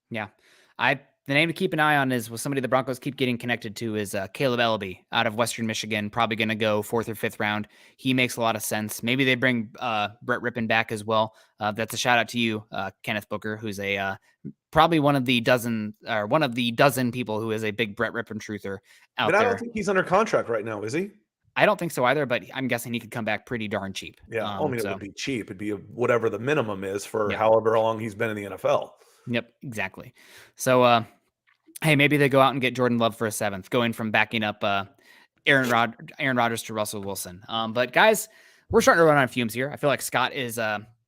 Yeah, the name to keep an eye on is somebody the Broncos keep getting connected to is Caleb Ellaby out of Western Michigan, probably going to go 4th or 5th round. He makes a lot of sense. Maybe they bring Brett Rippon back as well. That's a shout out to you, Kenneth Booker, who's probably one of the dozen people who is a big Brett Rippon truther out there. I don't think he's under contract right now, is he? I don't think so either, but I'm guessing he could come back pretty darn cheap. Yeah, it would be cheap. It'd be whatever the minimum is for however long he's been in the NFL. Yep, exactly. So, hey, maybe they go out and get Jordan Love for a 7th, going from backing up Aaron Rodgers to Russell Wilson. But guys, we're starting to run on fumes here. I feel like Scott is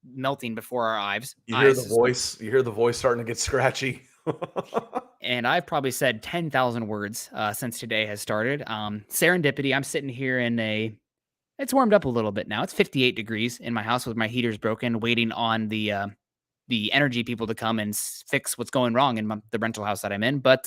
melting before our eyes. You hear the voice. You hear the voice starting to get scratchy. And I've probably said 10,000 words since today has started. Serendipity. I'm sitting here it's warmed up a little bit now. It's 58 degrees in my house with my heaters broken, waiting on the energy people to come and fix what's going wrong in the rental house that I'm in. But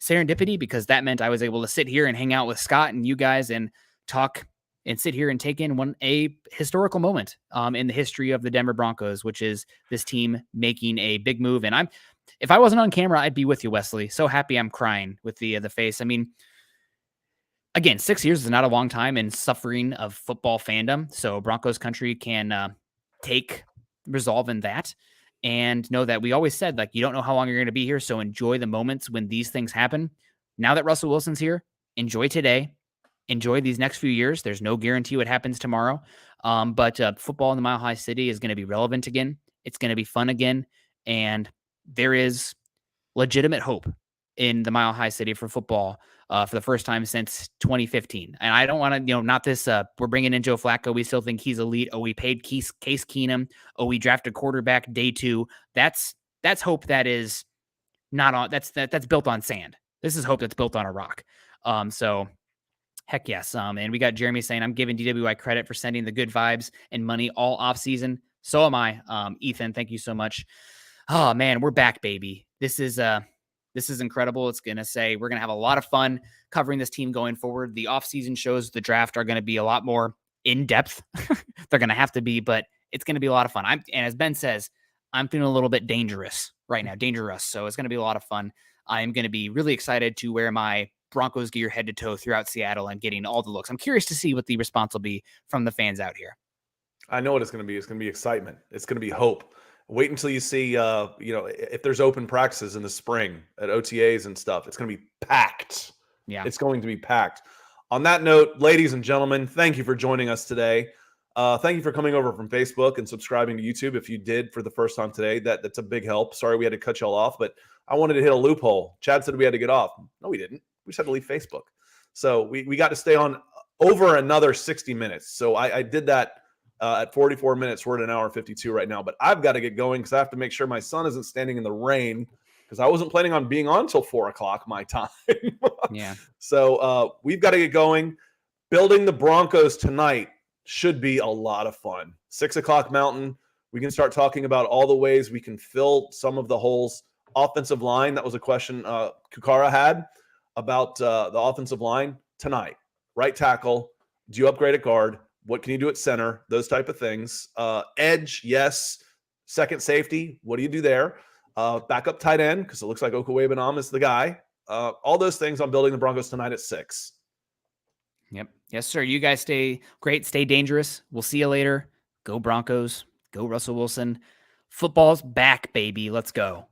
serendipity, because that meant I was able to sit here and hang out with Scott and you guys and talk and sit here and take in a historical moment in the history of the Denver Broncos, which is this team making a big move. And if I wasn't on camera, I'd be with you, Wesley. So happy I'm crying with the face. I mean, again, 6 years is not a long time in suffering of football fandom. So Broncos country can take resolve in that. And know that we always said, like, you don't know how long you're going to be here, so enjoy the moments when these things happen. Now that Russell Wilson's here, enjoy today. Enjoy these next few years. There's no guarantee what happens tomorrow. But football in the Mile High City is going to be relevant again. It's going to be fun again. And there is legitimate hope in the Mile High City for football for the first time since 2015. And I don't want to, not this, we're bringing in Joe Flacco. We still think he's elite. Oh, we paid Case Keenum. Oh, we drafted quarterback day 2. That's hope that is not on, that's built on sand. This is hope that's built on a rock. So heck yes. And we got Jeremy saying, I'm giving DWI credit for sending the good vibes and money all off season. So am I. Ethan, thank you so much. Oh man, we're back, baby. This is incredible. It's going to say we're going to have a lot of fun covering this team going forward. The offseason shows, the draft are going to be a lot more in depth. They're going to have to be, but it's going to be a lot of fun. And as Ben says, I'm feeling a little bit dangerous right now. So it's going to be a lot of fun. I'm going to be really excited to wear my Broncos gear head to toe throughout Seattle and getting all the looks. I'm curious to see what the response will be from the fans out here. I know what it's going to be. It's going to be excitement. It's going to be hope. Wait until you see, if there's open practices in the spring at OTAs and stuff, it's going to be packed. Yeah. It's going to be packed. On that note, ladies and gentlemen, thank you for joining us today. Thank you for coming over from Facebook and subscribing to YouTube. If you did for the first time today, that's a big help. Sorry we had to cut y'all off, but I wanted to hit a loophole. Chad said we had to get off. No, we didn't. We just had to leave Facebook. So we got to stay on over another 60 minutes. So I did that. At 44 minutes, we're at 1:52 right now, but I've got to get going because I have to make sure my son isn't standing in the rain because I wasn't planning on being on till 4:00 my time. Yeah. So we've got to get going. Building the Broncos tonight should be a lot of fun. 6:00 Mountain. We can start talking about all the ways we can fill some of the holes. Offensive line. That was a question Kukara had about the offensive line tonight. Right tackle. Do you upgrade at guard? What can you do at center? Those type of things. Edge, yes. Second safety, what do you do there? Backup tight end, because it looks like Okwuegbunam is the guy. All those things on building the Broncos tonight at 6. Yep. Yes, sir. You guys stay great. Stay dangerous. We'll see you later. Go Broncos. Go Russell Wilson. Football's back, baby. Let's go.